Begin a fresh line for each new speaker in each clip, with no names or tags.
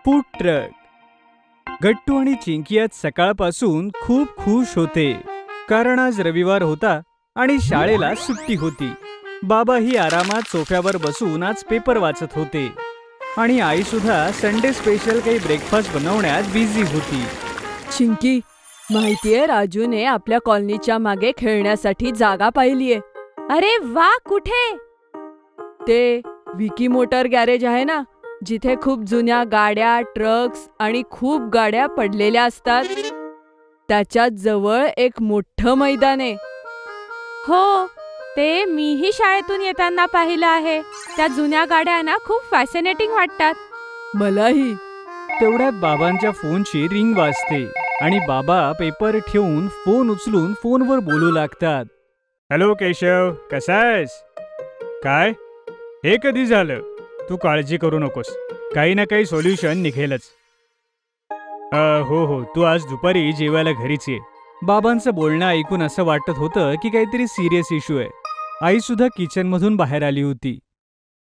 Food truck. गट्टू आणि चिंकी आज सकाळपासून खूप खुश होते, कारण आज रविवार होता आणि शाळेला सुट्टी होती. बाबाही आरामात सोफ्यावर बसून आज पेपर वाचत होते आणि आई सुद्धा संडे स्पेशल काही ब्रेकफास्ट बनवण्यात बिझी होती.
चिंकी, माहितीये राजूने आपल्या कॉलनीच्या मागे खेळण्यासाठी जागा पाहिलीये. अरे वा, कुठे? ते विकी मोटर गॅरेज आहे ना, जिथे खूप जुन्या गाड्या, ट्रक्स आणि खूप गाड्या पडलेल्या असतात. त्याच्यात जवळ एक मोठं मैदान आहे.
हो, ते मीही शाळेतून येताना पाहिलं आहे. त्या जुन्या गाड्या ना खूप फॅसिनेटिंग वाटतात.
मलाही.
तेवढ्यात बाबांच्या फोनची रिंग वाजते आणि बाबा पेपर ठेवून फोन उचलून फोनवर बोलू लागतात. हॅलो केशव, कसा आहेस? काय? हे कधी झालं? तू काळजी करू नकोस, काही ना काही सोल्युशन निघेलच. हो, तू आज दुपारी जेवायला घरीच ये. बाबांचं बोलणं ऐकून असं वाटत होतं की काहीतरी सिरियस इश्यू आहे. आई सुद्धा किचनमधून बाहेर आली होती.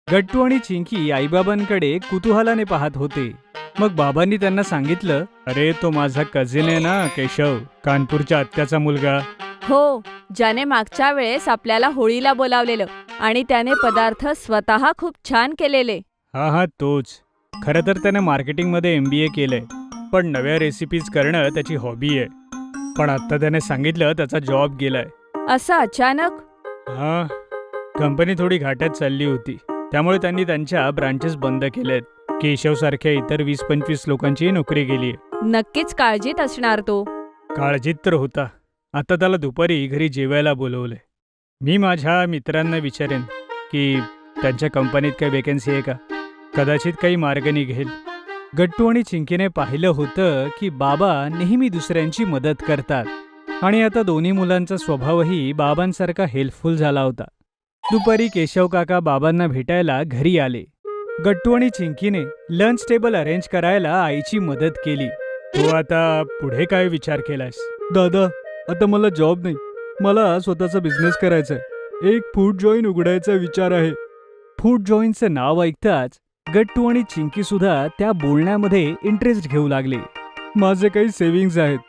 गट्टू आणि चिंकी आईबाबांकडे कुतूहलाने पाहत होते. मग बाबांनी त्यांना सांगितलं, अरे तो माझा कझिन आहे ना केशव, कानपूरच्या आत्याचा मुलगा.
हो, ज्याने मागच्या वेळेस आपल्याला होळीला बोलावलेलं आणि त्याने पदार्थ स्वतः खूप छान केलेले.
हा, तोच. खरं तर त्याने मार्केटिंगमध्ये MBA केलंय, पण नव्या रेसिपीज करणं त्याची हॉबी आहे. पण आता त्याने सांगितलं त्याचा जॉब गेलाय.
असं अचानक?
हा, कंपनी थोडी घाट्यात चालली होती, त्यामुळे त्यांनी त्यांच्या ब्रांचेस बंद केलेत. केशवसारख्या इतर 20-25 लोकांची नोकरी गेलीय.
नक्कीच काळजीत असणार तो.
काळजीत तर होता. आता त्याला दुपारी घरी जेवायला बोलवलंय. मी माझ्या मित्रांना विचारेन की त्यांच्या कंपनीत काही वेकेन्सी आहे का. कदाचित काही मार्ग निघेल. गट्टू आणि चिंकीने पाहिलं होतं की बाबा नेहमी दुसऱ्यांची मदत करतात आणि आता दोन्ही मुलांचा स्वभावही बाबांसारखा हेल्पफुल झाला होता. दुपारी केशव काका बाबांना भेटायला घरी आले. गट्टू आणि चिंकीने लंच टेबल अरेंज करायला आईची मदत केली. तू आता पुढे काय विचार केलास? दादा, आता मला जॉब नाही, मला स्वतःचा बिझनेस करायचा आहे. एक फूड जॉईन उघडायचा विचार आहे. फूड जॉईनचं नाव ऐकताच गट्टू आणि चिंकी सुद्धा त्या बोलण्यामध्ये इंटरेस्ट घेऊ लागले. माझे काही सेव्हिंग्ज आहेत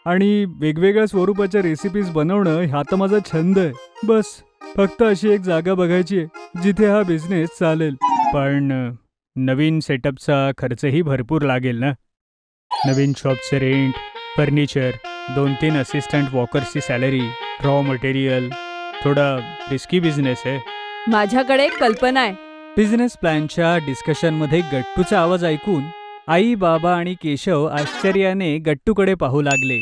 आणि वेगवेगळ्या स्वरूपाच्या रेसिपीज बनवणं हा तर माझा छंद आहे. बस फक्त अशी एक जागा बघायची आहे जिथे हा बिझनेस चालेल. पण नवीन सेटअपचा खर्चही भरपूर लागेल ना. नवीन शॉपचे रेंट, फर्निचर, 2-3 असिस्टंट वॉकर्सची सॅलरी, रॉ मटेरियल. थोडा रिस्की बिझनेस आहे.
माझ्याकडे एक कल्पना आहे.
बिझनेस प्लॅनच्या डिस्कशनमध्ये गट्टूचा आवाज ऐकून आई, बाबा आणि केशव आश्चर्याने गट्टूकडे पाहू लागले.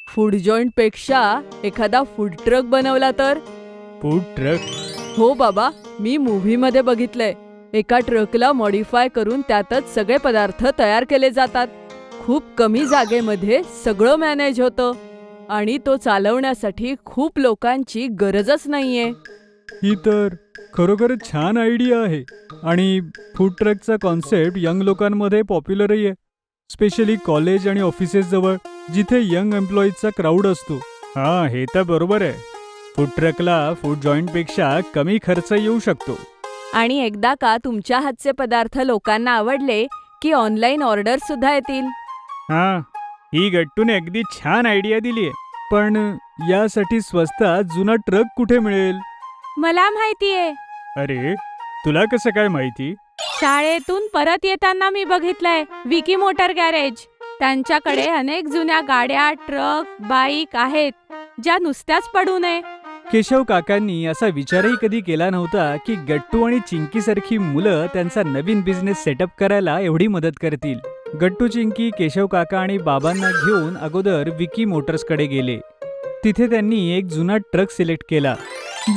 फूड जॉईंट पेक्षा एखादा फूड ट्रक बनवला तर?
Food truck?
हो बाबा, मी मूव्हीमध्ये बघितलंय. एका ट्रकला मॉडिफाय करून त्यातच सगळे पदार्थ तयार केले जातात. खूप कमी जागेमध्ये सगळं मॅनेज होतं आणि तो चालवण्यासाठी खूप लोकांची गरजच नाहीये.
ही तर खरोखरच छान आयडिया आहे आणि फूड ट्रकचा कॉन्सेप्ट यंग लोकांमध्ये पॉप्युलरही आहे, स्पेशली कॉलेज आणि ऑफिसेस जवळ, जिथे यंग एम्प्लॉईजचा क्राऊड असतो. हा, हे तर बरोबर आहे. फूड ट्रकला फूड जॉईंटपेक्षा कमी खर्च येऊ शकतो.
आणि एकदा का तुमच्या हातचे पदार्थ लोकांना आवडले की ऑनलाईन ऑर्डर सुद्धा येतील.
हा, ही गट्टूने अगदी छान आयडिया दिलीये. पण यासाठी स्वस्तात जुना ट्रक कुठे मिळेल?
मला माहितीये.
अरे, तुला कसं काय माहिती?
शाळेतून परत येताना मी बघितलंय विकी मोटर गॅरेज. त्यांच्याकडे अनेक जुन्या गाड्या, ट्रक, बाईक आहेत ज्या नुसत्याच पडू नये.
केशव काकांनी असा विचारही कधी केला नव्हता की गट्टू आणि चिंकीसारखी मुलं त्यांचा नवीन बिझनेस सेटअप करायला एवढी मदत करतील. गट्टू, चिंकी केशव काका आणि बाबांना घेऊन अगोदर विकी मोटर्सकडे गेले. तिथे त्यांनी एक जुना ट्रक सिलेक्ट केला,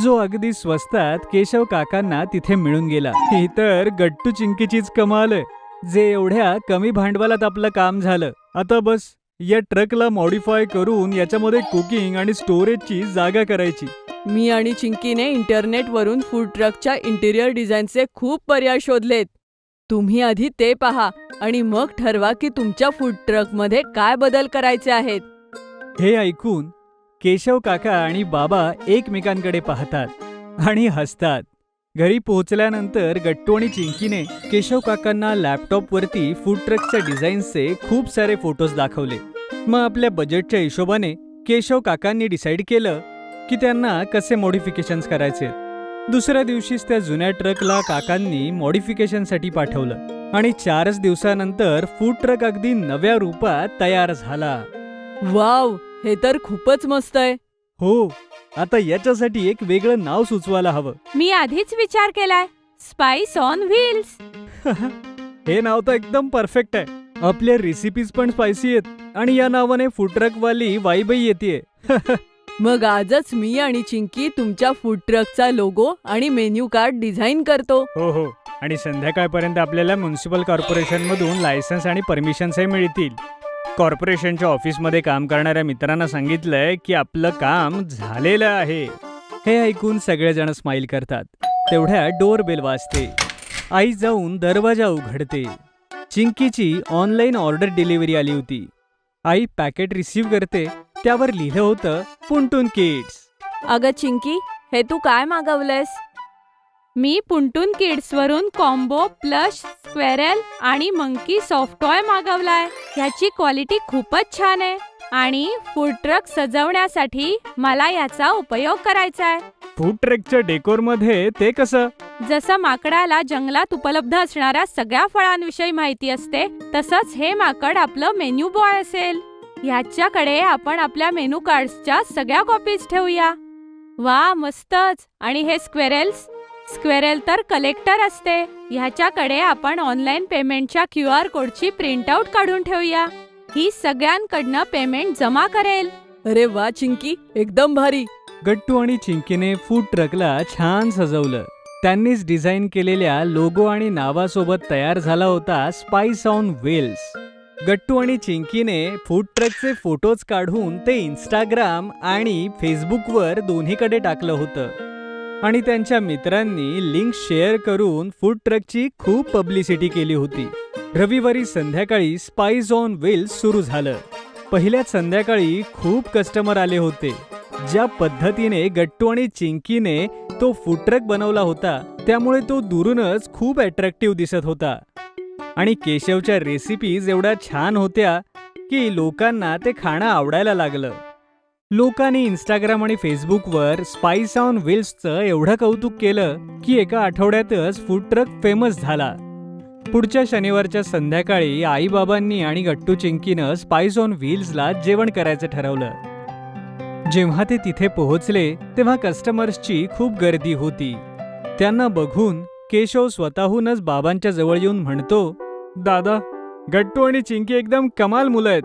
जो अगदी स्वस्तात केशव काकांना तिथे मिळून गेला. ही तर गट्टू चिंकीचीच कमाल आहे, जे एवढ्या कमी भांडवलात आपलं काम झालं. आता बस या ट्रकला मॉडिफाय करून याच्यामध्ये कुकिंग आणि स्टोरेजची जागा करायची.
मी आणि चिंकीने इंटरनेटवरून फूड ट्रकच्या इंटिरियर डिझाईनचे खूप पर्याय शोधलेत. तुम्ही आधी ते पहा आणि मग ठरवा की तुमच्या फूड ट्रकमध्ये काय बदल करायचे आहेत.
हे ऐकून केशव काका आणि बाबा एकमेकांकडे पाहतात आणि हसतात. घरी पोहोचल्यानंतर गट्टू आणि चिंकीने केशव काकांना लॅपटॉपवरती फूड ट्रकच्या डिझाईन्सचे खूप सारे फोटोज दाखवले. मग आपल्या बजेटच्या हिशोबाने केशव काकांनी डिसाईड केलं की त्यांना कसे मॉडिफिकेशन्स करायचे. दुसऱ्या दिवशीच त्या जुन्या ट्रकला काकांनी मॉडिफिकेशनसाठी पाठवलं आणि 4च दिवसानंतर फूड ट्रक अगदी नव्या रूपात तयार झाला.
वाव, हे तर खूपच मस्त आहे.
हो, आता याच्यासाठी एक वेगळं नाव सुचवायला हवं.
मी आधीच विचार केलाय, स्पाइस ऑन व्हील्स.
हे नाव तर एकदम परफेक्ट आहे. आपल्या रेसिपीज पण स्पायसी आहेत आणि या नावाने फूड ट्रकवाली वाईबही येते.
मग आजच मी आणि चिंकी तुमच्या फूड ट्रकचा लोगो आणि मेन्यू कार्ड डिझाईन करतो.
हो हो, आणि संध्याकाळपर्यंत आपल्याला म्युन्सिपल कॉर्पोरेशनमधून लायसन्स आणि परमिशन्सही मिळतील. कॉर्पोरेशनच्या ऑफिसमध्ये काम करणाऱ्या मित्रांना सांगितलंय की आपलं काम झालेलं आहे. हे ऐकून सगळेजण स्माईल करतात. तेवढ्या डोरबेल वाजते. आई जाऊन दरवाजा उघडते. चिंकीची ऑनलाईन ऑर्डर डिलिव्हरी आली होती. आई पॅकेट रिसीव्ह करते. त्यावर लिहिलं होतं पुंटून किड्स.
अगं चिंकी, हे तू काय मागवलंयस?
मी पुंटून किड्सवरून कॉम्बो प्लस स्क्वेरल आणि मंकी सॉफ्ट टॉय मागवलाय. ह्याची क्वालिटी खूपच छान आहे आणि फूड ट्रक सजवण्यासाठी मला याचा उपयोग करायचा आहे.
फूड ट्रकच्या डेकोरमध्ये ते कसं?
जसं माकडाला जंगलात उपलब्ध असणाऱ्या सगळ्या फळांविषयी माहिती असते, तसंच हे माकड आपलं मेन्यू बॉय असेल. ह्याच्याकडे आपण आपल्या मेनू कार्ड्सच्या सगळ्या कॉपीज ठेवूया. वा, मस्तच. आणि हे स्क्वेरल तर कलेक्टर असते. ह्याच्याकडे आपण ऑनलाईन पेमेंटच्या QR कोडची प्रिंटआउट काढून ठेवूया. ही सगळ्यांकडनं पेमेंट जमा करेल.
अरे वा चिंकी, एकदम भारी.
गट्टू आणि चिंकीने फूड ट्रकला छान सजवलं. त्यांनीच डिझाईन केलेल्या लोगो आणि नावासोबत तयार झाला होता स्पाइस ऑन व्हील्स. गट्टू आणि चिंकीने फूड ट्रकचे फोटोज काढून ते इंस्टाग्राम आणि फेसबुकवर दोन्हीकडे टाकलं होतं आणि त्यांच्या मित्रांनी लिंक शेअर करून फूड ट्रकची खूप पब्लिसिटी केली होती. रविवारी संध्याकाळी स्पाइस ऑन व्हील्स सुरू झालं. पहिल्याच संध्याकाळी खूप कस्टमर आले होते. ज्या पद्धतीने गट्टू आणि चिंकीने तो फूड ट्रक बनवला होता त्यामुळे तो दुरूनच खूप अट्रॅक्टिव्ह दिसत होता आणि केशवच्या रेसिपीज एवढ्या छान होत्या की लोकांना ते खाणं आवडायला लागलं. लोकांनी इंस्टाग्राम आणि फेसबुकवर स्पाइस ऑन व्हील्सचं एवढं कौतुक केलं की एका आठवड्यातच फूड ट्रक फेमस झाला. पुढच्या शनिवारच्या संध्याकाळी आईबाबांनी आणि गट्टू चिंकीनं स्पाइस ऑन व्हील्सला जेवण करायचं ठरवलं. जेव्हा ते तिथे पोहोचले तेव्हा कस्टमर्सची खूप गर्दी होती. त्यांना बघून केशव स्वतःहूनच बाबांच्या जवळ येऊन म्हणतो, दादा, गट्टू आणि चिंकी एकदम कमाल मुलं आहेत.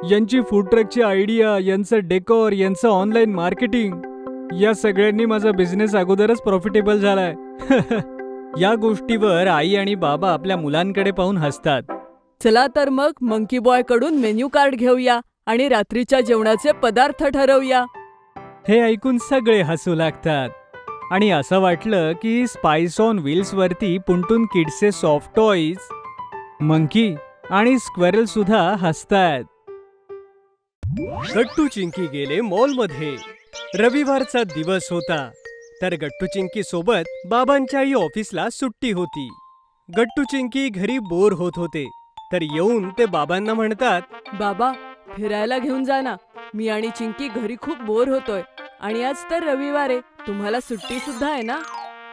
यांची फूड ट्रकची आयडिया, यांचं डेकोर, यांचं ऑनलाईन मार्केटिंग या सगळ्यांनी माझा बिझनेस अगोदरच प्रॉफिटेबल झालाय. या गोष्टीवर आई आणि बाबा आपल्या मुलांकडे पाहून हसतात.
चला तर मग मंकी बॉय कडून मेन्यू कार्ड घेऊया आणि रात्रीच्या जेवणाचे पदार्थ ठरवूया.
हे ऐकून सगळे हसू लागतात आणि असं वाटलं की स्पाइस ऑन व्हील्स वरती पुंटून किड्सचे सॉफ्ट टॉईज, मंकी आणि स्क्वेरल सुद्धा हसतायत. गट्टू चिंकी गेले मॉलमध्ये. रविवारचा दिवस होता तर गट्टू चिंकी सोबत बाबांच्याही ऑफिसला सुट्टी होती. गट्टू चिंकी घरी बोर होत होते तर येऊन ते बाबांना म्हणतात,
बाबा, फिरायला घेऊन जा ना. मी आणि चिंकी घरी खूप बोर होतोय आणि आज तर रविवार आहे. तुम्हाला सुट्टी सुद्धा आहे ना?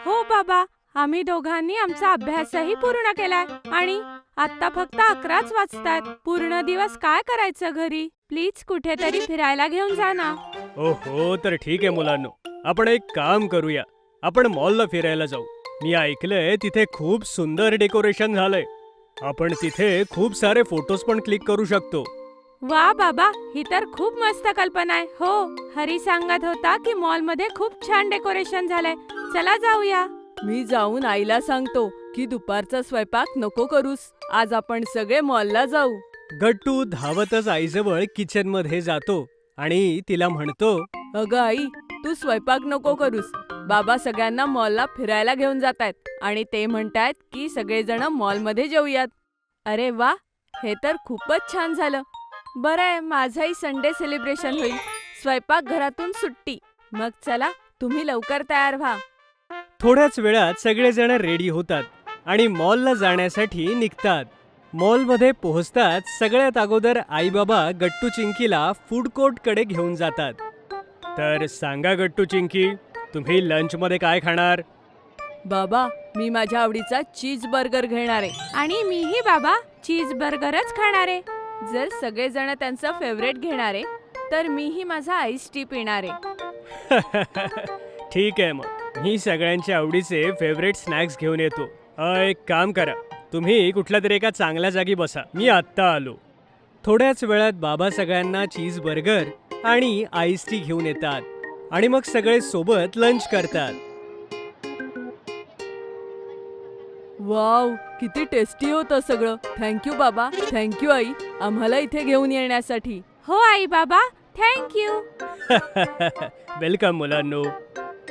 हो बाबा, आम्ही दोघांनी आमचा अभ्यासही पूर्ण केलाय आणि आता फक्त 11च वाजतायत. पूर्ण दिवस काय करायचं घरी? प्लीज कुठेतरी फिरायला घेऊन जा ना.
ओहो, तर ठीक आहे मुलांनो, आपण एक काम करूया. आपण मॉलला फिरायला जाऊ. मी ऐकलंय तिथे खूप सुंदर डेकोरेशन झालंय. आपण तिथे खूप सारे फोटोज पण क्लिक करू शकतो.
वा बाबा, ही तर खूप मस्त कल्पना आहे. हो, हरी सांगत होता की मॉलमध्ये खूप छान डेकोरेशन झालंय. चला जाऊया.
मी जाऊन आईला सांगतो की दुपारचा स्वयंपाक नको करूस. आज आपण सगळे मॉलला जाऊ.
गट्टू धावतच आईजवळ किचनमध्ये जातो आणि तिला म्हणतो,
अगं आई, तू स्वयंपाक नको करूस. बाबा सगळ्यांना मॉलला फिरायला घेऊन जातायत आणि ते म्हणतायत की सगळेजण मॉलमध्ये जेऊयात. अरे वा, हे तर खूपच छान झालं. बरं आहे, माझंही संडे सेलिब्रेशन होईल. स्वयंपाक घरातून सुट्टी. मग चला, तुम्ही लवकर तयार व्हा.
थोड्याच वेळात सगळेजण रेडी होतात आणि मॉलला जाण्यासाठी निघतात. मॉलमध्ये पोहोचताच सगळ्यात अगोदर आई बाबा गट्टू चिंकीला फूड कोर्टकडे घेऊन जातात. तर सांगा गट्टू चिंकी, तुम्ही लंचमध्ये काय खाणार?
बाबा, मी माझ्या आवडीचा चीज बर्गर घेणार आहे.
आणि मीही बाबा चीज बर्गरच खाणार आहे.
जर सगळेजण त्यांचं फेवरेट घेणार आहे तर मीही माझा आईस टी पिणार आहे.
ठीक आहे, मग मी सगळ्यांच्या आवडीचे फेवरेट स्नॅक्स घेऊन येतो. एक काम करा, तुम्ही कुठल्या तरी एका चांगल्या जागी बसा, मी आत्ता आलो. थोड्याच वेळात बाबा सगळ्यांना चीज बर्गर आणि आईस टी घेऊन येतात आणि मग सगळे सोबत लंच करतात.
वाव, किती टेस्टी होतं सगळं. थँक्यू बाबा, थँक्यू आई, आम्हाला इथे घेऊन येण्यासाठी.
हो आई बाबा, थँक्यू.
वेलकम मुलांनो.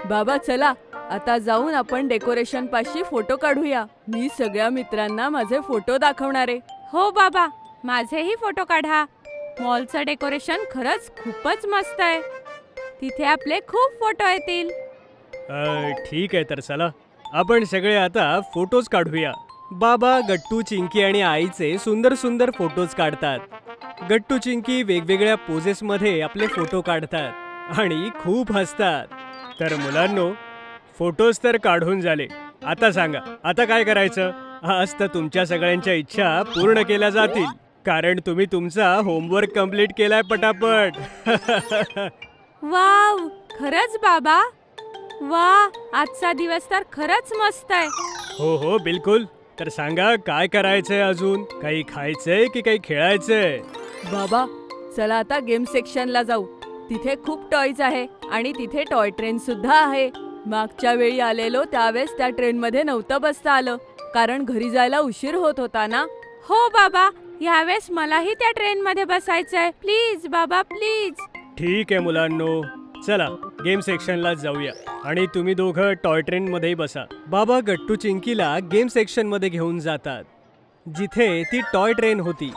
बाबा चला, आता जाऊन आपण डेकोरेशन पाशी फोटो काढूया. मी सगळ्या मित्रांना माझे फोटो दाखवणार आहे.
हो बाबा, माझेही फोटो काढा. मॉलचं डेकोरेशन खरंच खूपच मस्त आहे. तिथे आपले खूप फोटो येतील.
ठीक आहे, तर चला आपण सगळे आता फोटोज काढूया. बाबा गट्टू चिंकी आणि आईचे सुंदर सुंदर फोटोज काढतात. गट्टू चिंकी वेगवेगळ्या पोजेसमध्ये आपले फोटो काढतात आणि खूप हसतात. तर मुलांनो, फोटोज तर काढून झाले. आता सांगा, आता काय करायचं? आज तर तुमच्या सगळ्यांच्या इच्छा पूर्ण केल्या जातील, कारण तुम्ही तुमचा होमवर्क कंप्लीट केलाय पटापट.
वाव, खरंच बाबा. वा, आजचा दिवस तर खरंच मस्त आहे.
हो हो, बिलकुल. तर सांगा, काय करायचंय अजून? काही खायचंय की काही खेळायचंय?
बाबा, चला आता गेम सेक्शनला जाऊ. तिथे खूप टॉयज आहे आणि तिथे टॉय ट्रेन सुद्धा आहे. मागच्या वेळी आलेलो त्यावेळेस त्या ट्रेनमध्ये नव्हतं बसता आलं, कारण घरी जायला उशीर होत होता ना.
हो बाबा, यावेळेस मलाही त्या ट्रेनमध्ये बसायचंय. प्लीज बाबा, प्लीज.
ठीक आहे मुलांनो, चला गेम सेक्शनला जाऊया आणि तुम्ही दोघं टॉय ट्रेन मध्ये बसा. बाबा गट्टू चिंकीला गेम सेक्शन मध्ये घेऊन जातात, जिथे ती टॉय ट्रेन होती.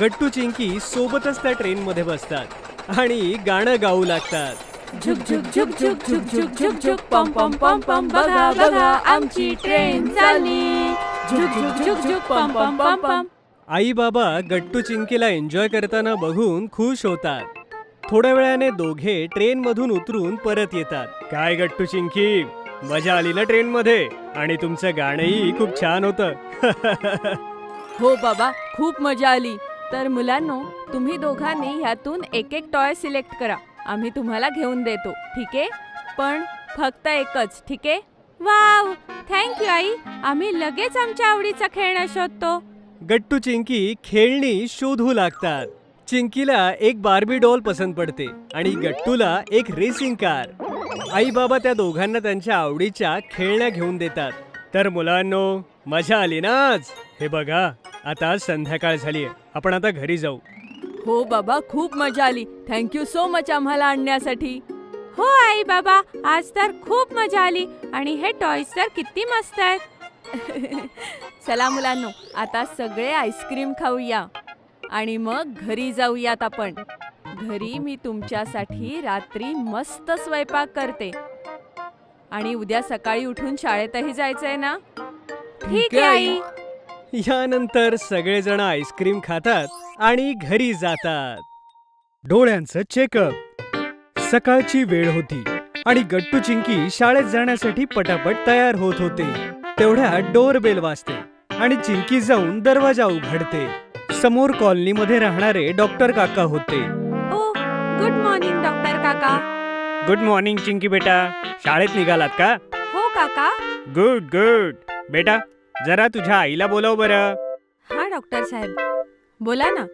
गट्टू चिंकी सोबतच त्या ट्रेन मध्ये बसतात आणि गाणं गाऊ लागतात.
झुक झुक झुक झुक झुक झुक झुक झुक पम पम पम पम, बघा बघा आमची ट्रेन चालली. झुक झुक झुक झुक पम पम पम पम.
आई बाबा गट्टू चिंकीला एन्जॉय करताना बघून खुश होतात. थोड्या वेळाने दोघे ट्रेन मधून उतरून परत येतात. काय गट्टू चिंकी, मजा आली ना ट्रेन मध्ये? आणि तुमचं गाणंही खूप छान होतं.
हो बाबा, खूप मजा आली. तर मुलांनो, तुम्ही दोघांनी ह्यातून एक एक टॉय सिलेक्ट करा. आम्ही तुम्हाला घेऊन देतो, ठीक आहे? पण फक्त एकच, ठीक आहे?
वाव, थँक्यू आई. आम्ही लगेच आमच्या आवडीचं खेळणं शोधतो.
गट्टू चिंकी खेळणी शोधू लागतात. चिंकीला एक बार्बी डॉल पसंत पडते आणि गट्टूला एक रेसिंग कार. आई बाबा त्या दोघांना त्यांच्या आवडीच्या खेळण्या घेऊन देतात. तर मुलांनो, मजा आली ना आज? हे बघा, आता संध्याकाळ झालीये, आपण आता घरी जाऊ.
हो बाबा, खूप मजा आली. थँक्यू सो मच आम्हाला आणण्यासाठी.
हो आई बाबा, आज तर खूप मजा आली आणि हे टॉयज तर किती मस्त आहेत.
चला मुलांनो, आता सगळे आईस्क्रीम खाऊया आणि मग घरी जाऊयात आपण. घरी मी तुमच्यासाठी रात्री मस्त स्वयंपाक करते आणि उद्या सकाळी उठून शाळेतही जायचंय ना?
ठीक आहे आई.
यानंतर सगळेजण आईस्क्रीम खातात आणि घरी जातात. डोळ्यांचं चेकअप. सकाळची वेळ होती आणि गट्टू चिंकी शाळेत जाण्यासाठी पटापट तयार होत होते. तेवढ्यात डोरबेल वाजते आणि चिंकी जाऊन दरवाजा उघडते. समोर कॉलनीमध्ये राहणारे डॉक्टर काका होते.
ओ, गुड मॉर्निंग डॉक्टर काका.
गुड मॉर्निंग चिंकी बेटा, शाळेत निघालात का?
हो काका.
Good good. बेटा, जरा तुझ्या आईला बोलव बरं.
हा डॉक्टर साहेब, बोला ना.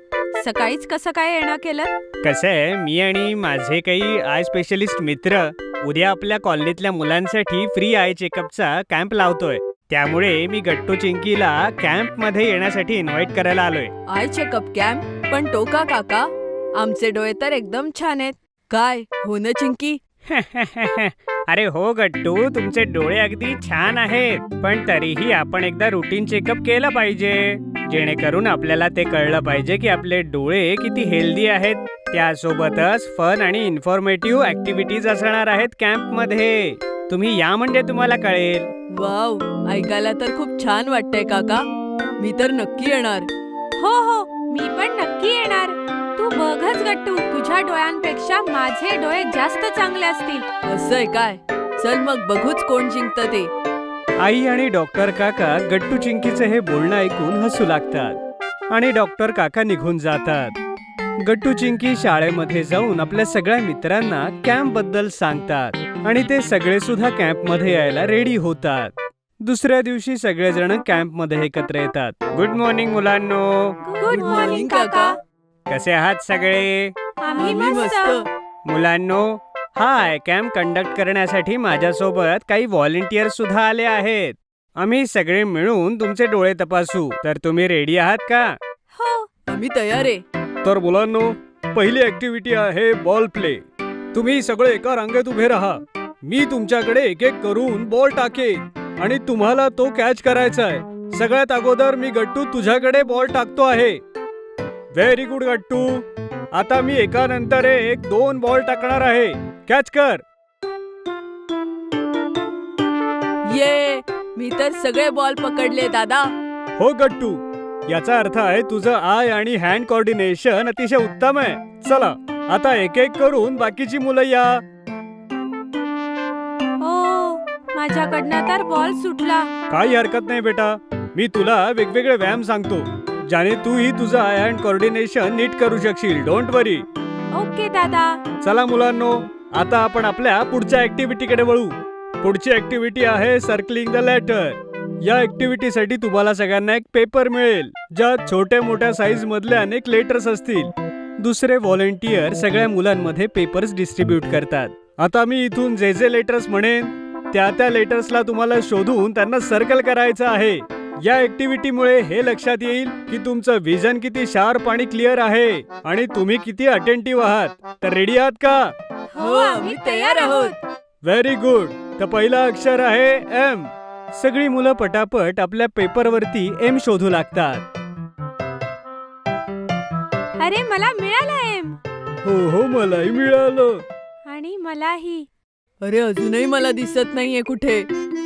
सकाळीच कसं काय येणं केलं?
कसं आहे, मी आणि माझे काही आय स्पेशलिस्ट मित्र उद्या आपल्या कॉलनीतल्या मुलांसाठी फ्री आय चेकअपचा कॅम्प लावतोय. त्यामुळे मी गट्टू चिंकीला कॅम्प मध्ये येण्यासाठी इन्व्हाइट करायला आलोय.
I checkup camp? पण तो का काका? आमचे डोळे तर एकदम छान आहेत. काय हो ना चिंकी?
अरे हो गट्टू, तुमचे डोळे अगदी छान आहेत, पण तरीही आपण एकदा रुटीन चेकअप केलं पाहिजे, जेणेकरून आपल्याला ते कळलं पाहिजे की आपले डोळे किती हेल्दी आहेत. त्यासोबतच फन आणि इन्फॉर्मेटिव्ह ऍक्टिव्हिटीज असणार आहेत कॅम्पमध्ये. तुम्ही या म्हणजे तुम्हाला कळेल.
वाव, ऐकायला तर खूप छान वाटतंय काका. मी तर नक्की येणार.
हो हो, मी पण नक्की येणार. तू बघच गट्टू, तुझ्या डोळ्यांपेक्षा माझे डोळे जास्त चांगले असतील.
असं आहे काय? चल मग बघूच कोण जिंकतं ते.
आई आणि डॉक्टर काका गट्टू चिंकीचे हे बोलणं ऐकून हसू लागतात आणि डॉक्टर काका निघून जातात. गट्टू चिंकी शाळेमध्ये जाऊन आपल्या सगळ्या मित्रांना कॅम्प बद्दल सांगतात आणि ते सगळे सुद्धा कॅम्प मध्ये यायला रेडी होतात. दुसऱ्या दिवशी सगळेजण कॅम्प मध्ये एकत्र येतात. गुड मॉर्निंग मुलांनो.
गुड मॉर्निंग काका.
कसे आहात सगळे?
आम्ही
आम्ही
मस्त.
मुलांनो, हाय, कॅम्प कंडक्ट करण्यासाठी माझ्यासोबत काही व्हॉलेंटियर सुद्धा आले आहेत. आम्ही सगळे मिळून तुमचे डोळे तपासू. तर तुम्ही रेडी आहात का?
हो.
आम्ही तयार आहे.
तर मुलांनो, पहिली ऍक्टिव्हिटी आहे बॉल प्ले. तुम्ही सगळे एका रांगेत उभे राहा. मी तुमच्याकडे एक एक करून बॉल टाकेन आणि तुम्हाला तो कॅच करायचा आहे. सगळ्यात अगोदर मी गट्टू तुझ्याकडे बॉल टाकतो आहे. व्हेरी गुड गट्टू. आता मी एका नंतर एक 2 बॉल टाकणार आहे. कॅच कर.
ये, मी तर सगळे बॉल पकडले दादा.
हो गट्टू, याचा अर्थ आहे तुझं आय आणि हँड कोऑर्डिनेशन अतिशय उत्तम आहे. चला आता एक एक करून बाकीची मुलं या.
हो, माझ्याकडनं तर बॉल सुटला.
काही हरकत नाही बेटा, मी तुला वेगवेगळे व्यायाम सांगतो ज्याने तूही तुझं आय हँड कोऑर्डिनेशन नीट करू शकशील. Don't worry.
ओके दादा.
चला मुलांनो, आता आपण आपल्या पुढच्या ऍक्टिव्हिटीकडे वळू. पुढची ऍक्टिव्हिटी आहे सर्कलिंग द लेटर. या ऍक्टिव्हिटीसाठी तुम्हाला सगळ्यांना एक पेपर मिळेल ज्यात छोट्या मोठ्या साईज मधले अनेक लेटर्स असतील. दुसरे व्हॉलेंटियर सगळ्या मुलांमध्ये पेपर्स डिस्ट्रीब्यूट करतात. आता मी इथून जे जे लेटर्स म्हणेन त्या लेटर्सला तुम्हाला शोधून त्यांना सर्कल करायचं आहे. या ऍक्टिव्हिटीमुळे हे लक्षात येईल की तुमचं विजन किती शार्प आणि क्लिअर आहे आणि तुम्ही किती अटेंटिव्ह आहात. तर रेडी आहात का?
हो, आम्ही तयार आहोत.
Very good. तर पहिलं अक्षर आहे एम. सगळी मुलं पटापट आपल्या पेपरवरती एम शोधू लागतात.
अरे, मला मिळाला एम.
हो, मलाही मिळालं.
आणि मलाही.
अरे, अजूनही मला दिसत नाहीये कुठे.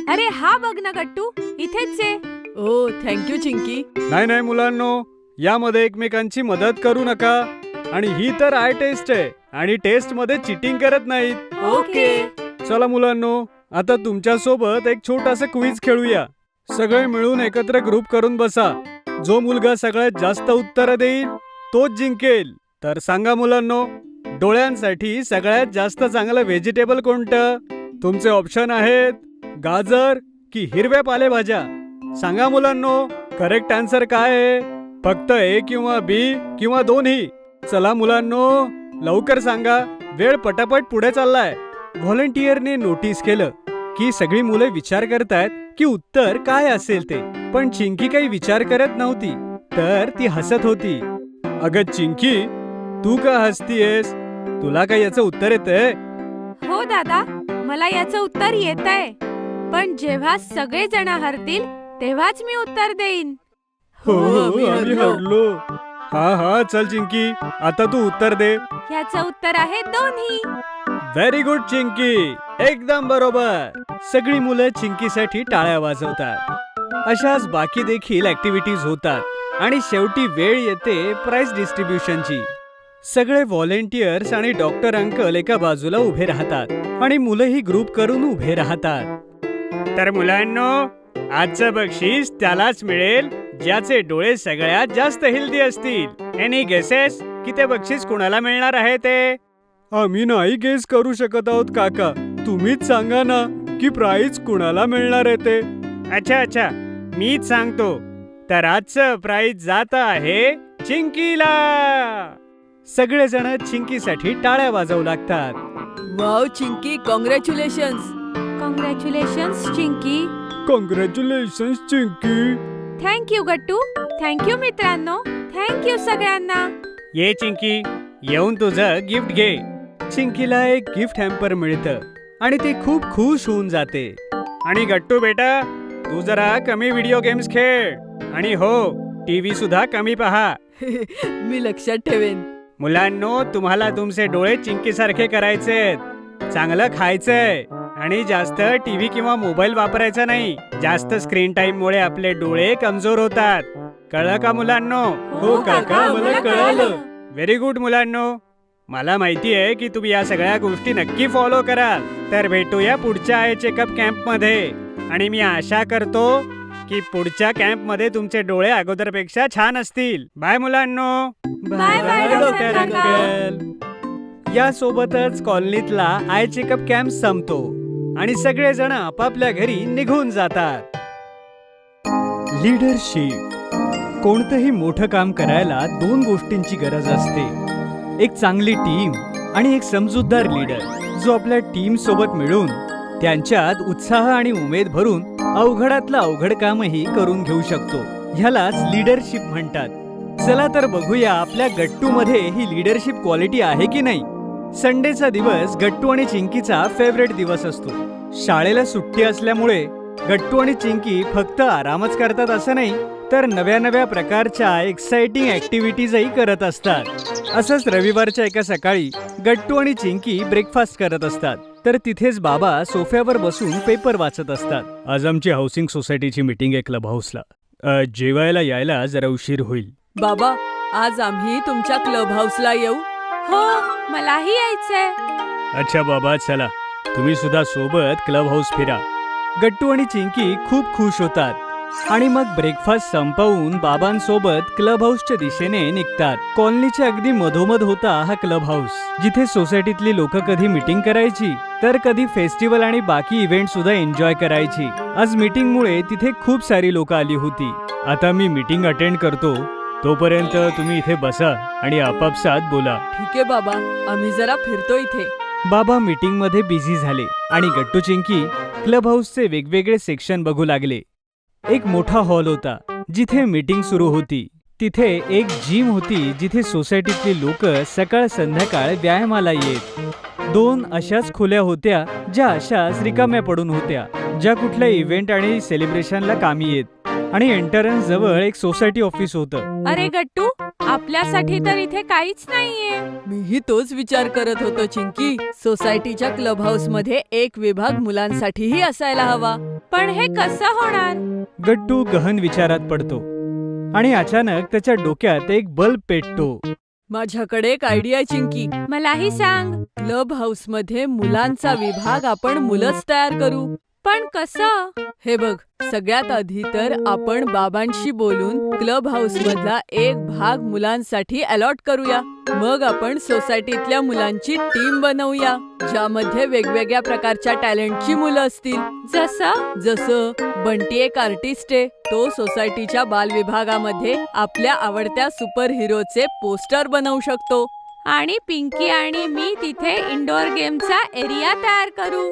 अरे, हा बघ ना गट्टू, इथेच आहे.
ओ, थँक्यू चिंकी.
नाही मुलांनो, यामध्ये एकमेकांची मदत करू नका. आणि ही तर आय टेस्ट आहे आणि टेस्ट मध्ये चिटिंग करत नाहीत.
ओके.
चला मुलांनो, आता तुमच्या सोबत एक छोटासा क्विज खेळूया. सगळे मिळून एकत्र ग्रुप करून बसा. जो मुलगा सगळ्यात जास्त उत्तर देईल तोच जिंकेल. तर सांगा मुलांनो, डोळ्यांसाठी सगळ्यात जास्त चांगलं व्हेजिटेबल कोणतं? तुमचे ऑप्शन आहेत गाजर की हिरव्या पालेभाज्या. सांगा मुलांनो, करेक्ट आन्सर काय आहे? फक्त ए किंवा बी किंवा दोन्ही? चला मुलांनो, लवकर सांगा, वेळ पटापट पुढे चाललाय. व्हॉलेंटियरने नोटीस केलं की सगळी मुले विचार करतायत की उत्तर काय असेल ते. पण चिंकी काही विचार करत नव्हती, तर ती हसत होती. अगं चिंकी, तू का हसतीयेस? तुला काय याचं उत्तर येतंय?
हो दादा, मला याचं उत्तर येतंय. पण जेव्हा सगळे जण हरतील तेव्हाच मी उत्तर देईन.
हो,
आम्ही
आम्ही
हरलो.
हरलो. हा, चल चिंकी, आता तू उत्तर दे.
याचं उत्तर आहे दोन्ही.
व्हेरी गुड चिंकी, एकदम बरोबर. सगळी मुलं चिंकीसाठी टाळ्या वाजवतात. अशाच बाकी देखील ऍक्टिव्हिटीज होतात आणि शेवटी वेळ येते प्राइज डिस्ट्रीब्युशनची. सगळे व्हॉलेंटियर्स आणि डॉक्टर अंकल एका बाजूला उभे राहतात आणि मुलंही ग्रुप करून उभे राहतात. तर मुलांनो, आजचं बक्षीस त्यालाच मिळेल ज्याचे डोळे सगळ्यात जास्त हेल्दी असतील. एनी गेसेस की ते बक्षीस कुणाला मिळणार आहे ते? आम्ही नाही गेस करू शकत आहोत काका. तुम्हीच सांगा ना की प्राइज कुणाला मिळणार आहे ते. अच्छा, मीच सांगतो. तर आजचं प्राइज जात आहे चिंकीला. सगळेजण चिंकीसाठी टाळ्या वाजवू लागतात.
Wow Chinky, congratulations.
Congratulations Chinky.
Congratulations Chinky.
Thank you Gattu. Thank you मित्रांनो. थँक्यू सगळ्यांना.
ये चिंकी, येऊन तुझं गिफ्ट घे. चिंकीला एक गिफ्ट हॅम्पर मिळतं आणि ते खूप खुश होऊन जाते. आणि गट्टू बेटा, तू जरा कमी व्हिडिओ गेम्स खेळ आणि हो, टीव्ही सुद्धा कमी पहा.
मी लक्षात ठेवेन.
मुलांनो, तुम्हाला तुमचे डोळे चिंकीसारखे करायचेत. चांगलं खायचंय आणि जास्त टीव्ही किंवा मोबाईल वापरायचा नाही. जास्त स्क्रीन टाइम मुळे आपले डोळे कमजोर होतात. कळलं का मुलांनो?
हो काका, मला कळालं.
व्हेरी गुड मुलांनो. मला माहिती आहे की तुम्ही या सगळ्या गोष्टी नक्की फॉलो कराल. तर भेटूया पुढच्या आय चेकअप कॅम्प मध्ये. आणि मी आशा करतो की पुढच्या कॅम्प मध्ये तुमचे डोळे अगोदरपेक्षा छान असतील. बाय मुलांनो.
Bye bye doctor uncle.
यासोबतच कॉलनीतला आय चेकअप कॅम्प संपतो आणि सगळेजण आपापल्या घरी निघून जातात. लीडरशिप. कोणतंही मोठं काम करायला 2 गोष्टींची गरज असते. एक चांगली टीम आणि एक समजूतदार लीडर जो आपल्या टीम सोबत मिळून त्यांच्यात उत्साह आणि उमेद भरून अवघडातलं अवघड कामही करून घेऊ शकतो. ह्यालाच लीडरशिप म्हणतात. चला तर बघूया आपल्या गट्टू मध्ये ही लीडरशिप क्वालिटी आहे की नाही. संडेचा दिवस गट्टू आणि चिंकीचा फेवरेट दिवस असतो. शाळेला सुट्टी असल्यामुळे गट्टू आणि चिंकी फक्त आरामच करतात असं नाही, तर नव्या नव्या प्रकारच्या एक्साइटिंग ऍक्टिव्हिटीजही करत असतात. असंच रविवारच्या एका सकाळी गट्टू आणि चिंकी ब्रेकफास्ट करत असतात, तर तिथेच बाबा सोफ्यावर बसून पेपर वाचत असतात. आज आमची हाऊसिंग सोसायटीची मीटिंग आहे क्लब हाऊसला. जेवायला यायला जरा उशीर होईल.
बाबा, आज आम्ही तुमच्या क्लब हाऊसला येऊ?
हो, मलाही यायचंय.
अच्छा बाबा, चला तुम्ही सुद्धा सोबत क्लब हाऊस फिरा.
गट्टू आणि चिंकी खूप खुश होतात आणि मग ब्रेकफास्ट संपवून बाबांसोबत क्लब हाऊसच्या दिशेने निघतात. कॉलनीच्या अगदी मधोमध होता हा क्लब हाऊस, जिथे सोसायटीतली लोक कधी मीटिंग करायची तर कधी फेस्टिवल आणि बाकी इव्हेंट सुद्धा एन्जॉय करायची. आज मीटिंग मुळे तिथे खूप सारी लोक आली होती.
आता मी मीटिंग अटेंड करतो, तोपर्यंत तुम्ही इथे बसा आणि आपापसात बोला.
ठीक आहे बाबा, आम्ही जरा फिरतो इथे.
बाबा मीटिंग मध्ये बिझी झाले आणि गट्टू चिंकी क्लब हाऊसचे वेगवेगळे सेक्शन बघू लागले. एक मोठा हॉल होता जिथे मीटिंग सुरू होती. तिथे एक जिम होती जिथे सोसायटीतली लोक सकाळ संध्याकाळ व्यायामाला येत. 2 अशाच खोल्या होत्या ज्या अशाच रिकाम्या पडून होत्या, ज्या कुठल्या इव्हेंट आणि सेलिब्रेशनला कामी येत. आणि एंट्रन्स जवळ एक सोसायटी ऑफिस होतं.
अरे गट्टू, आपल्यासाठी तर इथे काहीच नाहीये.
मीही तोच विचार करत होतो चिंकी. सोसायटीच्या क्लब हाऊस मध्ये एक विभाग मुलांसाठीही असायला हवा.
पण हे कसं होणार?
गट्टू गहन विचारात पडतो आणि अचानक त्याच्या डोक्यात एक बल्ब पेटतो.
माझ्याकडे एक आयडिया आहे चिंकी.
मलाही सांग.
क्लब हाऊस मध्ये मुलांचा विभाग आपण मुलंच तयार करू.
पण कसं?
हे बघ, सगळ्यात आधी तर आपण बाबांशी बोलून क्लब हाऊस मधला एक भाग मुलांसाठी अलॉट करूया. मग आपण सोसायटीतल्या मुलांची टीम बनवूया, ज्यामध्ये वेगवेगळ्या प्रकारच्या टॅलेंटची मुलं असतील. जसं बंटी एक आर्टिस्ट आहे, तो सोसायटीच्या बाल विभागामध्ये आपल्या आवडत्या सुपर हिरोचे पोस्टर बनवू शकतो.
आणि पिंकी आणि मी तिथे इंडोर गेमचा एरिया तयार करू.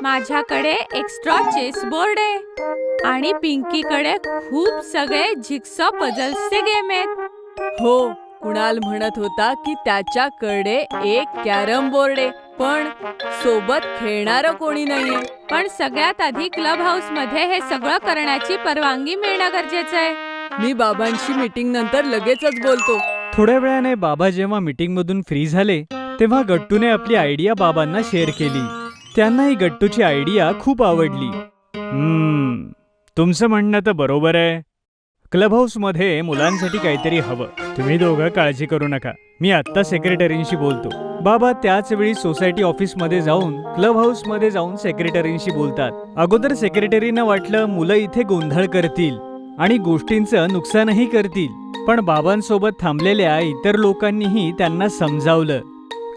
माझ्याकडे एक्स्ट्रा चेस बोर्ड आहे आणि पिंकीकडे खूप सगळे जिक्सॉ पझल्सचे गेम आहेत.
हो, कुणाल म्हणत होता की त्याच्याकडे एक कॅरम बोर्ड आहे, पण सोबत खेळणारं कोणी नाहीये.
पण सगळ्यात आधी क्लब हाऊस मध्ये हे सगळं करण्याची परवानगी मिळणं गरजेचं आहे.
मी बाबांशी मीटिंग नंतर लगेचच बोलतो.
थोड्या वेळाने बाबा जेव्हा मीटिंग मधून फ्री झाले तेव्हा गट्टूने आपली आयडिया बाबांना शेअर केली. त्यांनाही गट्टूची आयडिया खूप आवडली.
तुमचं म्हणणं तर बरोबर आहे. क्लब हाऊस मध्ये मुलांसाठी काहीतरी हवं. तुम्ही दोघं काळजी करू नका, मी आत्ता सेक्रेटरींशी बोलतो.
बाबा त्याच वेळी सोसायटी ऑफिस मध्ये जाऊन क्लब हाऊस मध्ये जाऊन सेक्रेटरींशी बोलतात. अगोदर सेक्रेटरींना वाटलं मुलं इथे गोंधळ करतील आणि गोष्टींचं नुकसानही करतील, पण बाबांसोबत थांबलेल्या इतर लोकांनीही त्यांना समजावलं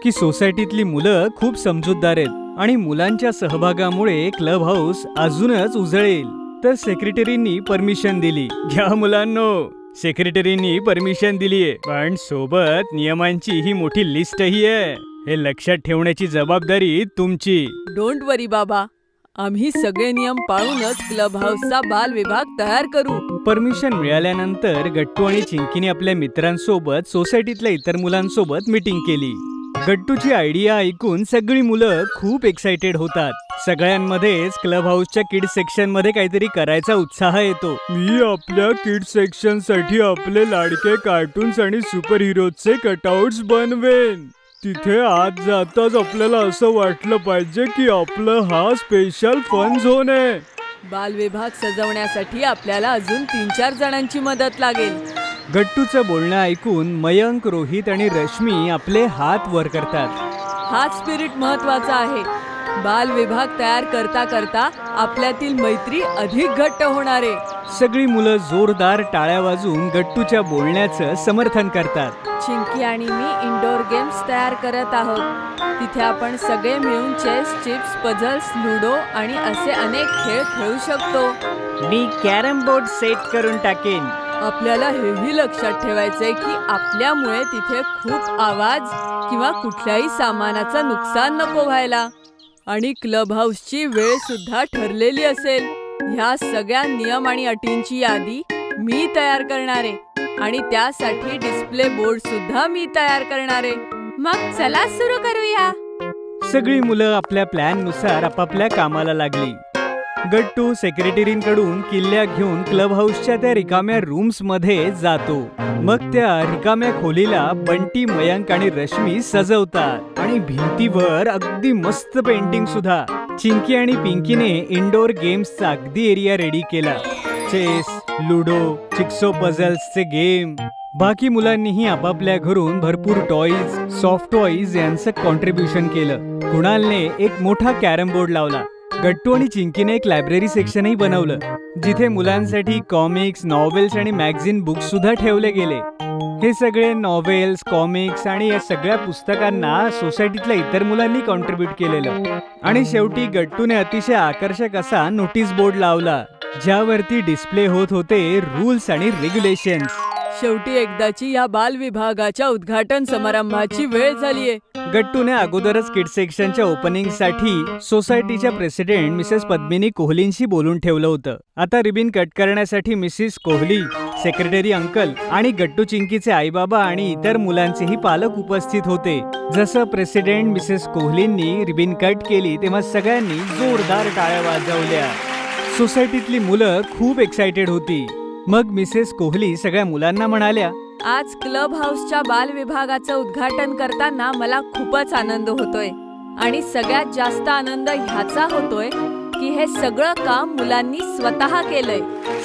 की सोसायटीतली मुलं खूप समजूतदार आहेत आणि मुलांच्या सहभागामुळे क्लब हाऊस अजूनच उजळेल. तर सेक्रेटरींनी परमिशन दिली.
घ्या मुलांनो, सेक्रेटरींनी परमिशन दिलीये, पण सोबत नियमांची ही मोठी लिस्टही आहे. हे लक्षात ठेवण्याची जबाबदारी तुमची.
डोंट वरी बाबा, आम्ही सगळे नियम पाळूनच क्लब हाऊसचा बाल विभाग तयार करू.
परमिशन मिळाल्यानंतर गट्टू आणि चिंकीने आपल्या मित्रांसोबत सोसायटीतल्या इतर मुलांसोबत मीटिंग केली. गट्टूची आयडिया ऐकून सगळी मुलं खूप एक्साइटेड होतात. सगळ्यांमध्येच क्लब हाऊसच्या किड्स सेक्शन मध्ये काहीतरी करायचा उत्साह येतो. मी आपल्या किड्स सेक्शन साठी आपले लाडके कार्टून्स आणि सुपर हिरोजचे कटआउट्स बनवेन. तिथे आत जाताच आपल्याला असं वाटलं पाहिजे की आपलं हा स्पेशल फन झोन आहे.
बालविभाग सजवण्यासाठी आपल्याला अजून 3-4 जणांची मदत लागेल.
गट्टूचं बोलणं ऐकून मयंक, रोहित आणि रश्मी आपले हात वर करतात.
हाच स्पिरिट महत्वाचा आहे. बाल विभाग तयार करता करता आपल्यातील मैत्री अधिक घट्ट होणार आहे.
सगळी मुलं जोरदार टाळ्या वाजवून गट्टूच्या बोलण्याचं समर्थन करतात.
चिंकी आणि मी इंडोर गेम्स तयार करत आहोत. तिथे आपण सगळे मिळून चेस, चिप्स, पझल्स, लुडो आणि असे अनेक खेळ खेळू शकतो.
मी कॅरम बोर्ड सेट करून टाकेन.
आपल्याला हेही लक्षात ठेवायचंय की आपल्यामुळे तिथे खूप आवाज किंवा कुठल्याही सामानाचं नुकसान नको व्हायला. आणि क्लब हाऊसची वेळ सुद्धा ठरलेली असेल. ह्या सगळ्या नियम आणि अटींची यादी मी तयार करणार आहे आणि त्यासाठी डिस्प्ले बोर्ड सुद्धा मी तयार करणार आहे.
मग चला सुरू करूया.
सगळी मुलं आपल्या प्लॅन नुसार आपापल्या कामाला लागली. गट्टू सेक्रेटरींकडून किल्ल्या घेऊन क्लब हाऊसच्या त्या रिकाम्या रूम्स मध्ये जातो. मग त्या रिकाम्या खोलीला बंटी, मयंक आणि रश्मी सजवतात आणि भिंतीवर अगदी मस्त पेंटिंग सुद्धा. चिंकी आणि पिंकीने इंडोर गेम्सचा अगदी एरिया रेडी केला. चेस, लुडो, चिक्सो पझल्सचे गेम. बाकी मुलांनीही आपापल्या घरून भरपूर टॉईज, सॉफ्ट टॉईज यांचं कॉन्ट्रीब्युशन केलं. कुणालने एक मोठा कॅरम बोर्ड लावला. गट्टू आणि चिंकीने एक लायब्ररी सेक्शनही बनवलं, जिथे मुलांसाठी कॉमिक्स, नॉवेल्स आणि मॅगझिन बुक्स सुद्धा ठेवले गेले. हे सगळे नॉवेल्स, कॉमिक्स आणि या सगळ्या पुस्तकांना सोसायटीतल्या इतर मुलांनी कॉन्ट्रीब्यूट केलेलं. आणि शेवटी गट्टूने अतिशय आकर्षक असा नोटीस बोर्ड लावला, ज्यावरती डिस्प्ले होत होते रूल्स आणि रेग्युलेशन्स.
शेवटी एकदाची या बाल विभागाच्या उद्घाटन समारंभाची वेळ झालीये.
गट्टूने अगोदरच किड्स सेक्शनच्या ओपनिंगसाठी सोसायटीच्या प्रेसिडेंट मिसेस पद्मिनी कोहलींशी बोलून ठेवलं होतं. आता रिबिन कट करण्यासाठी मिसेस कोहली, सेक्रेटरी अंकल आणि गट्टू चिंकीचे आई बाबा आणि इतर मुलांचेही पालक उपस्थित होते. जसं प्रेसिडेंट मिसेस कोहलींनी रिबिन कट केली तेव्हा सगळ्यांनी जोरदार टाळ्या वाजवल्या. सोसायटीतली मुलं खूप एक्साइटेड होती. मग मिसेस कोहली सगळ्या मुलांना म्हणाल्या,
आज क्लब हाऊसच्या बाल विभागाचं उद्घाटन करताना मला खूपच आनंद होतोय. आणि सगळ्यात जास्त आनंद ह्याचा होतोय की हे सगळं काम मुलांनी स्वतः केलंय.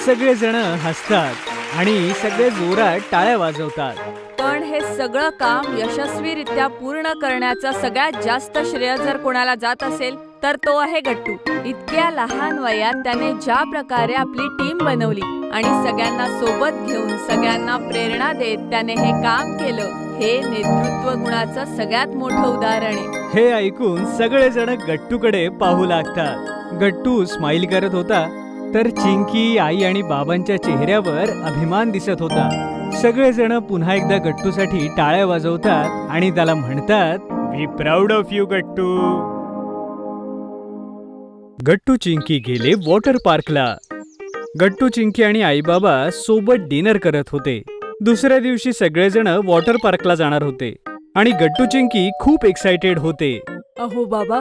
सगळेजण हसतात आणि सगळे जोरात टाळ्या वाजवतात.
पण हे सगळं काम यशस्वीरित्या पूर्ण करण्याचं सगळ्यात जास्त श्रेय जर कोणाला जात असेल तर तो आहे गट्टू. इतक्या लहान वयात त्याने ज्या प्रकारे आपली टीम बनवली आणि सगळ्यांना सोबत घेऊन सगळ्यांना प्रेरणा देत त्याने हे काम केलं, हे नेतृत्व गुणाचं सगळ्यात मोठं उदाहरण आहे.
हे ऐकून सगळेजण गट्टूकडे पाहू लागतात. गट्टू स्माइल करत होता, तर चिंकी, आई आणि बाबांच्या चेहऱ्यावर अभिमान दिसत होता. सगळेजण पुन्हा एकदा गट्टूसाठी टाळ्या वाजवतात आणि त्याला म्हणतात, वी प्राऊड ऑफ यू गट्टू. गट्टू चिंकी गेले वॉटर पार्कला. गट्टू, चिंकी आणि आई बाबा सोबत डिनर करत होते. दुसऱ्या दिवशी सगळेजण वॉटर पार्कला जाणार होते आणि गट्टू चिंकी खूप एक्साइटेड होते.
अहो बाबा,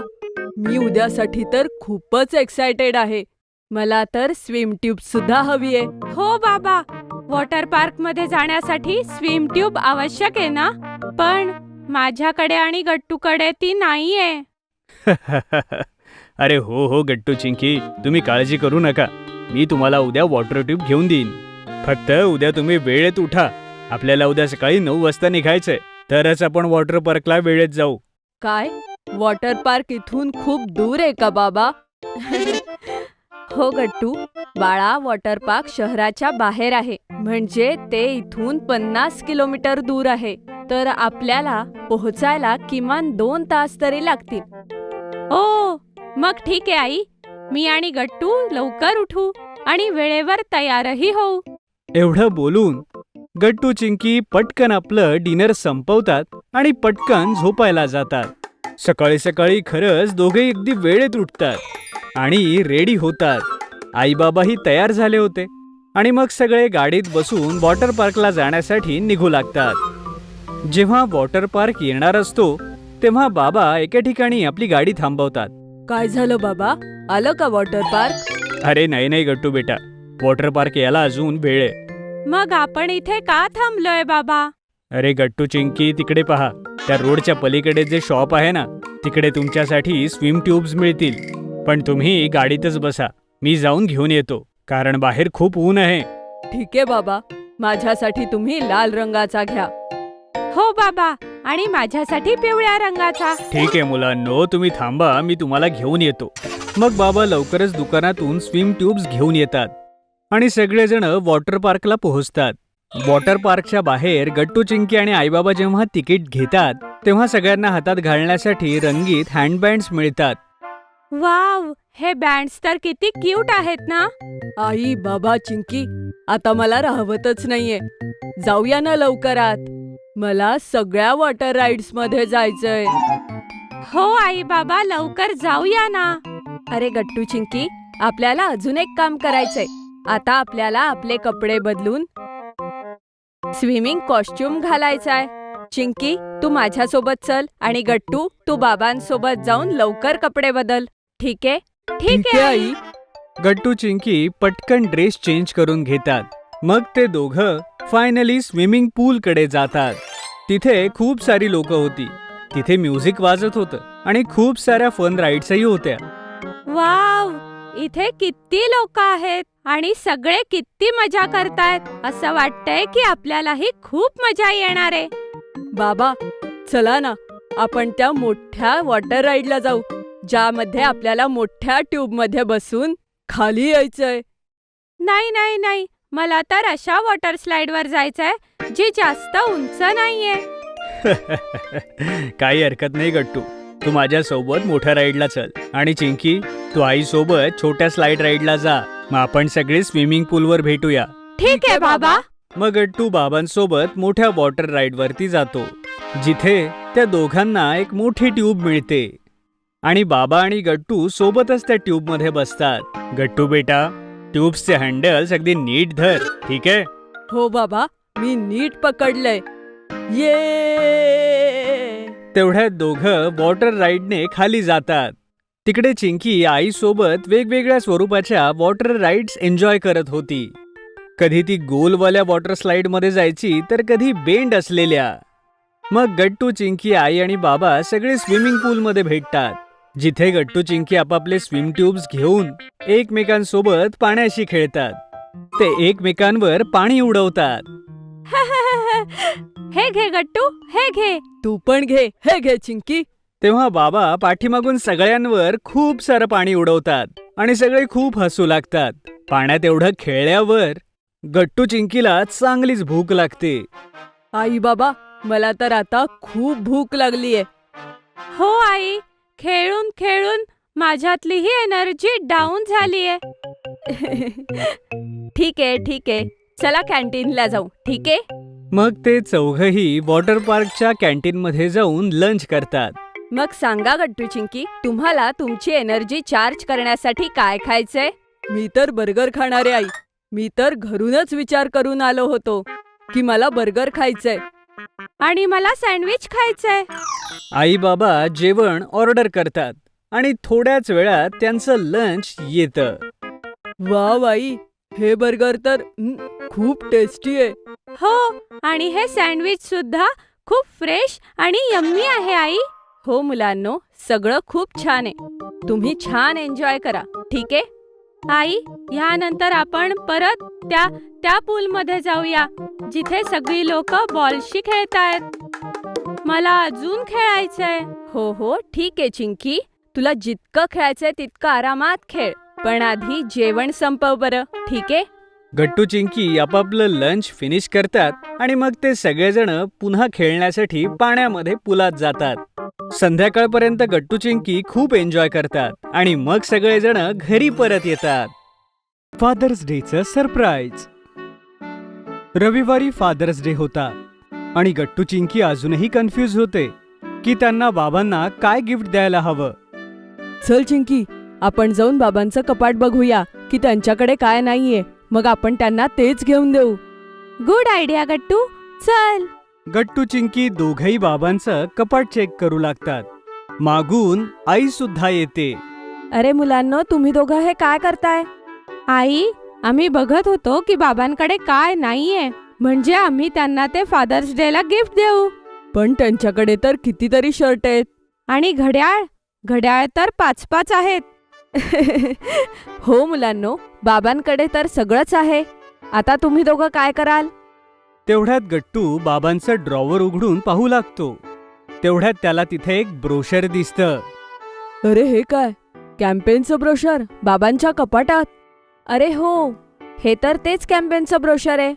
मी उद्यासाठी तर खूपच एक्सायटेड आहे. मला तर स्विम ट्यूब सुद्धा हवी आहे.
हो बाबा, वॉटर पार्क मध्ये जाण्यासाठी स्विम ट्यूब आवश्यक आहे ना? पण माझ्याकडे आणि गट्टूकडे ती नाहीये.
अरे हो गट्टू चिंकी, तुम्ही काळजी करू नका. मी तुम्हाला उद्या वॉटर ट्यूब घेऊन देईन. फक्त उद्या तुम्ही वेळेत उठा. आपल्याला उद्या सकाळी 9 वाजता निघायचंय, तरच आपण वॉटर पार्कला वेळेत जाऊ.
काय, वॉटर पार्क इथून खूप दूर आहे का बाबा? हो गट्टू बाळा, वॉटर पार्क शहराच्या बाहेर आहे, म्हणजे ते इथून 50 किलोमीटर दूर आहे. तर आपल्याला पोहोचायला किमान 2 तास तरी लागतील.
ओ, मग ठीक आहे आई. मी आणि गट्टू लवकर उठू आणि वेळेवर तयारही होऊ.
एवढं बोलून गट्टू चिंकी पटकन आपलं डिनर संपवतात आणि पटकन झोपायला जातात. सकाळी सकाळी खरंच दोघे अगदी वेळेत उठतात आणि रेडी होतात. आई बाबाही तयार झाले होते आणि मग सगळे गाडीत बसून वॉटर पार्कला जाण्यासाठी निघू लागतात. जेव्हा वॉटर पार्क येणार असतो तेव्हा बाबा एका ठिकाणी आपली गाडी थांबवतात.
काय झालं बाबा, आलं का वॉटर पार्क?
अरे नाही नाही गट्टू बेटा, वॉटर पार्क याला अजून वेळ आहे.
मग आपण इथे का थांबलोय बाबा?
अरे गट्टू चिंकी, तिकडे पहा. त्या रोडच्या पलीकडे जे शॉप आहे ना, तिकडे तुमच्यासाठी स्विम ट्यूब्स मिळतील. पण तुम्ही गाडीतच बसा, मी जाऊन घेऊन येतो, कारण बाहेर खूप ऊन आहे.
ठीक आहे बाबा, माझ्यासाठी तुम्ही लाल रंगाचा घ्या.
हो बाबा, आणि माझ्यासाठी पिवळ्या रंगाचा.
ठीक आहे मुलांनो, तुम्ही थांबा, मी तुम्हाला घेऊन येतो.
मग बाबा लवकरच दुकानातून स्विम ट्यूब्स घेऊन येतात आणि सगळेजण वॉटर पार्कला पोहोचतात. वॉटर पार्कच्या बाहेर गट्टू चिंकी आणि आईबाबा जेव्हा तिकीट घेतात तेव्हा सगळ्यांना हातात घालण्यासाठी रंगीत हँडबँड्स मिळतात.
वाव, हे बँड्स तर किती क्यूट आहेत ना.
आई बाबा चिंकी, आता मला राहवतच नाहीये. जाऊया ना लवकरात, मला सगळ्या वॉटर राईड्स मध्ये जायचंय.
हो आई बाबा, लवकर जाऊया ना.
अरे गट्टू चिंकी, आपल्याला अजून एक काम करायचंय. आता आपल्याला आपले कपडे बदलून स्विमिंग कॉस्ट्युम घालायचाय. चिंकी, तू माझ्यासोबत चल आणि गट्टू, तू बाबांसोबत जाऊन लवकर कपडे बदल. ठीक आहे?
ठीक आहे आई.
गट्टू चिंकी पटकन ड्रेस चेंज करून घेतात. मग ते दोघं फायनली स्विमिंग पूल कडे जातात. तिथे खूप सारी लोक होती. तिथे म्युझिक वाजत होतं आणि खूप साऱ्या फन राईड्सही होत्या.
वाव, इथे किती लोक आहेत आणि सगळे किती मजा करतायत. असं वाटतंय की आपल्यालाही खूप मजा येणार आहे.
बाबा, चला ना, आपण त्या मोठ्या वॉटर राईडला जाऊ, ज्यामध्ये आपल्याला मोठ्या ट्यूब मध्ये बसून खाली यायचंय.
नाही नाही नाही, मला तर अशा वॉटर स्लाइड वर जायचंय जी जास्त उंच नाहीये.
काही हरकत नाही गट्टू, तू माझ्या सोबत मोठ्या राईडला चल आणि चिंकी, तू आई सोबत छोट्या स्लाइड राईडला जा. मग आपण सगळे स्विमिंग पूलवर भेटूया.
ठीक आहे बाबा.
मग गट्टू बाबांसोबत मोठ्या वॉटर राईड वरती जातो, जिथे त्या दोघांना एक मोठी ट्यूब मिळते आणि बाबा आणि गट्टू सोबतच त्या ट्यूब मध्ये बसतात.
गट्टू बेटा, ट्यूब्सचे हँडल्स अगदी नीट धर, ठीक आहे?
हो बाबा, मी नीट पकडलंय. ये
तेवढ्यात दोघं वॉटर राईडने खाली जातात. तिकडे चिंकी आई सोबत वेगवेगळ्या स्वरूपाच्या वॉटर राईड्स एन्जॉय करत होती. कधी ती गोलवाल्या वॉटर स्लाइड मध्ये जायची, तर कधी बेंड असलेल्या. मग गट्टू चिंकी आई आणि बाबा सगळे स्विमिंग पूल मध्ये भेटतात, जिथे गट्टू चिंकी आपापले स्विम ट्यूब्स घेऊन एकमेकांसोबत पाण्याशी खेळतात. ते एकमेकांवर पाणी उडवतात.
हे घे गट्टू, हे घे.
तू पण घे, हे घे चिंकी.
तेव्हा बाबा पाठीमागून सगळ्यांवर खूप सारं पाणी उडवतात आणि सगळे खूप हसू लागतात. पाण्यात एवढं खेळल्यावर गट्टू चिंकीला चांगलीच भूक लागते.
आई बाबा, मला तर आता खूप भूक लागलीये.
हो आई, खेळून खेळून माझ्यातली ही एनर्जी डाऊन झालीये.
ठीक आहे, ठीक आहे, चला कॅन्टीनला जाऊ. ठीक आहे?
मग ते चौघही वॉटर पार्कच्या कॅन्टीन मध्ये जाऊन लंच करतात.
मग सांगा गट्टू चिंकी, तुम्हाला तुमची एनर्जी चार्ज करण्यासाठी काय खायचंय? मी तर बर्गर खाणारे आई. मी तर घरूनच विचार करून आलो होतो की मला बर्गर खायचंय.
आणि मला सँडविच खायचंय.
आई बाबा जेवण ऑर्डर करतात आणि थोड्याच वेळात त्यांचं लंच येतं.
वाव आई, हे बर्गर तर खूप टेस्टी आहे.
हो, आणि हे सँडविच सुद्धा खूप फ्रेश आणि यम्मी आहे आई.
हो मुलांनो, सगळं खूप छान आहे. तुम्ही छान एन्जॉय करा. ठीक आहे?
आई, ह्यानंतर आपण परत त्या पूलमध्ये जाऊया, जिथे सगळी लोक बॉलशी खेळतायत. मला अजून खेळायचंय.
हो हो, ठीक आहे चिंकी, तुला जितकं खेळायचंय तितकं आरामात खेळ, पण आधी जेवण संपव बरं. ठीक आहे?
गट्टू चिंकी आपापलं लंच फिनिश करतात आणि मग ते सगळेजण पुन्हा खेळण्यासाठी पाण्यामध्ये पुलात जातात. संध्याकाळपर्यंत गट्टू चिंकी खूप एन्जॉय करतात आणि मग सगळेजण घरी परत येतात. फादर्स डेचं सरप्राईज. रविवारी फादर्स डे होता आणि गट्टू चिंकी अजूनही कन्फ्यूज होते की त्यांना बाबांना काय गिफ्ट द्यायला हवं.
चल चिंकी, आपण जाऊन बाबांचं कपाट बघूया की त्यांच्याकडे काय नाहीये. मग आपण त्यांना तेच घेऊन देऊ.
गुड आयडिया गट्टू, चल.
गट्टू चिंकी दोघही बाबांचं कपाट चेक करू लागतात. मागून आई सुद्धा येते.
अरे मुलांनो, तुम्ही दोघं हे काय करताय?
आई, आम्ही बघत होतो की बाबांकडे काय नाहीये, म्हणजे आम्ही त्यांना ते फादर्स डे ला गिफ्ट देऊ.
पण त्यांच्याकडे तर कितीतरी शर्ट आहेत.
आणि घड्याळ घड्याळ तर 5-5 आहेत.
हो मुलांनो, बाबांकडे तर सगळंच आहे. आता तुम्ही दोघं काय कराल?
तेवढ्यात गट्टू बाबांचं ड्रॉवर उघडून पाहू लागतो. तेवढ्यात त्याला तिथे एक ब्रोशर दिसतं.
अरे हे काय? कॅम्पेनचं ब्रोशर बाबांच्या कपाटात. अरे हो, हे तर तेच कॅम्पेनचं ब्रोशर आहे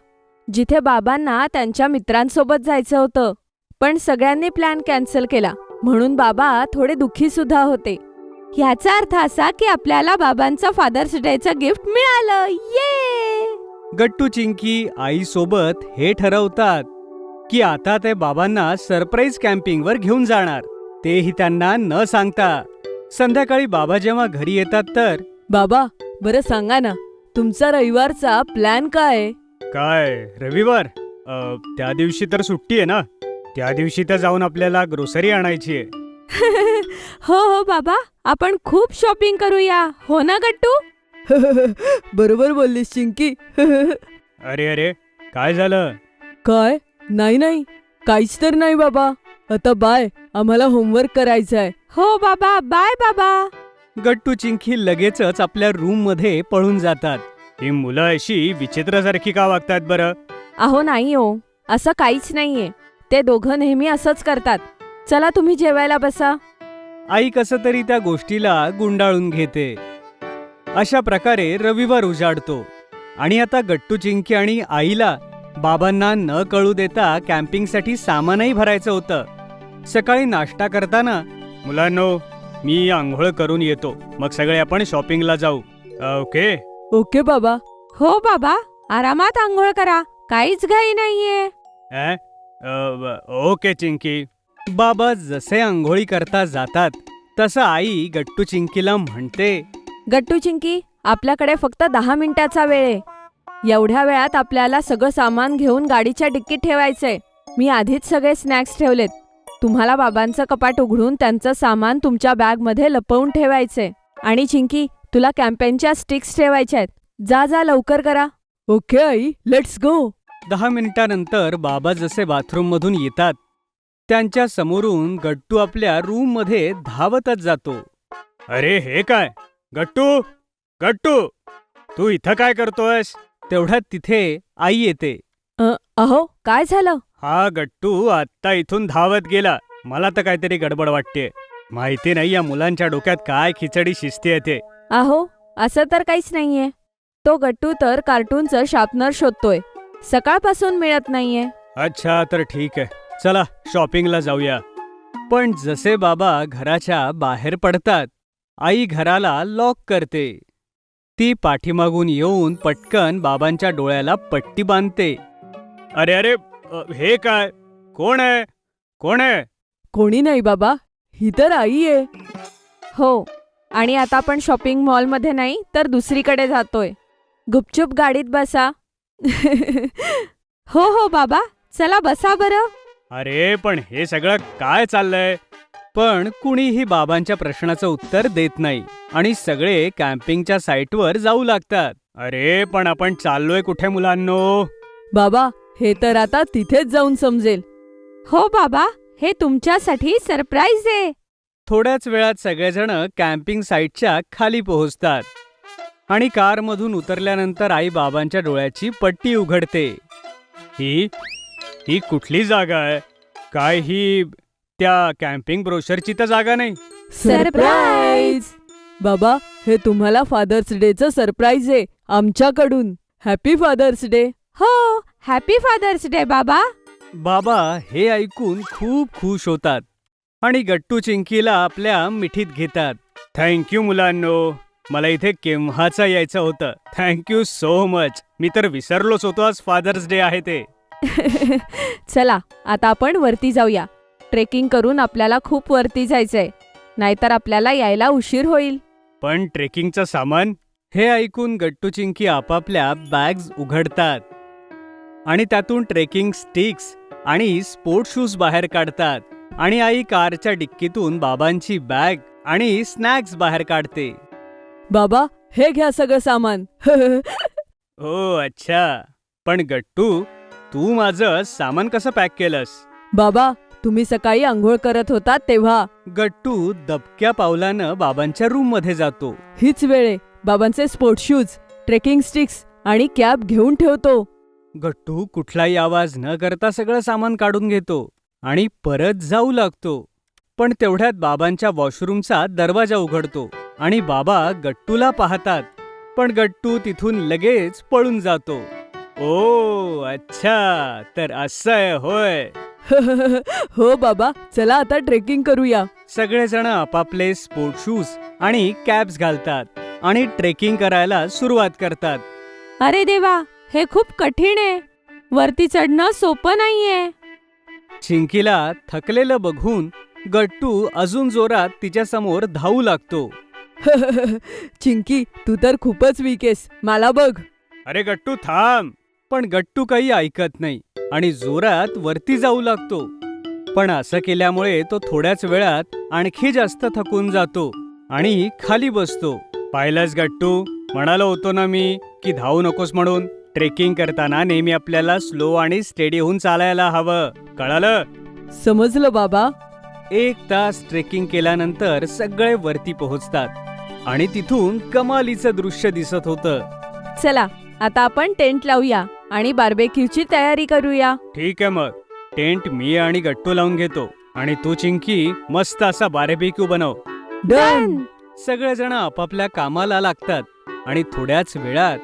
जिथे बाबांना त्यांच्या मित्रांसोबत जायचं होतं, पण सगळ्यांनी प्लॅन कॅन्सल केला म्हणून बाबा थोडे दुःखी सुद्धा होते.
ह्याचा अर्थ असा की आपल्याला बाबांचं फादर्स डेचं गिफ्ट मिळालं. ये!
गट्टू चिंकी आईसोबत हे ठरवतात की आता ते बाबांना सरप्राईज कॅम्पिंगवर घेऊन जाणार, तेही त्यांना न सांगता. संध्याकाळी बाबा जेव्हा घरी येतात तर
बाबा, बरं सांगा ना, तुमचा रविवारचा प्लॅन काय आहे?
काय रविवार? त्या दिवशी तर सुट्टी आहे ना. त्या दिवशी तर जाऊन आपल्याला ग्रोसरी आणायची आहे.
हो हो बाबा, आपण खूप शॉपिंग करूया, हो ना गट्टू?
बरोबर बोललीस चिंकी.
अरे अरे, काय झालं?
काय? नाही, काहीच तर नाही बाबा. आता बाय, आम्हाला होमवर्क करायचं आहे.
हो बाबा, बाय बाबा.
गट्टू चिंकी लगेचच आपल्या रूम मध्ये पळून जातात.
ही मुलं अशी विचित्रासारखी का वागतात बरं?
अहो नाही हो, असं काहीच नाहीये. ते दोघं नेहमी असंच करतात. चला तुम्ही जेवायला बसा.
आई कसं तरी त्या गोष्टीला गुंडाळून घेते. अशा प्रकारे रविवार उजाडतो आणि आता गट्टू चिंकी आणि आईला बाबांना न कळू देता कॅम्पिंगसाठी सामानही भरायचं होतं. सकाळी नाश्ता करताना,
मुलांनो, मी आंघोळ करून येतो, मग सगळे आपण शॉपिंगला जाऊ. ओके?
ओके बाबा.
हो बाबा, आरामात आंघोळ करा, काहीच घाई नाहीये.
ओके चिंकी.
बाबा जसे आंघोळी करता जातात तसं आई गट्टू चिंकीला म्हणते,
गट्टू चिंकी, आपल्याकडे फक्त 10 मिनिटाचा वेळ आहे. एवढ्या वेळात आपल्याला सगळं सामान घेऊन गाडीच्या डिक्कीत ठेवायचंय. मी आधीच सगळे स्नॅक्स ठेवलेत. तुम्हाला बाबांचं कपाट उघडून त्यांचं सामान तुमच्या बॅगमध्ये लपवून ठेवायचंय. आणि चिंकी, तुला कॅम्पेनच्या स्टिक्स ठेवायच्या आहेत. जा लवकर करा. Okay I, let's go.
10 मिनिटानंतर बाबा जसे बाथरूममधून येतात त्यांच्या समोरून गट्टू आपल्या रूममध्ये धावतच जातो.
अरे हे काय? गट्टू, तू इथं काय करतोयस?
तेवढ्यात तिथे आई येते.
अहो, काय झालं?
हा गट्टू आत्ता इथून धावत गेला. मला तर काहीतरी गडबड वाटते. माहिती नाही या मुलांच्या डोक्यात काय खिचडी शिजते ते.
अहो, असं तर काहीच नाहीये. तो गट्टू तर कार्टूनचं शार्पनर शोधतोय. सकाळपासून मिळत नाहीये.
अच्छा, तर ठीक आहे, चला शॉपिंगला जाऊया. पण जसे बाबा घराच्या बाहेर पडतात, आई घराला लॉक करते. ती पाठीमागून येऊन पटकन बाबांच्या डोळ्याला पट्टी बांधते.
अरे अरे, हे काय? कोण आहे?
कोणी नाही बाबा, ही तर आई आहे. हो, आणि आता आपण शॉपिंग मॉलमध्ये नाही तर दुसरीकडे जातोय. गुपचूप गाडीत बसा.
हो हो बाबा, चला बसा बरं.
अरे पण हे सगळं काय चाललंय?
पण कुणीही बाबांच्या प्रश्नाचं उत्तर देत नाही आणि सगळे कॅम्पिंगच्या साईटवर जाऊ लागतात.
अरे पण आपण चाललोय कुठे मुलांनो?
बाबा, हे तर आता तिथेच जाऊन समजेल.
हो बाबा, हे तुमच्यासाठी सरप्राईज आहे.
थोड्याच वेळात सगळेजण कॅम्पिंग साईटच्या खाली पोहोचतात आणि कारमधून उतरल्यानंतर आई बाबांच्या डोळ्याची पट्टी उघडते.
ही कुठली जागा आहे? काय ही त्या कॅम्पिंग ब्रोशरची तर जागा नाही.
सरप्राईज! बाबा, हे तुम्हाला फादर्स डेचं सरप्राईज आहे आमच्याकडून. Happy Father's Day.
हो, हॅपी फादर्स डे बाबा.
बाबा हे ऐकून खूप खुश होतात आणि गट्टू चिंकीला आपल्या मिठीत घेतात.
थँक्यू मुलांनो, मला इथे केव्हाचं यायचं होतं. Thank you so much. मी तर विसरलोच होतो आज फादर्स डे आहे ते.
चला, आता आपण वरती जाऊया. ट्रेकिंग करून आपल्याला खूप वरती जायचंय, नाहीतर आपल्याला यायला उशीर होईल.
पण ट्रेकिंगचं सामान?
हे ऐकून गट्टू चिंकी आपापल्या बॅग्स उघडतात आणि त्यातून ट्रेकिंग स्टिक्स आणि स्पोर्ट शूज बाहेर काढतात आणि आई कारच्या डिक्कीतून बाबांची बॅग आणि स्नॅक्स बाहेर काढते.
बाबा, हे घ्या सगळं सामान.
ओ अच्छा, पण गट्टू, तू माझं सामान कसं पॅक केलंस?
बाबा, तुम्ही सकाळी अंघोळ करत होता तेव्हा.
गट्टू दबक्या पावलानं बाबांच्या रूम मध्ये जातो.
हीच वेळे बाबांचे स्पोर्ट्स शूज, ट्रेकिंग स्टिक्स आणि कॅप घेऊन ठेवतो.
गट्टू कुठलाही आवाज न करता सगळं सामान काढून घेतो आणि परत जाऊ लागतो. पण तेवढ्यात बाबांच्या वॉशरूमचा दरवाजा उघडतो आणि बाबा गट्टूला पाहतात, पण गट्टू तिथून लगेच पळून जातो. ओ अच्छा, तर असं आहे होय.
हो बाबा, चला आता ट्रेकिंग करूया.
सगळेजण आपापले स्पोर्ट शूज आणि कॅप्स घालतात आणि ट्रेकिंग करायला सुरुवात करतात.
अरे देवा, हे खूप कठीण आहे. वरती चढणं सोपं नाहीये.
चिंकीला थकलेलं बघून गट्टू अजून जोरात तिच्यासमोर धावू लागतो.
चिंकी, तू तर खूपच वीक आहेस. मला बघ.
अरे गट्टू थांब. पण गट्टू काही ऐकत नाही आणि जोरात वरती जाऊ लागतो. पण असं केल्यामुळे तो थोड्याच वेळात आणखी जास्त थकून जातो आणि खाली बसतो. पाहिलंस गट्टू, म्हणालो होतो ना मी की धावू नकोस म्हणून. ट्रेकिंग करताना नेहमी आपल्याला स्लो आणि स्टेडी होऊन चालायला हवं, कळालं?
समजलं बाबा.
1 तास ट्रेकिंग केल्यानंतर सगळे वरती पोहोचतात आणि तिथून कमालीचं दृश्य दिसत होतं.
चला, आता आपण टेंट लावूया आणि बार्बेक्यूची तयारी करूया.
ठीक आहे, मग टेंट मी आणि गट्टू लावून घेतो आणि तू चिंकी मस्त असा बार्बेक्यू बनव.
डन.
सगळेजण आपापल्या कामाला लागतात आणि थोड्याच वेळात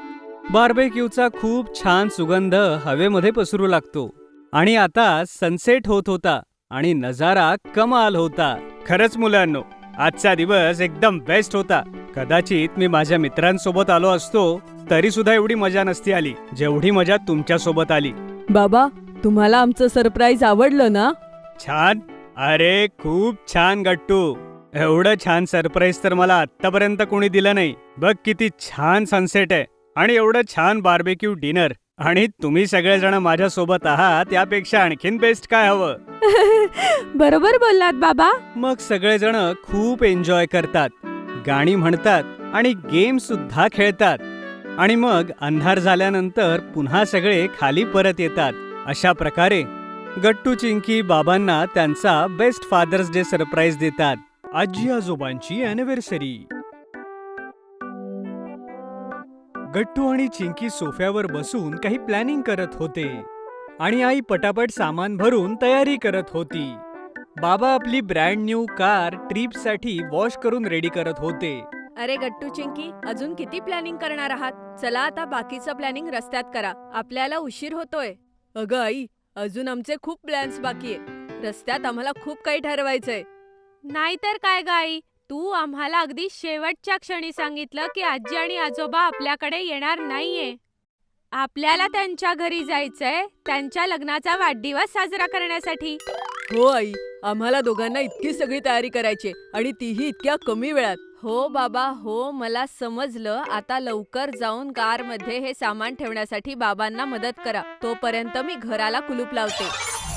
बार्बेक्यूचा खूप छान सुगंध हवेमध्ये पसरू लागतो. आणि आता सनसेट होत होता आणि नजारा कमाल होता. खरंच मुलांनो, आजचा दिवस एकदम बेस्ट होता. कदाचित मी माझ्या मित्रांसोबत आलो असतो तरी सुद्धा एवढी मजा नसती आली जेवढी मजा तुमच्या सोबत आली.
बाबा, तुम्हाला आमचं सरप्राईज आवडलं ना?
छान. अरे खूप छान गट्टू. एवढं छान सरप्राईज तर मला आतापर्यंत कोणी दिलं नाही. बघ किती छान सनसेट आहे आणि एवढं छान बार्बेक्यू डिनर. आणि तुम्ही सगळेजण माझ्या सोबत आहात, यापेक्षा आणखीन बेस्ट काय हवं?
बरोबर बोललात बाबा.
मग सगळेजण खूप एन्जॉय करतात, गाणी म्हणतात आणि गेम सुद्धा खेळतात. आणि मग अंधार झाल्यानंतर पुन्हा सगळे खाली परत येतात. अशा प्रकारे गट्टू चिंकी बाबांना त्यांचा बेस्ट फादर्स डे सरप्राईज देतात. आजी आजोबांची अॅनिव्हर्सरी. गट्टू आणि चिंकी सोफ्यावर बसून काही प्लॅनिंग करत होते आणि आई पटापट सामान भरून तयारी करत होती. बाबा आपली ब्रँड न्यू कार ट्रिपसाठी वॉश करून रेडी करत होते.
अरे गट्टू चिंकी, अजून किती प्लॅनिंग करणार आहात? चला आता बाकीचं प्लॅनिंग रस्त्यात करा, आपल्याला उशीर होतोय. अगं आई, अजून आमचे खूप प्लॅन्स बाकी आहे. रस्त्यात आम्हाला खूप काही ठरवायचंय.
नाहीतर काय गाई, तू आम्हाला अगदी शेवटच्या क्षणी सांगितलं की आजी आणि आजोबा आपल्याकडे येणार नाहीये. आपल्याला त्यांच्या घरी जायचंय, त्यांच्या लग्नाचा वाढदिवस साजरा करण्यासाठी.
हो आई, आम्हाला दोघांना इतकी सगळी तयारी करायची आणि तीही इतक्या कमी वेळात. हो बाबा, हो, मला समजलं. आता लवकर जाऊन कारमध्ये हे सामान ठेवण्यासाठी बाबांना मदत करा. तोपर्यंत मी घराला कुलूप लावते.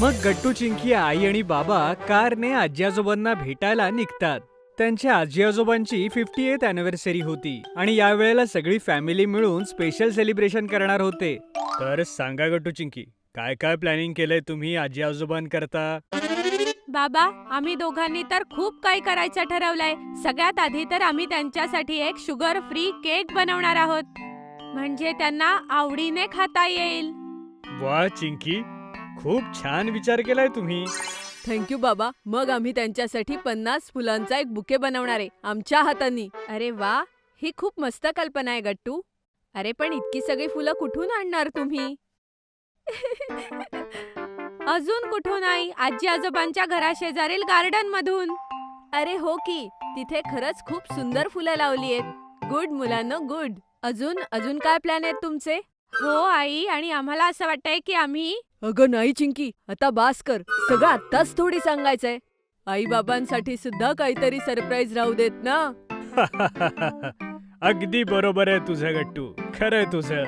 मग गट्टू चिंकी, आई आणि बाबा कारने आजी आजोबांना भेटायला निघतात. त्यांच्या आजी आजोबांची 50th अॅनिव्हर्सरी होती आणि यावेळेला सगळी फॅमिली मिळून स्पेशल सेलिब्रेशन करणार होते. तर सांगा गट्टू चिंकी, काय काय प्लॅनिंग केलंय तुम्ही आजी आजोबांकरता?
बाबा, आम्ही दोघांनी तर खूप काही करायचं ठरवलंय. सगळ्यात आधी तर आम्ही त्यांच्यासाठी एक शुगर फ्री केक बनवणार आहोत, म्हणजे त्यांना आवडीने खाता येईल.
वा चिंकी, खूप छान विचार केलाय तुम्ही.
थँक्यू बाबा. मग आम्ही त्यांच्यासाठी 50 फुलांचा एक बुके बनवणार आहे आमच्या हातांनी. अरे वा, ही खूप मस्त कल्पना आहे गट्टू. अरे पण इतकी सगळी फुलं कुठून आणणार तुम्ही?
अजून कुठून नाही, आजी आजोबांच्या घराशेजारील गार्डन मधून.
अरे हो की, तिथे खरंच खूप सुंदर फुलं लावली आहेत. गुड मुलांनो, गुड. अजून अजून काय प्लॅन आहेत तुमचे?
हो आई, आणि आम्हाला असं वाटतंय की आम्ही.
अगं नाही चिंकी, आता बास कर. सगळं आत्ताच थोडी सांगायचंय. आई बाबांसाठी सुद्धा काहीतरी सरप्राईज राहू देत ना.
अगदी बरोबर आहे तुझं गट्टू, खरंय तुझं.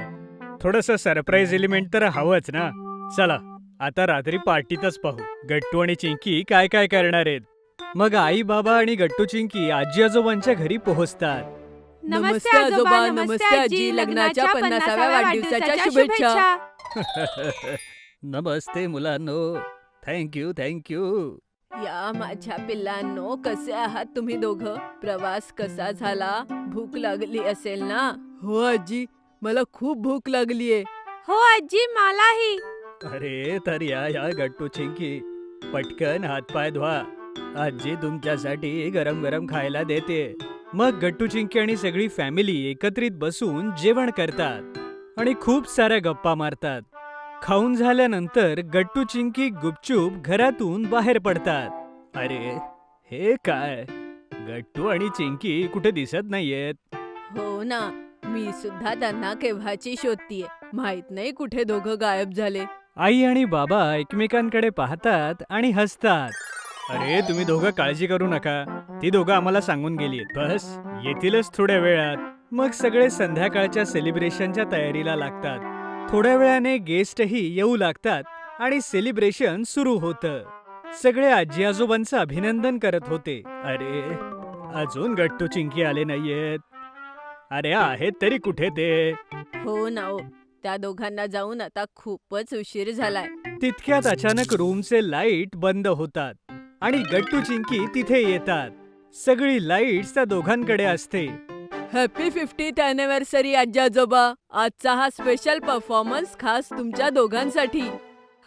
थोडंसं सरप्राईज एलिमेंट तर हवंच ना. चला आता रात्री पार्टीतच पाहू गट्टू आणि चिंकी काय काय करणार आहेत.
मग आई बाबा आणि गट्टू चिंकी आजी आजोबांच्या घरी पोहोचतात.
नमस्ते आजोबा, नमस्ते आजी. लग्नाच्या 50व्या वाढदिवसाच्या शुभेच्छा.
नमस्ते मुलांनो. थँक्यू.
या माझ्या पिल्लांनो, कसे आहात तुम्ही दोघं? प्रवास कसा झाला? भूक लागली असेल ना? हो आजी, मला खूप भूक लागलीये.
हो आजी, मलाही.
अरे तर या गट्टू चिंकी, पटकन हातपाय धुवा. आजी तुमच्यासाठी गरम गरम खायला देते.
मग गट्टू चिंकी आणि सगळी फॅमिली एकत्रित बसून जेवण करतात आणि खूप साऱ्या गप्पा मारतात. खाऊन झाल्यानंतर गट्टू चिंकी गुपचूप घरातून बाहेर पडतात.
अरे हे काय, गट्टू आणि चिंकी कुठे दिसत नाहीयेत.
हो ना, मी सुद्धा त्यांना केव्हाची शोधतीये. माहित नाही कुठे दोघं गायब झाले.
आई आणि बाबा एकमेकांकडे पाहतात आणि हसतात.
अरे तुम्ही दोघं काळजी करू नका, ती दोघं आम्हाला सांगून गेलीत, बस येतीलच थोड्या वेळात.
मग सगळे संध्याकाळच्या सेलिब्रेशनच्या तयारीला लागतात. थोड्या वेळाने गेस्टही येऊ लागतात आणि सेलिब्रेशन सुरू होतं. सगळे आजी आजोबांचं अभिनंदन करत होते.
अरे अजून गट्टू चिंकी आले नाहीयेत. अरे आहेत तरी कुठे ते?
हो ना हो, त्या दोघांना जाऊन आता खूपच उशीर झालाय.
तितक्यात अचानक रूमचे लाईट बंद होतात आणि गट्टू चिंकी तिथे येतात. सगळी लाईट्स त्या दोघांकडे असते.
हॅपी 50th अॅनिव्हर्सरी आजी आजोबा. आजचा हा स्पेशल परफॉर्मन्स खास तुमच्या दोघांसाठी.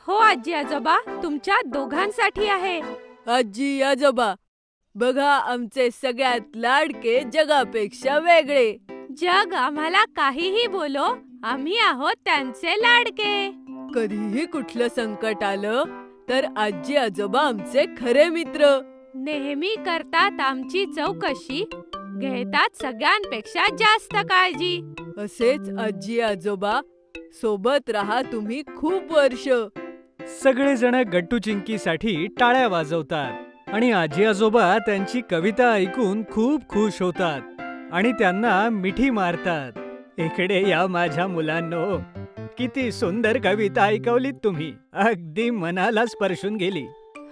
हो आजी आजोबा, तुमच्या दोघांसाठी आहे.
आजी आजोबा, बघा आमचे सगळ्यात लाडके जगापेक्षा वेगळे.
जग आम्हाला काहीही बोलो, आम्ही आहोत त्यांचे लाडके.
कधीही कुठलं संकट आलं तर आजी आजोबा आमचे खरे मित्र.
नेहमी करतात आमची चौकशी, घेतात सगळ्यांपेक्षा जास्त काळजी.
असेच आजी आजोबा, सोबत राहा तुम्ही खूप वर्ष.
सगळेजण गट्टू चिंकीसाठी टाळ्या वाजवतात आणि आजी आजोबा त्यांची कविता ऐकून खूप खुश होतात आणि त्यांना मिठी मारतात.
इकडे या माझ्या मुलांनो, किती सुंदर कविता ऐकवलीत तुम्ही, अगदी मनाला स्पर्शून गेली.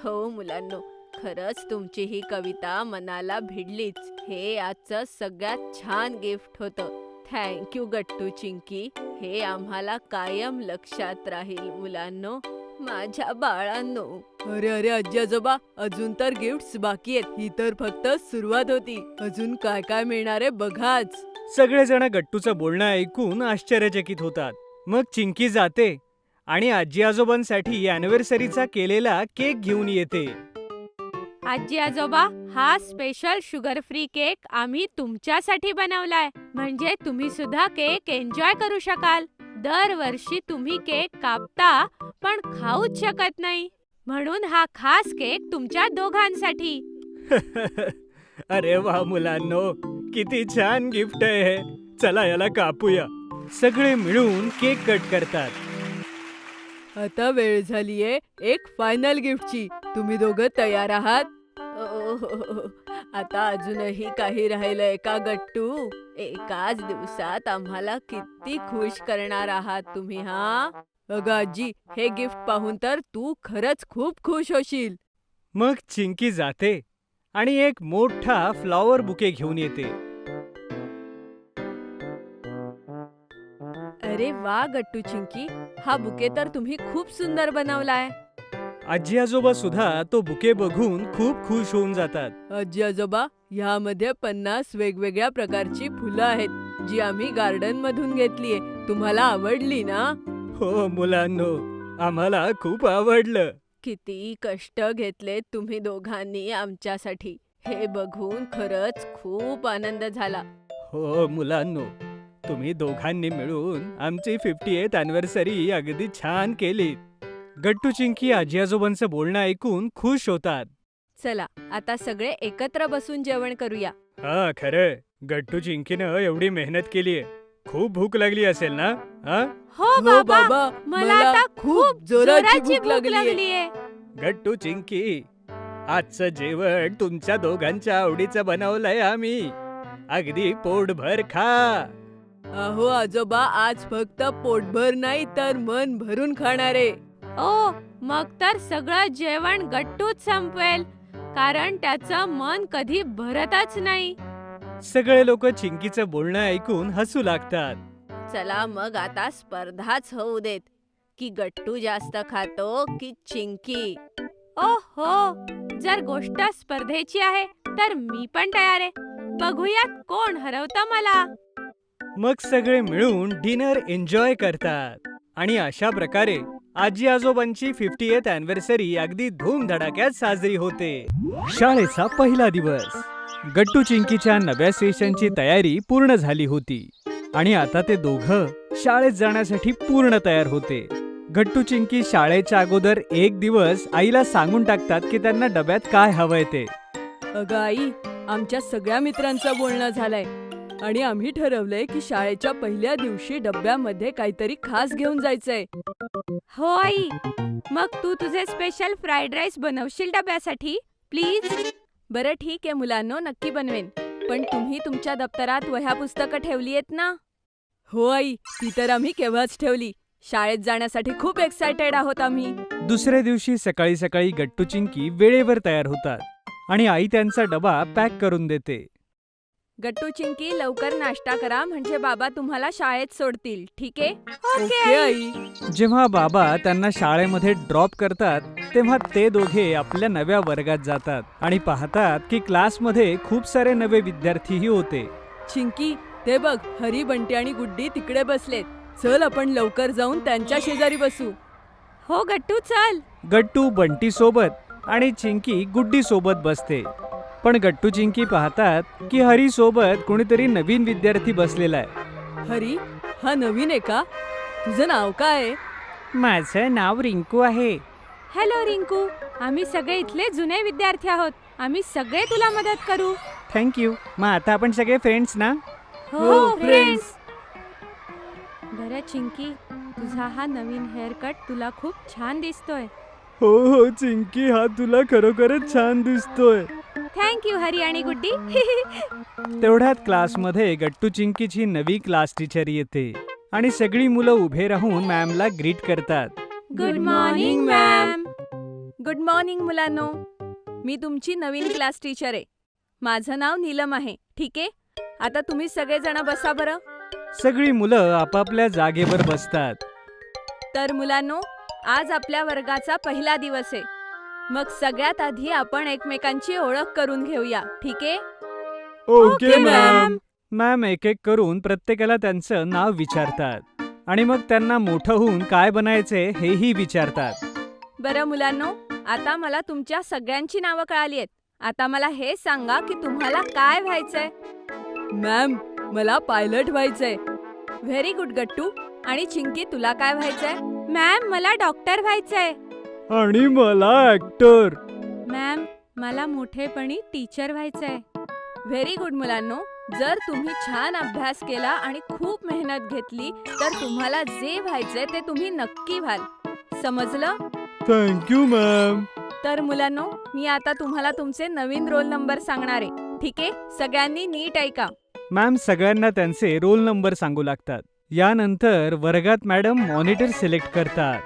हो मुलांनो, खरंच तुमची ही कविता मनाला भिडलीच. हे आजचं सगळ्यात छान गिफ्ट होतं. थँक्यू गट्टू चिंकी. हे आम्हाला कायम लक्षात राहील मुलांनो, माझ्या बाळांनो. अरे अरे आजी आजोबा, अजून तर गिफ्ट्स बाकी आहेत. ही तर फक्त सुरुवात होती. अजून काय काय मिळणार आहे बघाच.
सगळेजण गट्टूचं बोलणं ऐकून आश्चर्यचकित होतात. मग चिंकी जाते आणि आजी आजोबांसाठी अॅनिव्हर्सरीचा केलेला केक घेऊन येते.
आजी आजोबा, हा स्पेशल शुगर फ्री केक आम्ही तुमच्यासाठी बनवलाय, म्हणजे तुम्ही सुद्धा केक एन्जॉय करू शकाल. दरवर्षी तुम्ही केक कापता पण खाऊच शकत नाही, म्हणून हा खास केक तुमच्या दोघांसाठी.
अरे वा मुलांनो, किती छान गिफ्ट आहे हे. चला याला कापूया.
सगळे मिळून केक कट करतात.
आता वेळ झालीये एक फायनल गिफ्टची. तुम्ही दोघं तयार आहात? आता अजूनही काही राहिलंय का गट्टू? एकाच दिवसात आम्हाला किती खुश करणार आहात तुम्ही हा? अगं आजी, हे गिफ्ट पाहून तर तू खरंच खूप खुश होशील.
मग चिंकी जाते आणि एक मोठा फ्लॉवर बुके घेऊन येते.
अरे वा गट्टू चिंकी, हा बुके तर तुम्ही खूप सुंदर बनवलाय.
आजी आजोबा सुद्धा तो बुके बघून खूप खुश होऊन जातात.
आजी आजोबा, ह्यामध्ये 50 वेगवेगळ्या प्रकारची फुलं आहेत, जी आम्ही गार्डन मधून घेतलीये. तुम्हाला आवडली ना?
हो मुलांनो, आम्हाला खूप आवडलं.
किती कष्ट घेतले तुम्ही दोघांनी आमच्यासाठी. हे बघून खरंच खूप आनंद झाला.
हो मुलांनो, तुम्ही दोघांनी मिळून आमची 50th अॅनिव्हर्सरी अगदी छान केली.
गट्टू चिंकी आजी आजोबांचं बोलणं ऐकून खुश होतात.
चला आता सगळे एकत्र बसून जेवण करूया.
हा खरं, गट्टू चिंकीनं एवढी मेहनत केलीये. खूप भूक लागली असेल ना? हा
हो बाबा, मला आता खूप जोराची भूक लागलीये.
गट्टू चिंकी, आजचं जेवण तुमच्या दोघांच्या आवडीचं बनवलंय आम्ही. अगदी पोटभर खा.
अहो आजोबा, आज फक्त पोटभर नाही तर मन भरून खाणारे.
ओ मग तर सगळं जेवण गट्टूच संपवेल, कारण त्याचं मन कधी भरतच नाही.
सगळे लोक चिंकीचं बोलणं ऐकून हसू लागतात.
चला मग आता स्पर्धाच होऊ देत की गट्टू जास्त खातो की चिंकी.
ओ हो, जर गोष्ट स्पर्धेची आहे तर मी पण तयार आहे. बघूयात कोण हरवतं मला.
मग सगळे मिळून डिनर एन्जॉय करतात आणि अशा प्रकारे आजी आजोबांची 50th अॅनिव्हर्सरी अगदी धूमधडाक्यात साजरी होते. शाळेचा पहिला दिवस. गट्टू चिंकीच्या नव्या सेशनची तयारी पूर्ण झाली होती आणि आता ते दोघं शाळेत जाण्यासाठी पूर्ण तयार होते. गट्टू चिंकी शाळेच्या अगोदर एक दिवस आईला सांगून टाकतात की त्यांना डब्यात काय हवंय ते.
अगं आई, आमच्या सगळ्या मित्रांचं बोलणं झालंय आणि आम्ही ठरवलंय की शाळेच्या पहिल्या दिवशी डब्यामध्ये काहीतरी खास घेऊन जायचंय.
हो आई, मग तू तुझे स्पेशल फ्राईड राईस बनवशील डब्यासाठी प्लीज?
बरं ठीक आहे मुलांनो, नक्की बनवेन. पण तुम्ही तुमच्या दप्तरात वह्या पुस्तकं ठेवली आहेत ना? हो आई, ती तर आम्ही केव्हाच ठेवली. शाळेत जाण्यासाठी खूप एक्सायटेड आहोत आम्ही.
दुसऱ्या दिवशी सकाळी सकाळी गट्टू चिंकी वेळेवर तयार होतात आणि आई त्यांचा डबा पॅक करून देते.
गट्टू चिंकी, लवकर नाश्ता करा म्हणजे बाबा तुम्हाला शाळेत सोडतील, ठीक आहे?
Okay
I.
जेव्हा बाबा त्यांना शाळेमध्ये ड्रॉप करतात तेव्हा ते दोघे आपल्या नव्या वर्गात जातात आणि पाहतात की क्लासमध्ये खूप सारे नवे विद्यार्थीही होते.
चिंकी, ते बघ, हरी, बंटी आणि गुड्डी तिकडे बसलेत. चल आपण लवकर जाऊन त्यांच्या शेजारी बसू.
हो गट्टू, चल.
गट्टू बंटी सोबत आणि चिंकी गुड्डी सोबत बसते. पण गट्टू चिंकी पाहतात की हरी सोबत कोणीतरी नवीन विद्यार्थी बसलेला आहे.
हरी, हा नवीन आहे का? तुझं नाव काय आहे?
माझं नाव रिंकू आहे.
हॅलो रिंकू, आम्ही सगळे इथले जुने विद्यार्थी आहोत. आम्ही सगळे तुला मदत करू.
थँक्यू. मग आता आपण सगळे फ्रेंड्स ना?
हो,
फ्रेंड्स. बरं चिंकी, तुझा हा नवीन हेअरकट तुला खूप छान दिसतोय.
हो हो चिंकी, हा तुला खरोखरच छान दिसतोय.
थँक्यू हरी आणि गुड्डी.
तेवढ्यात क्लासमध्ये गट्टू चिंकीची नवी क्लास टीचर येते आणि सगळी मुलं उभे राहून मॅमला ग्रीट करतात.
Good morning ma'am.
Good morning मुलांनो. मी तुमची नवीन क्लास टीचर आहे. माझं नाव नीलम आहे, ठीक आहे? आता तुम्ही सगळेजण बसा बरं.
सगळी मुलं आपापल्या जागेवर बसतात.
तर मुलांनो, आज आपल्या वर्गाचा पहिला दिवस आहे. मग सगळ्यात आधी आपण एकमेकांची ओळख करून घेऊया, ठीक आहे?
Okay
ma'am.
मॅम एक एक करून प्रत्येकाला त्यांचं नाव विचारतात आणि मग त्यांना मोठं होऊन काय बनायचे हेही विचारतात.
बरं मुलांनो, आता मला तुमच्या सगळ्यांची नावं कळाली आहेत. आता मला हे सांगा की तुम्हाला काय व्हायचंय? मॅम, मला पायलट व्हायचंय. व्हेरी गुड गट्टू. आणि चिंकी, तुला काय व्हायचंय?
मॅम, मला डॉक्टर व्हायचंय.
आणि मला ऍक्टर.
मॅम, मला मोठेपणी टीचर व्हायचंय.
व्हेरी गुड मुलांनो. जर तुम्ही छान अभ्यास केला आणि खूप मेहनत घेतली तर तुम्हाला जे व्हायचंय ते तुम्ही नक्की व्हाल. समजलं?
Thank you ma'am.
तर मुलांनो, मी आता तुम्हाला तुमचे नवीन रोल नंबर सांगणार आहे, ठीक आहे? सगळ्यांनी नीट ऐका.
मॅम सगळ्यांना त्यांचे रोल नंबर सांगू लागतात. यानंतर वर्गात मॅडम मॉनिटर सिलेक्ट करतात.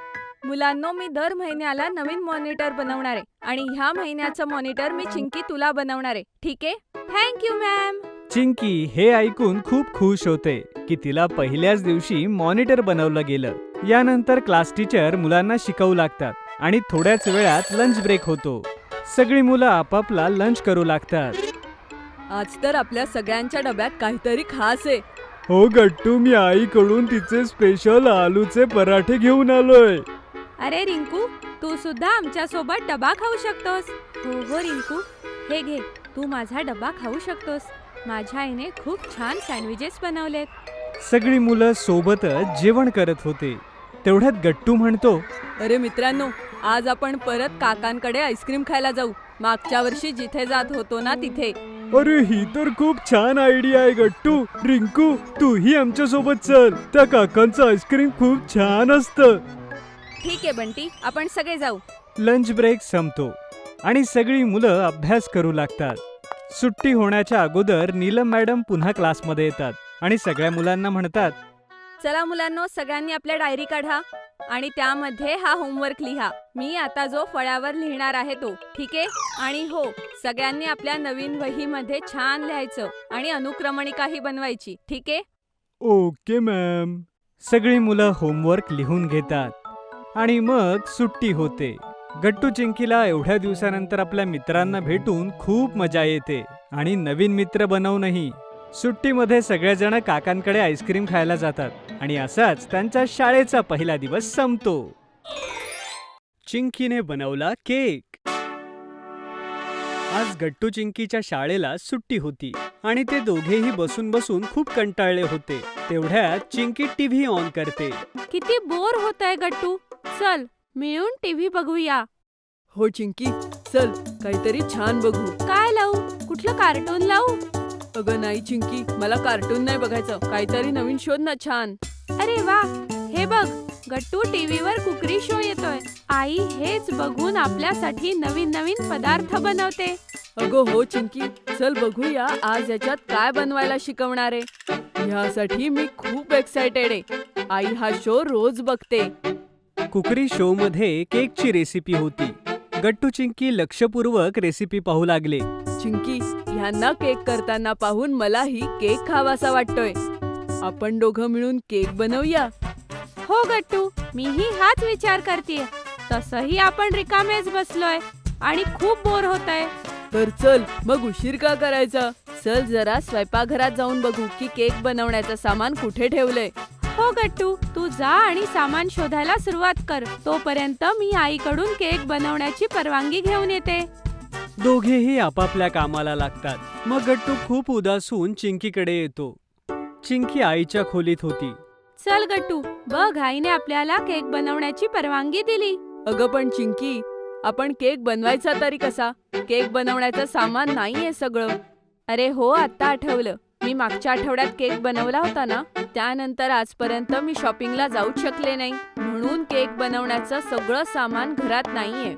मुलांनो, मी दर महिन्याला नवीन मॉनिटर बनवणार आहे आणि ह्या महिन्याचं मॉनिटर मी चिंकी तुला बनवणार आहे, ठीक आहे?
Thank you ma'am.
चिंकी हे ऐकून खूप खुश होते की तिला पहिल्याच दिवशी मॉनिटर बनवलं गेलं. यानंतर क्लास टीचर मुलांना शिकवू लागतात आणि थोड्याच वेळात लंच ब्रेक होतो. सगळी मुलं आपापला लंच करू लागतात.
आज तर आपल्या सगळ्यांच्या डब्यात काहीतरी खास आहे.
हो गट्टू, मी आईकडून तिचे स्पेशल आलूचे पराठे घेऊन आलोय.
अरे रिंकू, तू सुद्धा आमच्या सोबत डबा खाऊ शकतोस. हो हो रिंकू, हे घे, तू माझा डबा खाऊ शकतोस. माझ्या आईने खूप छान सँडविचेस बनवलेत.
सगळी मुलं सोबतच जेवण करत होते. तेवढ्यात गट्टू म्हणतो,
अरे मित्रांनो, आज आपण परत काकांकडे आईस्क्रीम खायला जाऊ. मागच्या वर्षी जिथे जात होतो ना तिथे.
अरे ही तर खूप छान आयडिया आहे गट्टू. रिंकू, तूही आमच्या सोबत चल. त्या काकांचं आईस्क्रीम खूप छान असतं.
ठीक आहे बंटी, आपण सगळे जाऊ.
लंच ब्रेक संपतो आणि सगळी मुलं अभ्यास करू लागतात. सुट्टी होण्याच्या अगोदर नीलम मॅडम पुन्हा क्लासमध्ये येतात आणि सगळ्या मुलांना म्हणतात,
चला मुलांनो, सगळ्यांनी आपल्या डायरी काढा.
आणि त्यामध्ये हा होमवर्क लिहा. मी आता जो फळ्यावर लिहिणार आहे तो, ठीक आहे? आणि हो, सगळ्यांनी आपल्या नवीन वहीमध्ये छान लिहायचं आणि अनुक्रमणिकाही बनवायची, ठीक आहे?
Okay ma'am.
सगळी मुलं होमवर्क लिहून घेतात आणि मग सुट्टी होते. गट्टू चिंकीला एवढ्या दिवसानंतर आपल्या मित्रांना भेटून खूप मजा येते आणि नवीन मित्र बनवूनही. सुट्टीमध्ये सगळेजण काकांकडे आईस्क्रीम खायला जातात आणि असाच त्यांचा शाळेचा पहिला दिवस संपतो. चिंकीने बनवला केक. आज गट्टू चिंकीच्या शाळेला सुट्टी होती आणि ते दोघेही बसून बसून खूप कंटाळले होते. तेवढ्यात चिंकी टीव्ही ऑन करते.
किती बोर होतंय गट्टू. चल मिळून टीव्ही बघूया.
हो चिंकी, चल काहीतरी छान बघू.
काय लावू? कुठलं कार्टून लावू?
अगं नाही चिंकी, मला कार्टून नाही बघायचं. काहीतरी नवीन शोध ना छान.
अरे वा, हे बघ गट्टू टीव्हीवर कुकरी शो येतोय. आई हेच बघून आपल्यासाठी नवीन नवीन पदार्थ बनवते.
अगं हो चिंकी, चल बघूया आज याच्यात काय बनवायला शिकवणार आहे. ह्यासाठी मी खूप एक्सायटेड आहे. आई हा शो रोज बघते.
कुकरी शो मध्ये केकची रेसिपी होती. गट्टू चिंकी लक्षपूर्वक रेसिपी पाहू लागले.
चिंकी, ह्यांना केक करताना पाहून मलाही केक खावासा वाटतोय. आपण दोघं मिळून केक बनवूया.
हो गट्टू, मीही हाच विचार करतेय. तसंही आपण रिकामेच बसलोय आणि खूप बोर होतंय.
तर चल मग उशीर का करायचा. चल जरा स्वयंपाकघरात जाऊन बघू की केक बनवण्याचं सामान कुठे ठेवलंय.
हो गट्टू, तू जा आणि सामान शोधायला सुरुवात कर. तोपर्यंत मी आईकडून केक बनवण्याची परवानगी घेऊन येते.
दोघेही आपापल्या कामाला लागतात. मग गट्टू खूप उदास होऊन चिंकीकडे येतो. चिंकी आईच्या खोलीत होती.
चल गट्टू, बघ आईने आपल्याला केक बनवण्याची परवानगी दिली.
अगं पण चिंकी, आपण केक बनवायचा तरी कसा. केक बनवण्याचं सामान नाहीये सगळं.
अरे हो, आता आठवलं. मी मागच्या आठवड्यात केक बनवला होता ना.
त्यानंतर आजपर्यंत मी शॉपिंगला जाऊच शकले नाही. म्हणून केक बनवण्याचं सगळं सामान घरात नाहीये.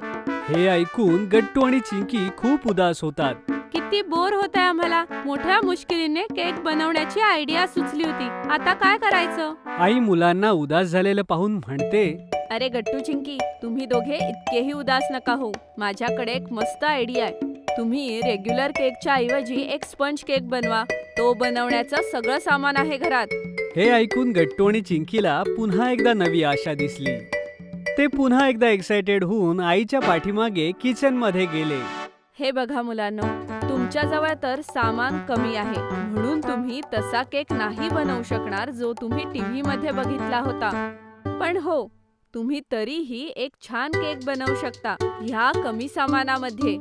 हे ऐकून गट्टू आणि चिंकी खूप उदास होतात.
किती बोर होतंय आम्हाला. मोठ्या मुश्किलीने केक बनवण्याची आयडिया सुचली होती. आता काय करायचं?
आई मुलांना उदास झालेलं पाहून म्हणते,
अरे गट्टू चिंकी, तुम्ही दोघे इतकेही उदास नका हो. माझ्याकडे एक मस्त आयडिया आहे. तुम्ही रेग्युलर केकच्या ऐवजी एक स्पंज केक बनवा. तो बनवण्याचं सगळं सामान आहे घरात.
हे ऐकून गट्टू आणि चिंकीला पुन्हा एकदा नवी आशा दिसली. ते पुन्हा एकदा एक्सायटेड होऊन आईच्या पाठीमागे किचन मध्ये गेले.
हे बघा मुलांनो, तुमच्याजवळ तर सामान कमी आहे म्हणून तुम्ही तसा केक नाही बनवू शकणार जो तुम्ही टीव्ही मध्ये बघितला होता. पण हो, तुम्ही तरीही एक छान केक बनवू शकता ह्या कमी सामानामध्ये.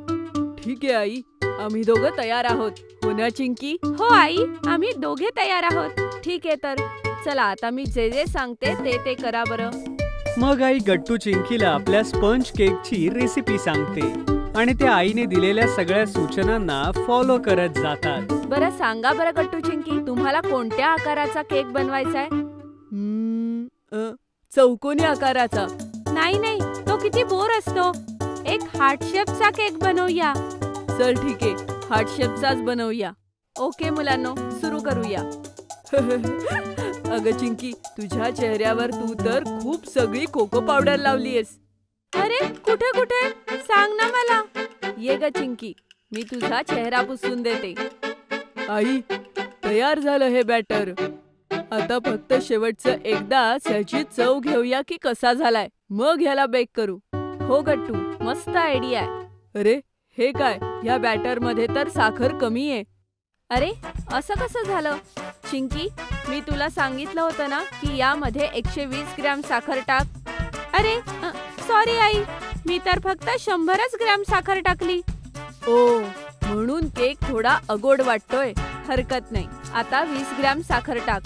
ठीक आहे आई, आम्ही दोघं तयार आहोत. हो ना चिंकी?
हो आई, आम्ही दोघे तयार आहोत.
ठीक आहे, तर चला आता मी जे जे सांगते ते करा बरं.
मग आई गट्टू चिंकीला आपल्या स्पंज केकची रेसिपी सांगते आणि त्या आईने दिलेल्या सगळ्या सूचनांना फॉलो करत जातात.
बरं सांगा बरं गट्टू चिंकी, तुम्हाला कोणत्या आकाराचा केक बनवायचा आहे? चौकोनी आकाराचा.
नाही नाही, तो किती बोर असतो. एक हार्ट शेपचा केक बनवूया.
चल ठीक आहे, हार्ट शेपचाच बनवूया. ओके मुलांनो, सुरू करूया. अगं चिंकी, तुझ्या चेहऱ्यावर तू तर खूप सगळी कोको पावडर लावलीयस.
अरे कुठे कुठे? सांग ना मला.
ये ग चिंकी, मी तुझा चेहरा पुसून देते. आई, तयार झालं हे बॅटर. आता फक्त शेवटचं एकदा ह्याची चव घेऊया की कसा झालाय. मग ह्याला बेक करू. हो गट्टू, मस्त आयडिया आहे. अरे हे काय, ह्या बॅटर मध्ये तर साखर कमी आहे.
अरे असं कसं झालं?
चिंकी, मी तुला सांगितलं होतं ना की यामध्ये 120 ग्रॅम साखर टाक.
अरे सॉरी आई, मी तर फक्त 100 ग्रॅम साखर टाकली.
ओ, म्हणून केक थोडा अगोड वाटतोय. हरकत नाही, आता 20 ग्रॅम साखर टाक.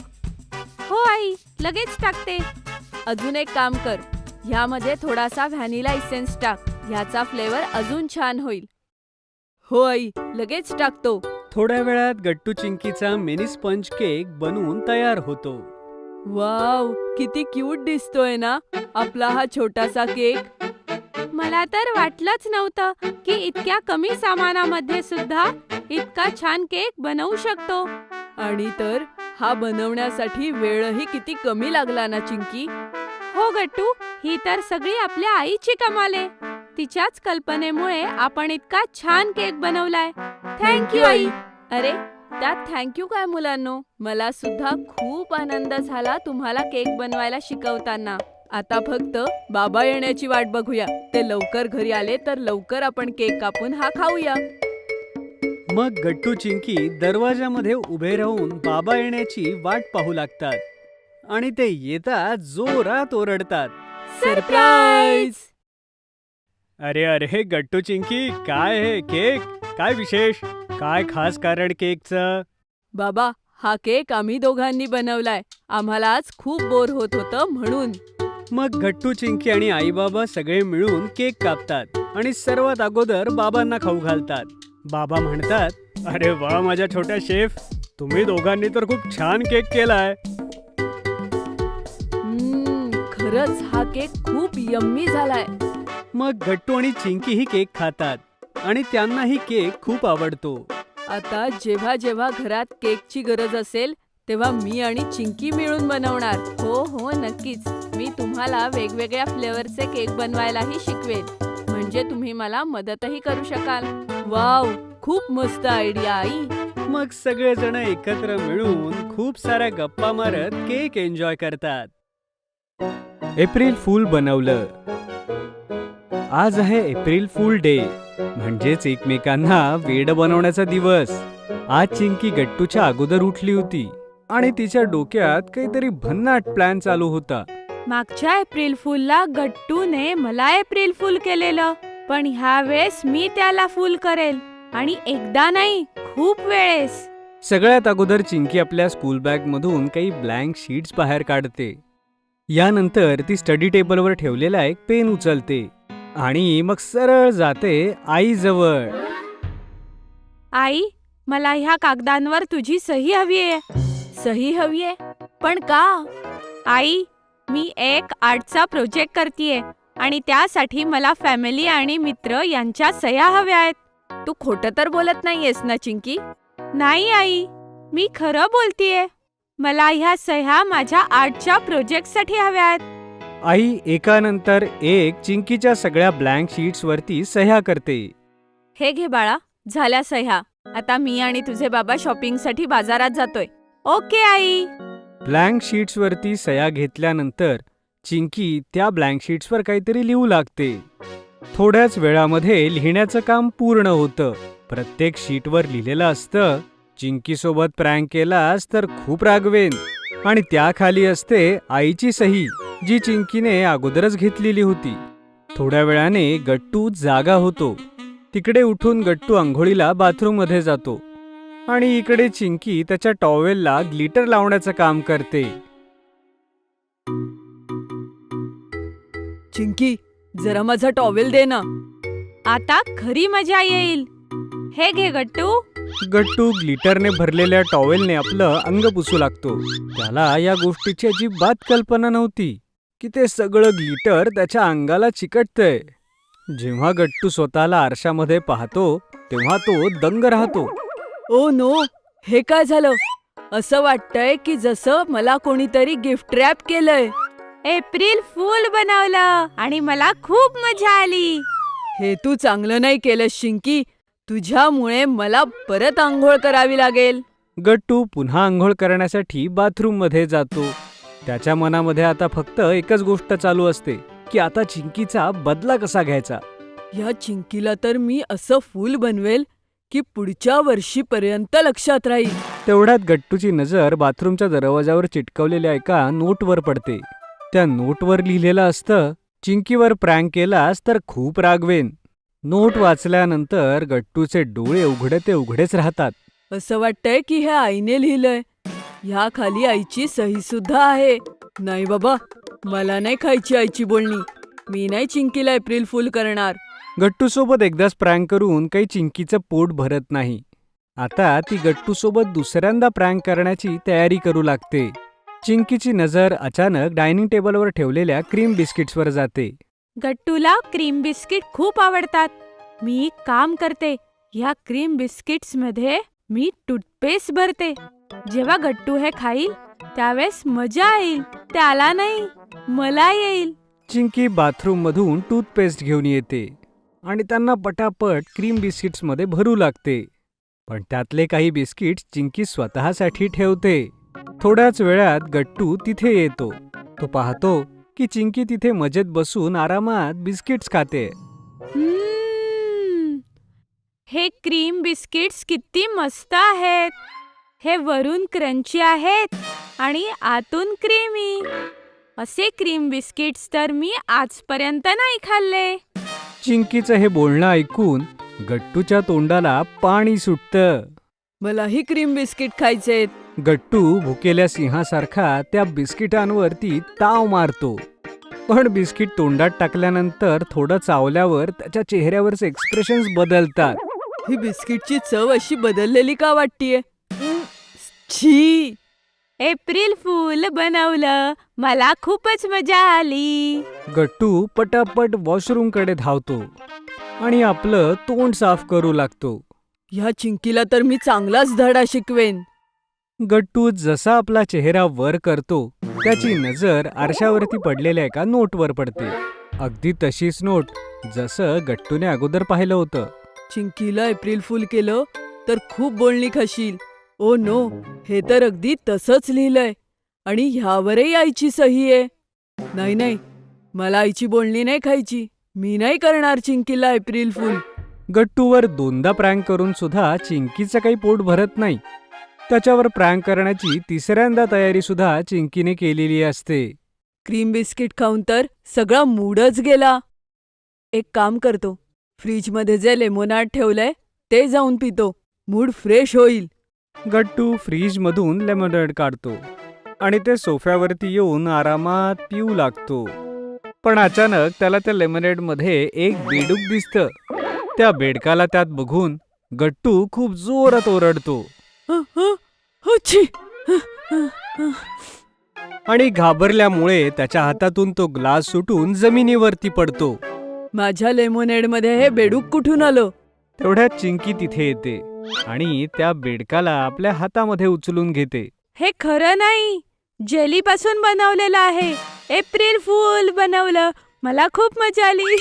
हो आई, लगेच टाकते.
अजून एक काम कर, ह्यामध्ये थोडासा व्हॅनिला इसेन्स टाक. ह्याचा फ्लेवर अजून छान होईल. हो आई, लगेच टाकतो.
थोड्या वेळात गट्टू चिंकीचा मिनी स्पंज केक बनवून तयार होतो.
वाव, किती क्यूट दिसतोय ना आपला हा छोटासा केक.
मला तर वाटलंच नव्हतं की इतक्या कमी सामानामध्ये सुद्धा इतका छान केक बनवू शकतो.
आणि तर हा बनवण्यासाठी वेळही किती कमी लागला ना चिंकी.
हो गट्टू, ही तर सगळी आपल्या आईची कमाल आहे. तिच्याच कल्पनेमुळे आपण इतका छान केक बनवलाय. थँक्यू आई.
अरे त्यात थँक्यू काय मुलांनो, मला सुद्धा खूप आनंद झाला तुम्हाला केक बनवायला शिकवताना. आता फक्त बाबा येण्याची वाट बघूया. ते लवकर घरी आले तर लवकर आपण केक कापून हा खाऊया.
मग गट्टू चिंकी दरवाजामध्ये उभे राहून बाबा येण्याची वाट पाहू लागतात आणि ते येतात जोरात ओरडतात.
सरप्राईज!
अरे अरे गट्टू चिंकी, काय हे केक? काय विशेष? काय खास कारण केकचं?
बाबा, हा केक आम्ही दोघांनी बनवलाय. आम्हाला आज खूप बोर होत होतं म्हणून.
मग गट्टू चिंकी आणि आई बाबा सगळे मिळून केक कापतात आणि सर्वात अगोदर बाबांना खाऊ घालतात. बाबा म्हणतात,
अरे वा माझ्या छोट्या शेफ, तुम्ही दोघांनी तर खूप छान केक केलाय.
खरंच हा केक खूप यम्मी झालाय.
मग गट्टू आणि चिंकी ही केक खातात आणि त्यांनाही केक खूप आवडतो.
आता जेव्हा जेव्हा घरात केकची गरज असेल तेव्हा मी आणि चिंकी मिळून बनवणार. हो हो नक्कीच. मी तुम्हाला वेगवेगळ्या फ्लेवरचे केक बनवायलाही शिकवेन, म्हणजे तुम्ही मला मदतही करू शकाल. वाव, खूप मस्त आयडिया आई.
मग सगळेजण एकत्र मिळून खूप साऱ्या गप्पा मारत केक एन्जॉय करतात. एप्रिल फूल बनवलं. आज आहे एप्रिल फूल डे, म्हणजेच एकमेकांना वेड बनवण्याचा दिवस. आज चिंकी गट्टूच्या अगोदर उठली होती आणि तिच्या डोक्यात काहीतरी भन्नाट प्लॅन चालू होता.
मागच्या एप्रिल फूलला गट्टूने मला एप्रिल फूल केलेलं, पण ह्या वेळेस मी त्याला फूल करेल, आणि एकदा नाही, खूप वेळेस.
सगळ्यात अगोदर चिंकी आपल्या स्कूल बॅग मधून काही ब्लँक शीट्स बाहेर काढते. यानंतर ती स्टडी टेबलवर ठेवलेला एक पेन उचलते आणि मग सरळ जाते आईजवळ.
आई, मला ह्या कागदांवर तुझी सही हवीये.
सही हवीये? पण का?
आई, मी एक आर्टचा प्रोजेक्ट करतीये आणि त्यासाठी मला फॅमिली आणि मित्र यांच्या सह्या हव्या आहेत.
तू खोटं तर बोलत नाहीयेस ना चिंकी?
नाही आई, मी खरं बोलतीये. मला ह्या सह्या माझ्या आर्टच्या प्रोजेक्टसाठी हव्या आहेत.
आई एकानंतर एक चिंकीच्या सगळ्या ब्लँक शीट्स वरती सह्या करते.
हे घे बाळा, झाल्या सह्या. आता मी आणि तुझे बाबा शॉपिंगसाठी बाजारात जातोय.
Okay I.
ब्लँक शीट्स वरती सह्या घेतल्यानंतर चिंकी त्या ब्लँक शीट्सवर काहीतरी लिहू लागते. थोड्याच वेळामध्ये लिहिण्याचं काम पूर्ण होतं. प्रत्येक शीटवर लिहिलेलं असतं, चिंकी सोबत प्रँक केलास तर खूप रागवेन, आणि त्याखाली असते आईची सही, जी चिंकीने अगोदरच घेतलेली होती. थोड्या वेळाने गट्टू जागा होतो. तिकडे उठून गट्टू आंघोळीला बाथरूम मध्ये जातो आणि इकडे चिंकी त्याच्या टॉवेलला ग्लिटर लावण्याचं काम करते.
चिंकी, जरा माझा टॉवेल दे ना.
आता खरी मजा येईल. हे घे गट्टू.
गट्टू ग्लिटरने भरलेल्या टॉवेलने आपलं अंग पुसू लागतो. त्याला या गोष्टीची अजिबात कल्पना नव्हती की ते सगळं ग्लिटर त्याच्या अंगाला चिकटतंय. जेव्हा गट्टू स्वतःला आरशामध्ये पाहतो तेव्हा तो दंग राहतो.
ओ नो, हे काय झालं? असं वाटतंय की जसं मला कोणीतरी गिफ्ट रॅप केलंय.
एप्रिल फूल बनवलं आणि मला खूप मजा आली.
हे तू चांगलं नाही केलंस चिंकी. तुझ्यामुळे मला परत आंघोळ करावी लागेल.
गट्टू पुन्हा आंघोळ करण्यासाठी बाथरूम मध्ये जातो. त्याच्या मनामध्ये आता फक्त एकच गोष्ट चालू असते की आता चिंकीचा बदला कसा घ्यायचा.
या चिंकीला तर मी असं फूल बनवेल की पुढच्या वर्षीपर्यंत लक्षात राहील.
तेवढ्यात गट्टूची नजर बाथरूमच्या दरवाजावर चिटकवलेल्या एका नोटवर पडते. त्या नोटवर लिहिलेलं असतं, चिंकीवर प्रँक केलास तर खूप रागवेन. नोट वाचल्यानंतर गट्टूचे डोळे उघडे ते उघडेच राहतात.
असं वाटतंय की हे आईने लिहिलंय. ह्या खाली आईची सही सुद्धा आहे. नाही बाबा, मला नाही खायची आईची बोलणी. मी नाही चिंकीला एप्रिल फूल करणार.
गट्टू सोबत एकदाच प्रँक करून काही चिंकीचं पोट भरत नाही. आता ती गट्टू सोबत दुसऱ्यांदा प्रँक करण्याची तयारी करू लागते. चिंकीची नजर अचानक डायनिंग टेबलवर ठेवलेल्या क्रीम बिस्किट्सवर जाते.
गट्टूला क्रीम बिस्किट खूप आवडतात. मी एक काम करते, ह्या क्रीम बिस्किट्स मध्ये मी टूथपेस्ट भरते. जेव्हा गट्टू हे खाईल त्यावेळेस मजा येईल. त्याला नाही, मला येईल.
चिंकी बाथरूम मधून टूथपेस्ट घेऊन येते आणि त्यांना पटापट क्रीम बिस्किट्समध्ये भरू लागते. पण त्यातले काही बिस्किट्स चिंकी स्वतःसाठी ठेवते. थोड्याच वेळात गट्टू तिथे येतो. तो पाहतो की चिंकी तिथे मजेत बसून आरामात बिस्किट्स खाते.
हम्म, हे क्रीम बिस्किट्स किती मस्त आहेत. हे वरून क्रंची आहेत आणि आतून क्रीमी. असे क्रीम बिस्किट्स तर मी आजपर्यंत नाही खाल्ले.
चिंकीचं हे बोलणं ऐकून गट्टूच्या तोंडाला पाणी सुटतं.
मलाही क्रीम बिस्किट खायचेत.
गट्टू भुकेल्या सिंहासारखा त्या बिस्किटांवरती ताव मारतो. पण बिस्किट तोंडात टाकल्यानंतर थोडं चावल्यावर त्याच्या चेहऱ्यावरचे एक्सप्रेशन्स बदलतात.
ही बिस्किटची चव अशी बदललेली का वाटतीये? छी.
एप्रिल फूल बनवलं. मला खूपच मजा आली.
गट्टू पटापट वॉशरूमकडे धावतो आणि आपलं तोंड साफ करू लागतो.
ह्या चिंकीला तर मी चांगलाच धडा शिकवेन.
गट्टू जसा आपला चेहरा वर करतो त्याची नजर आरशावरती पडलेल्या एका नोटवर पडते. अगदी तशीच नोट जसं गट्टूने अगोदर पाहिलं होतं.
चिंकीला एप्रिल फूल केलं तर खूप बोलणी खाशील. ओ नो, हे तर अगदी तसंच लिहिलंय आणि ह्यावरही आईची सही आहे. नाही नाही, मला आईची बोलणी नाही खायची. मी नाही करणार चिंकीला एप्रिल फूल.
गट्टूवर दोनदा प्रँक करून सुद्धा चिंकीचं काही पोट भरत नाही. त्याच्यावर प्रँक करण्याची तिसऱ्यांदा तयारी सुद्धा चिंकीने केलेली असते.
क्रीम बिस्किट खाऊन तर सगळा मूडच गेला. एक काम करतो, फ्रीजमध्ये जे लेमोनाड ठेवलंय ते जाऊन पितो. मूड फ्रेश होईल.
गट्टू फ्रीजमधून लेमोनेड काढतो आणि ते सोफ्यावरती येऊन आरामात पिऊ लागतो. पण अचानक त्याला त्या लेमोनेडमध्ये एक बेडूक दिसतं. त्या बेडकाला त्यात बघून गट्टू खूप जोरात ओरडतो
छी.
आणि घाबरल्यामुळे त्याच्या हातातून तो ग्लास सुटून जमिनीवरती पडतो.
माझ्या लेमोनेडमध्ये हे बेडूक कुठून आलं?
तेवढ्यात चिंकी तिथे येते आणि त्या बेडकाला आपल्या हातामध्ये उचलून घेते.
हे खरं नाही. जेलीपासून बनवलेलं आहे. एप्रिल फूल बनवलं. मला खूप मजा आली.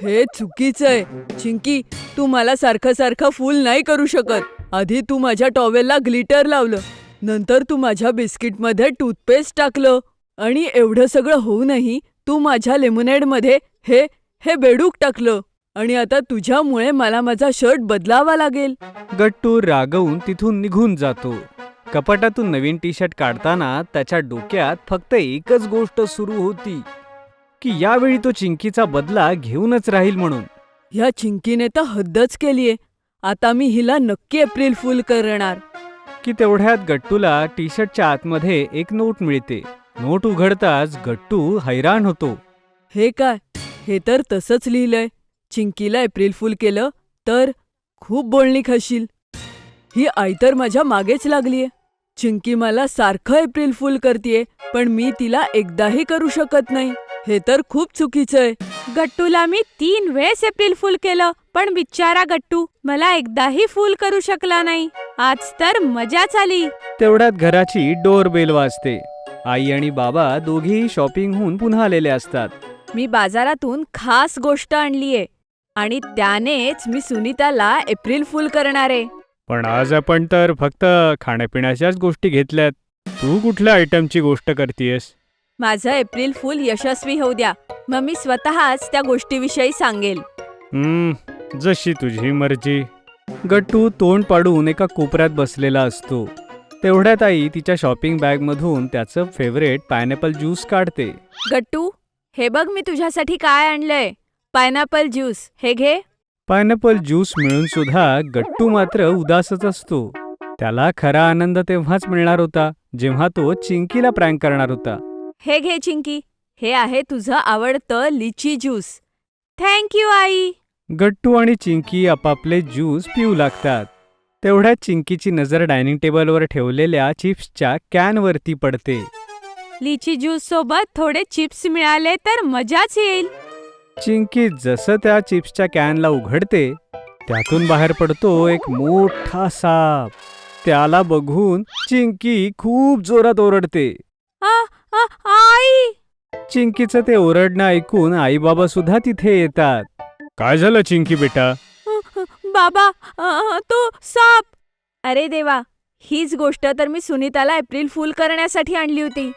हे चुकीचंय. चिंकी, तू मला सारखं सारखं फूल नाही करू शकत. आधी तू माझ्या टॉवेलला ग्लिटर लावलं, नंतर तू माझ्या बिस्किटमध्ये टूथपेस्ट टाकलं आणि एवढं सगळं होऊनही तू माझ्या लेमोनेडमध्ये हे बेडूक टाकलं आणि आता तुझ्यामुळे मला माझा शर्ट बदलावा लागेल.
गट्टू रागवून तिथून निघून जातो. कपाटातून नवीन टी शर्ट काढताना त्याच्या डोक्यात फक्त एकच गोष्ट सुरू होती की यावेळी तो चिंकीचा बदला घेऊनच राहील म्हणून.
ह्या चिंकीने तर हद्दच केलीये. आता मी हिला नक्की एप्रिल फूल करणार.
की तेवढ्यात गट्टूला टी शर्टच्या आतमध्ये एक नोट मिळते. नोट उघडताच गट्टू हैराण होतो.
हे काय? हे तर तसंच लिहिलंय. चिंकीला एप्रिल फूल केलं तर खूप बोलणी खाशील. ही आई तर माझ्या मागेच लागलीये. चिंकी मला सारखं एप्रिल फूल करतीये, पण मी तिला एकदाही करू शकत नाही. हे तर खूप चुकीचंय.
गट्टूला मी 3 वेळेस एप्रिल फूल केलं, पण बिचारा गट्टू मला एकदाही फूल करू शकला नाही. आज तर मजाच आली.
तेवढ्यात घराची डोरबेल वाजते. आई आणि बाबा दोघेही शॉपिंगहून पुन्हा आलेले असतात.
मी बाजारातून खास गोष्ट आणलीये आणि त्यानेच मी सुनीताला एप्रिल फूल करणार आहे.
पण आज आपण तर फक्त खाण्यापिण्याच्याच गोष्टी घेतल्यात. तू कुठल्या आयटमची गोष्ट करतेयस?
माझं एप्रिल फूल यशस्वी होऊ द्या, मग मी स्वतःच त्या गोष्टीविषयी सांगेल.
जशी तुझी मर्जी.
गट्टू तोंड पाडून एका कोपऱ्यात बसलेला असतो. तेवढ्यात आई तिच्या शॉपिंग बॅगमधून त्याचं फेवरेट पायनॅपल ज्यूस काढते.
गट्टू, हे बघ मी तुझ्यासाठी काय आणलंय. पायनॅपल ज्यूस, हे घे.
पायनॅपल ज्यूस मिळून सुद्धा गट्टू मात्र उदासच असतो. त्याला खरा आनंद तेव्हाच मिळणार होता जेव्हा तो चिंकीला प्रँक करणार होता.
हे घे चिंकी, हे आहे तुझं आवडतं लिची ज्यूस.
थँक्यू आई.
गट्टू आणि चिंकी आपापले ज्यूस पिऊ लागतात. तेवढ्यात चिंकीची नजर डायनिंग टेबलवर ठेवलेल्या चिप्सच्या कॅनवरती पडते.
लिची ज्यूस सोबत थोडे चिप्स मिळाले तर मजाच येईल.
चिंकी जसं त्या चिप्सच्या कॅनला उघडते त्यातून बाहेर पडतो एक मोठा साप. त्याला बघून चिंकी खूप जोरात ओरडते.
आ, आ, आ,
चिंकीचं ते ओरडणं ऐकून आई बाबा सुद्धा तिथे येतात.
काय झालं चिंकी बेटा?
बाबा, तो साप. अरे देवा, हीच गोष्ट तर मी सुनीताला एप्रिल फूल करण्यासाठी आणली होती.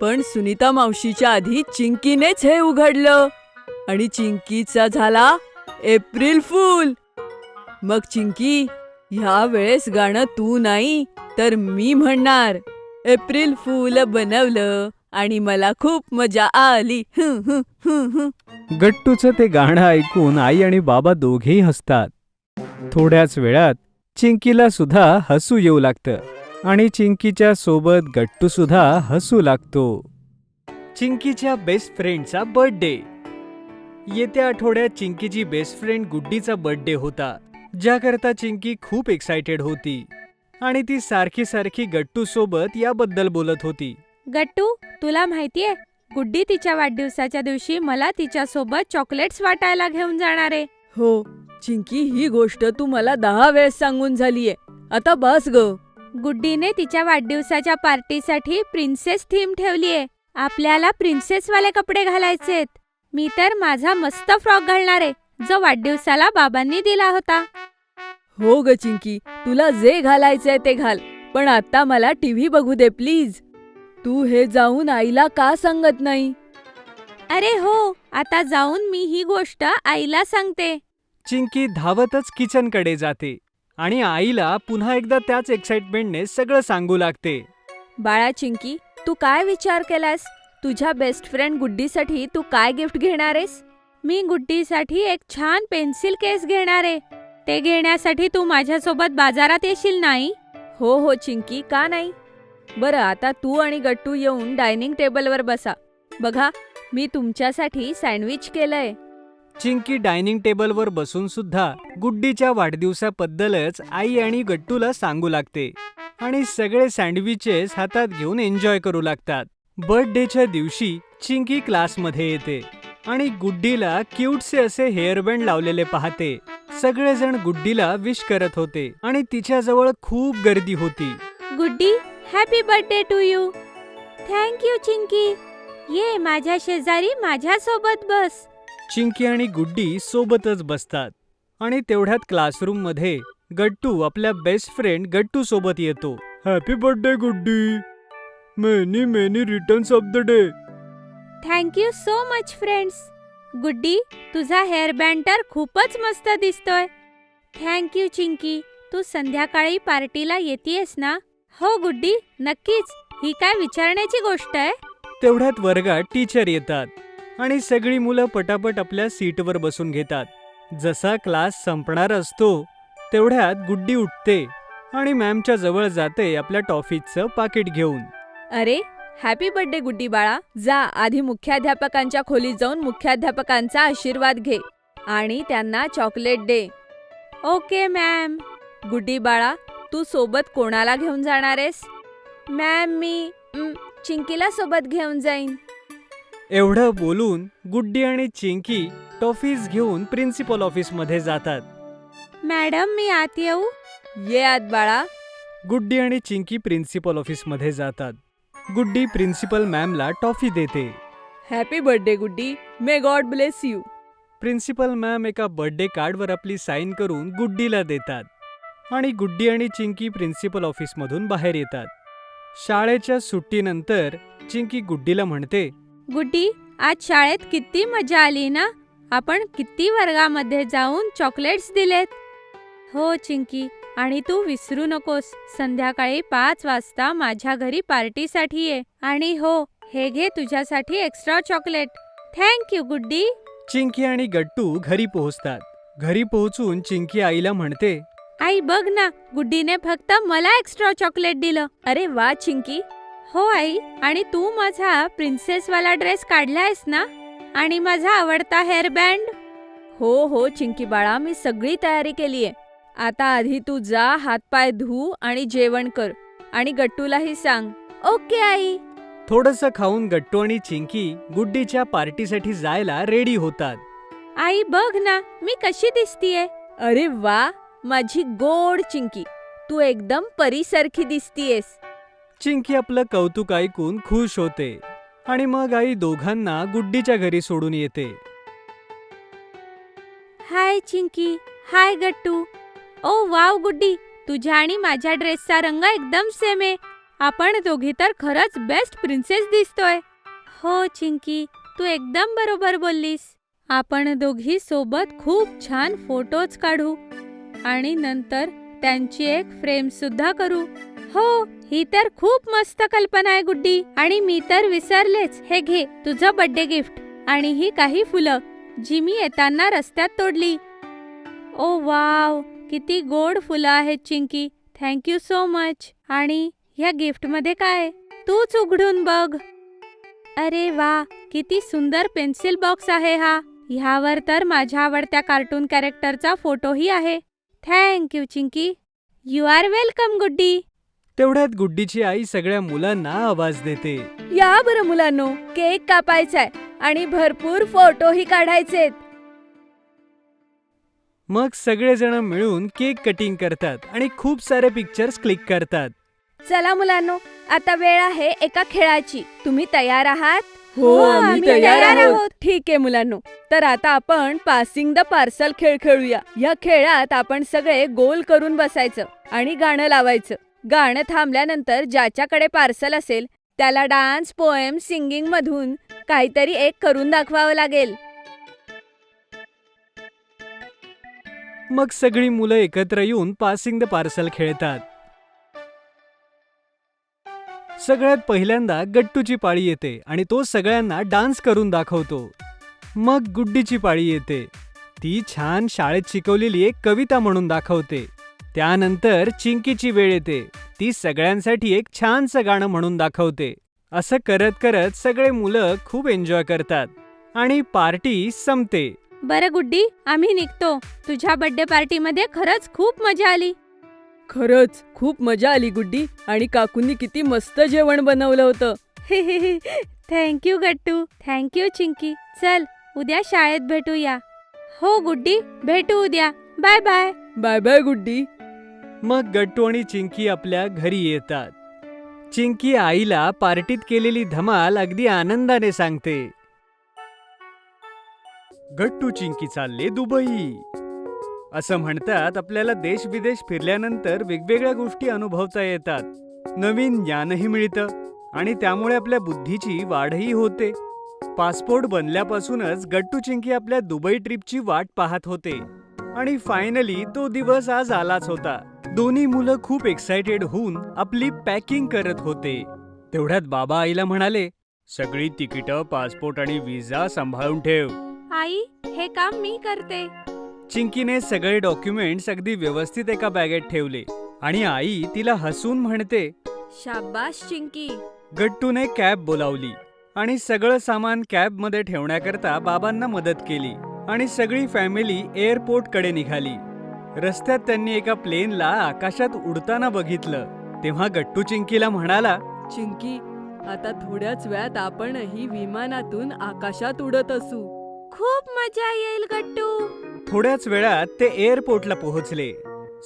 पण सुनीता मावशीच्या आधी चिंकीनेच हे उघडलं आणि चिंकीचा झाला एप्रिल फूल. मग चिंकी, ह्या वेळेस गाणं तू नाही तर मी म्हणणार. एप्रिल फूल बनवलं आणि मला खूप मजा आली.
गट्टूचं ते गाणं ऐकून आई आणि बाबा दोघेही हसतात. थोड्याच वेळात चिंकीला सुद्धा हसू येऊ लागतं आणि चिंकीच्या सोबत गट्टू सुद्धा हसू लागतो. चिंकीच्या बेस्ट फ्रेंडचा बर्थडे. येत्या आठवड्यात चिंकीची बेस्ट फ्रेंड गुड्डीचा बर्थडे होता, ज्याकरता चिंकी खूप एक्सायटेड होती आणि ती सारखी सारखी गट्टू सोबत याबद्दल बोलत होती.
गट्टू, तुला माहितीये गुड्डी तिच्या वाढदिवसाच्या दिवशी मला तिच्यासोबत चॉकलेट्स वाटायला घेऊन जाणार आहे.
हो चिंकी, ही गोष्ट तू मला 10 वेळेस सांगून झालीये. आता बस ग.
गुड्डीने तिच्या वाढदिवसाच्या पार्टीसाठी प्रिन्सेस थीम ठेवलीये. आपल्याला प्रिन्सेसवाले कपडे घालायचेत. मी तर माझा मस्त फ्रॉक घालणार आहे, जो वाढदिवसाला बाबांनी दिला होता.
हो ग चिंकी, तुला जे घालायचंय ते घाल, पण आता मला टीव्ही बघू दे प्लीज. तू हे जाऊन आईला का सांगत नाही?
अरे हो, आता जाऊन मी ही गोष्ट आईला सांगते.
चिंकी धावतच किचनकडे जाते आणि आईला पुन्हा एकदा त्याच एक्साइटमेंटने सगळं सांगू लागते.
बाळा चिंकी, तू काय विचार केलास? तुझ्या बेस्ट फ्रेंड गुड्डीसाठी तू काय गिफ्ट घेणार आहेस?
मी गुड्डीसाठी एक छान पेन्सिल केस घेणार आहे. ते घेण्यासाठी तू माझ्यासोबत बाजारात येशील नाही?
हो हो चिंकी, का नाही? बरं, आता तू आणि गट्टू येऊन डायनिंग टेबलवर बसा. बघा, मी तुमच्यासाठी सँडविच केलंय.
चिंकी डायनिंग टेबलवर बसून सुद्धा गुड्डीच्या वाढदिवसाबद्दलच आई आणि गट्टूला सांगू लागते आणि सगळे सँडविचेस हातात घेऊन एन्जॉय करू लागतात. बर्थडेच्या दिवशी चिंकी क्लासमध्ये येते आणि गुड्डीला क्यूटसे असे हेअरबँड लावलेले पाहते. सगळेजण गुड्डीला विश करत होते आणि तिच्याजवळ खूप गर्दी होती.
Guddi, happy birthday to you. Thank you Chinky. ये माझ्या शेजारी माझ्यासोबत बस.
चिंकी आणि गुड्डी सोबतच बसतात आणि तेवढ्यात क्लासरूम मध्ये गट्टू आपल्या बेस्ट फ्रेंड गट्टू सोबत येतो. Happy birthday Guddi. Many many returns of the day.
Thank you so much friends. Guddi, तुझा हेअरबँड तर खूपच मस्त दिसतोय. थँक्यू चिंकी. तू संध्याकाळी पार्टीला येतेयस ना? हो गुड्डी, नक्कीच. ही काय विचारण्याची गोष्ट आहे?
तेवढ्यात वर्गात टीचर येतात आणि सगळी मुलं पटापट आपल्या सीटवर बसून घेतात. जसा क्लास संपणार असतो तेवढ्यात गुड्डी उठते आणि मॅमच्या जवळ जाते आपल्या टॉफीचं पाकिट घेऊन.
अरे, हॅपी बर्थडे गुड्डी बाळा. जा, आधी मुख्याध्यापकांच्या खोलीत जाऊन मुख्याध्यापकांचा आशीर्वाद घे आणि त्यांना चॉकलेट दे.
Okay ma'am.
गुड्डी बाळा, तू सोबत कोणाला घेऊन जाणार आहेस?
मॅम, मी
चिंकीला सोबत घेऊन जाईन.
एवढं बोलून गुड्डी आणि चिंकी टॉफीज घेऊन प्रिन्सिपल ऑफिस मध्ये जातात.
मॅडम, मी आत येऊ?
ये आत बाळा.
गुड्डी आणि चिंकी प्रिन्सिपल ऑफिस मध्ये जातात. गुड्डी प्रिन्सिपल मॅमला टॉफी देते.
Happy birthday Guddi. May God bless you.
Principal ma'am एका बर्थडे कार्डवर आपली साईन करून गुड्डीला देतात आणि गुड्डी आणि चिंकी प्रिन्सिपल ऑफिसमधून बाहेर येतात. शाळेच्या सुट्टीनंतर चिंकी गुड्डीला म्हणते,
गुड्डी, आज शाळेत किती मजा आली ना? आपण किती वर्गामध्ये जाऊन चॉकलेट्स दिलेत. हो चिंकी, आणि तू विसरू नकोस, संध्याकाळी 5 वाजता माझ्या घरी पार्टीसाठी ये. आणि हो, हे घे तुझ्यासाठी एक्स्ट्रा चॉकलेट. थँक्यू गुड्डी.
चिंकी आणि गट्टू घरी पोहोचतात. घरी पोहोचून चिंकी आईला म्हणते,
आई बघ ना, गुड्डीने फक्त मला एक्स्ट्रा चॉकलेट दिलं.
अरे वा चिंकी.
हो आई, आणि तू माझा प्रिन्सेसवाला ड्रेस काढलायस ना? आणि माझा आवडता हेअरबँड.
हो हो चिंकी बाळा, मी सगळी तयारी केलीये. आता आधी तू जा, हातपाय धू आणि जेवण कर आणि गट्टूलाही सांग.
Okay I.
थोडंसं खाऊन गट्टू आणि चिंकी गुड्डीच्या पार्टीसाठी जायला रेडी होतात.
आई बघ ना, मी कशी दिसतीये.
अरे वा, माझी गोड चिंकी, तू एकदम परीसारखी दिसतीयेस.
चिंकी आपलं कौतुक ऐकून खुश होते आणि मग आई दोघांना गुड्डीच्या घरी सोडून येते.
हाय चिंकी, हाय गट्टू. ओ वाव गुड्डी, तुझ्या आणि माझ्या ड्रेसचा रंग एकदम सेम आहे. आपण दोघी तर खरंच बेस्ट प्रिन्सेस दिसतोय. हो चिंकी, तू एकदम बरोबर बोललीस. आपण दोघी सोबत खूप छान फोटोज काढू आणि नंतर त्यांची एक फ्रेम सुद्धा करू. हो, ही तर खूप मस्त कल्पना आहे गुड्डी. आणि मी तर विसरलेच, हे घे तुझं बर्थडे गिफ्ट. आणि ही काही फुलं जी मी येताना रस्त्यात तोडली. ओ वाव, किती गोड फुलं आहेत चिंकी. Thank you so much. आणि ह्या गिफ्टमध्ये काय, तूच उघडून बघ. अरे वा, किती सुंदर पेन्सिल बॉक्स आहे हा. ह्यावर तर माझ्या आवडत्या कार्टून कॅरेक्टरचा फोटोही आहे. Thank you Chinky. You are welcome Guddi.
तेवढ्यात गुड्डीची आई सगळ्या मुलांना आवाज देते.
या बरं मुलांनो, केक कापायचाय आणि भरपूर फोटोही काढायचेत.
मग सगळेजण मिळून केक कटिंग करतात आणि खूप सारे पिक्चर्स क्लिक करतात.
चला मुलांनो, आता वेळ आहे एका खेळाची. तुम्ही तयार आहात?
हो, आम्ही तयार आहोत.
ठीक आहे मुलांनो, तर आता आपण पासिंग द पार्सल खेळ खेळूया. या खेळात आपण सगळे गोल करून बसायचं आणि गाणं लावायचं. गाणं थांबल्यानंतर ज्याच्याकडे पार्सल असेल त्याला डान्स, पोएम, सिंगिंग मधून काहीतरी एक करून दाखवावं लागेल.
मग सगळी मुलं एकत्र येऊन पासिंग द पार्सल खेळतात. सगळ्यात पहिल्यांदा गट्टूची पाळी येते आणि तो सगळ्यांना डान्स करून दाखवतो. मग गुड्डीची पाळी येते. ती छान शाळेत शिकवलेली एक कविता म्हणून दाखवते. त्यानंतर चिंकीची वेळ येते. ती सगळ्यांसाठी एक छानसं गाणं म्हणून दाखवते. असं करत करत सगळे मुलं खूप एन्जॉय करतात आणि पार्टी संपते.
बरं गुड्डी, आम्ही निघतो. तुझ्या बर्थडे पार्टीमध्ये खरंच खूप मजा आली.
खरंच खूप मजा आली गुड्डी. आणि काकूंनी किती मस्त जेवण बनवलं होतं.
थँक्यू गट्टू. थँक्यू चिंकी. चल, उद्या शाळेत भेटूया. हो गुड्डी, भेटू उद्या. Bye bye.
Bye bye Guddi.
मग गट्टू आणि चिंकी आपल्या घरी येतात. चिंकी आईला पार्टीत केलेली धमाल अगदी आनंदाने सांगते. गट्टू चिंकी चालले दुबई. असं म्हणतात, आपल्याला देश विदेश फिरल्यानंतर वेगवेगळ्या गोष्टी अनुभवता येतात, नवीन ज्ञानही मिळतं आणि त्यामुळे आपल्या बुद्धीची वाढही होते. पासपोर्ट बनल्यापासूनच गट्टू चिंकी आपल्या दुबई ट्रिपची वाट पाहत होते आणि फायनली तो दिवस आज आलाच होता. दोन्ही मुलं खूप एक्साइटेड होऊन आपली पॅकिंग करत होते. तेवढ्यात बाबा आईला म्हणाले, सगळी तिकीटं, पासपोर्ट आणि व्हिसा सांभाळून ठेव.
आई, हे काम मी करते.
चिंकीने सगळे डॉक्युमेंट्स अगदी व्यवस्थित एका बॅगेत ठेवले आणि आई तिला हसून म्हणते,
शाबास चिंकी.
गट्टूने कॅब बोलावली आणि सगळं सामान कॅबमध्ये ठेवण्याकरता बाबांना मदत केली आणि सगळी फॅमिली एअरपोर्टकडे निघाली. रस्त्यात त्यांनी एका प्लेनला आकाशात उडताना बघितलं. तेव्हा गट्टू चिंकीला म्हणाला,
चिंकी, आता थोड्याच वेळात आपणही विमानातून आकाशात उडत असू.
खूप मजा येईल गट्टू.
थोड्याच वेळात ते एअरपोर्टला पोहोचले.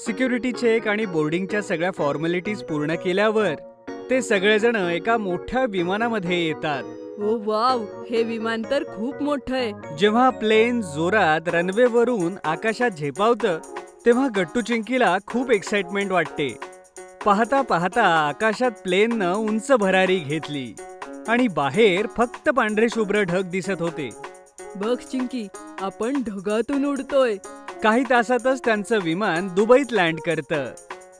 सिक्युरिटी चेक आणि बोर्डिंगच्या सगळ्या फॉर्मॅलिटीज पूर्ण केल्यावर ते सगळेजण एका मोठ्या विमानामध्ये येतात.
ओ वाव, हे विमान तर खूप मोठं आहे.
जेव्हा प्लेन जोरात रनवेवरून आकाशात झेपावतं तेव्हा गट्टू चिंकीला खूप एक्साइटमेंट वाटते. पाहता पाहता आकाशात प्लेननं उंच भरारी घेतली आणि बाहेर फक्त पांढरे शुभ्र ढग दिसत होते.
बघ चिंकी, आपण ढगातून उडतोय.
काही तासातच त्यांचं विमान दुबईत लँड करतं.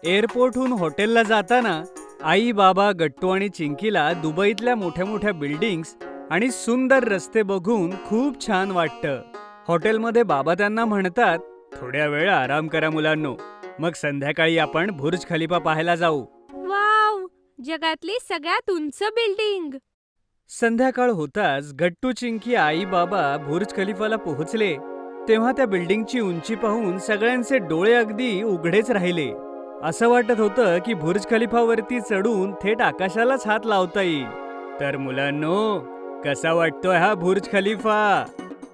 एअरपोर्टहून हॉटेलला जाताना आई, बाबा, गट्टू आणि चिंकीला दुबईतल्या मोठ्या मोठ्या बिल्डिंग्स आणि सुंदर रस्ते बघून खूप छान वाटतं. हॉटेलमध्ये बाबा त्यांना म्हणतात, थोड्या वेळ आराम करा मुलांनो, मग संध्याकाळी आपण बुर्ज खलिफा पाहायला जाऊ.
वाव, जगातली सगळ्यात उंच बिल्डिंग.
संध्याकाळ होताच गट्टू, चिंकी, आई, बाबा बुर्ज खलिफाला पोहोचले. तेव्हा त्या बिल्डिंगची उंची पाहून सगळ्यांचे डोळे अगदी उघडेच राहिले. असं वाटत होतं की बुर्ज खलिफावरती चढून थेट आकाशालाच हात लावता येईल. तर मुलांनो, कसा वाटतोय हा बुर्ज खलिफा?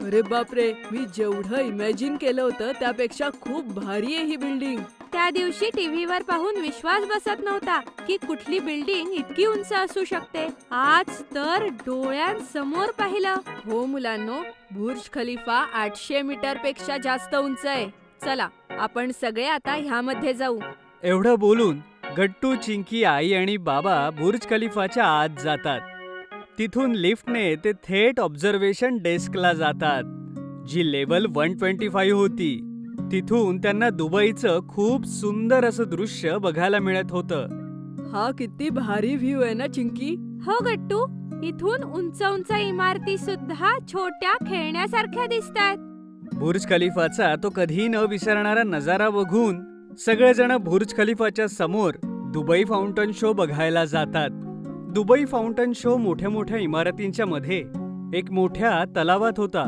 अरे बापरे, मी जेवढं इमॅजिन केलं होतं त्यापेक्षा खूप भारी आहे ही बिल्डिंग.
त्या दिवशी टीव्हीवर पाहून विश्वास बसत नव्हता की कुठली बिल्डिंग इतकी उंच असू शकते. आज तर डोळ्यांसमोर पाहिलं.
हो मुलांनो, बुर्ज खलिफा 800 मीटर पेक्षा जास्त उंच आहे. चला आपण सगळे आता ह्यामध्ये जाऊ.
एवढं बोलून गट्टू, चिंकी, आई आणि बाबा बुर्ज खलिफाच्या आत जातात. तिथून लिफ्टने ते थेट ऑब्झर्वेशन डेस्कला जातात, जी लेवल 125 होती. तिथून त्यांना दुबईचं खूप सुंदर असं दृश्य बघायला मिळत होतं.
हा किती भारी व्ह्यू आहे ना चिंकी.
हो गट्टू, इथून उंच उंच इमारती सुद्धा छोट्या खेळण्यासारख्या दिसतात.
बुर्ज खलिफाचा तो कधीही न विसरणारा नजारा बघून सगळेजण बुर्ज खलिफाच्या समोर दुबई फाउंटन शो बघायला जातात. दुबई फाउंटन शो मोठ्या मोठ्या इमारतींच्या मध्ये एक मोठ्या तलावात होता,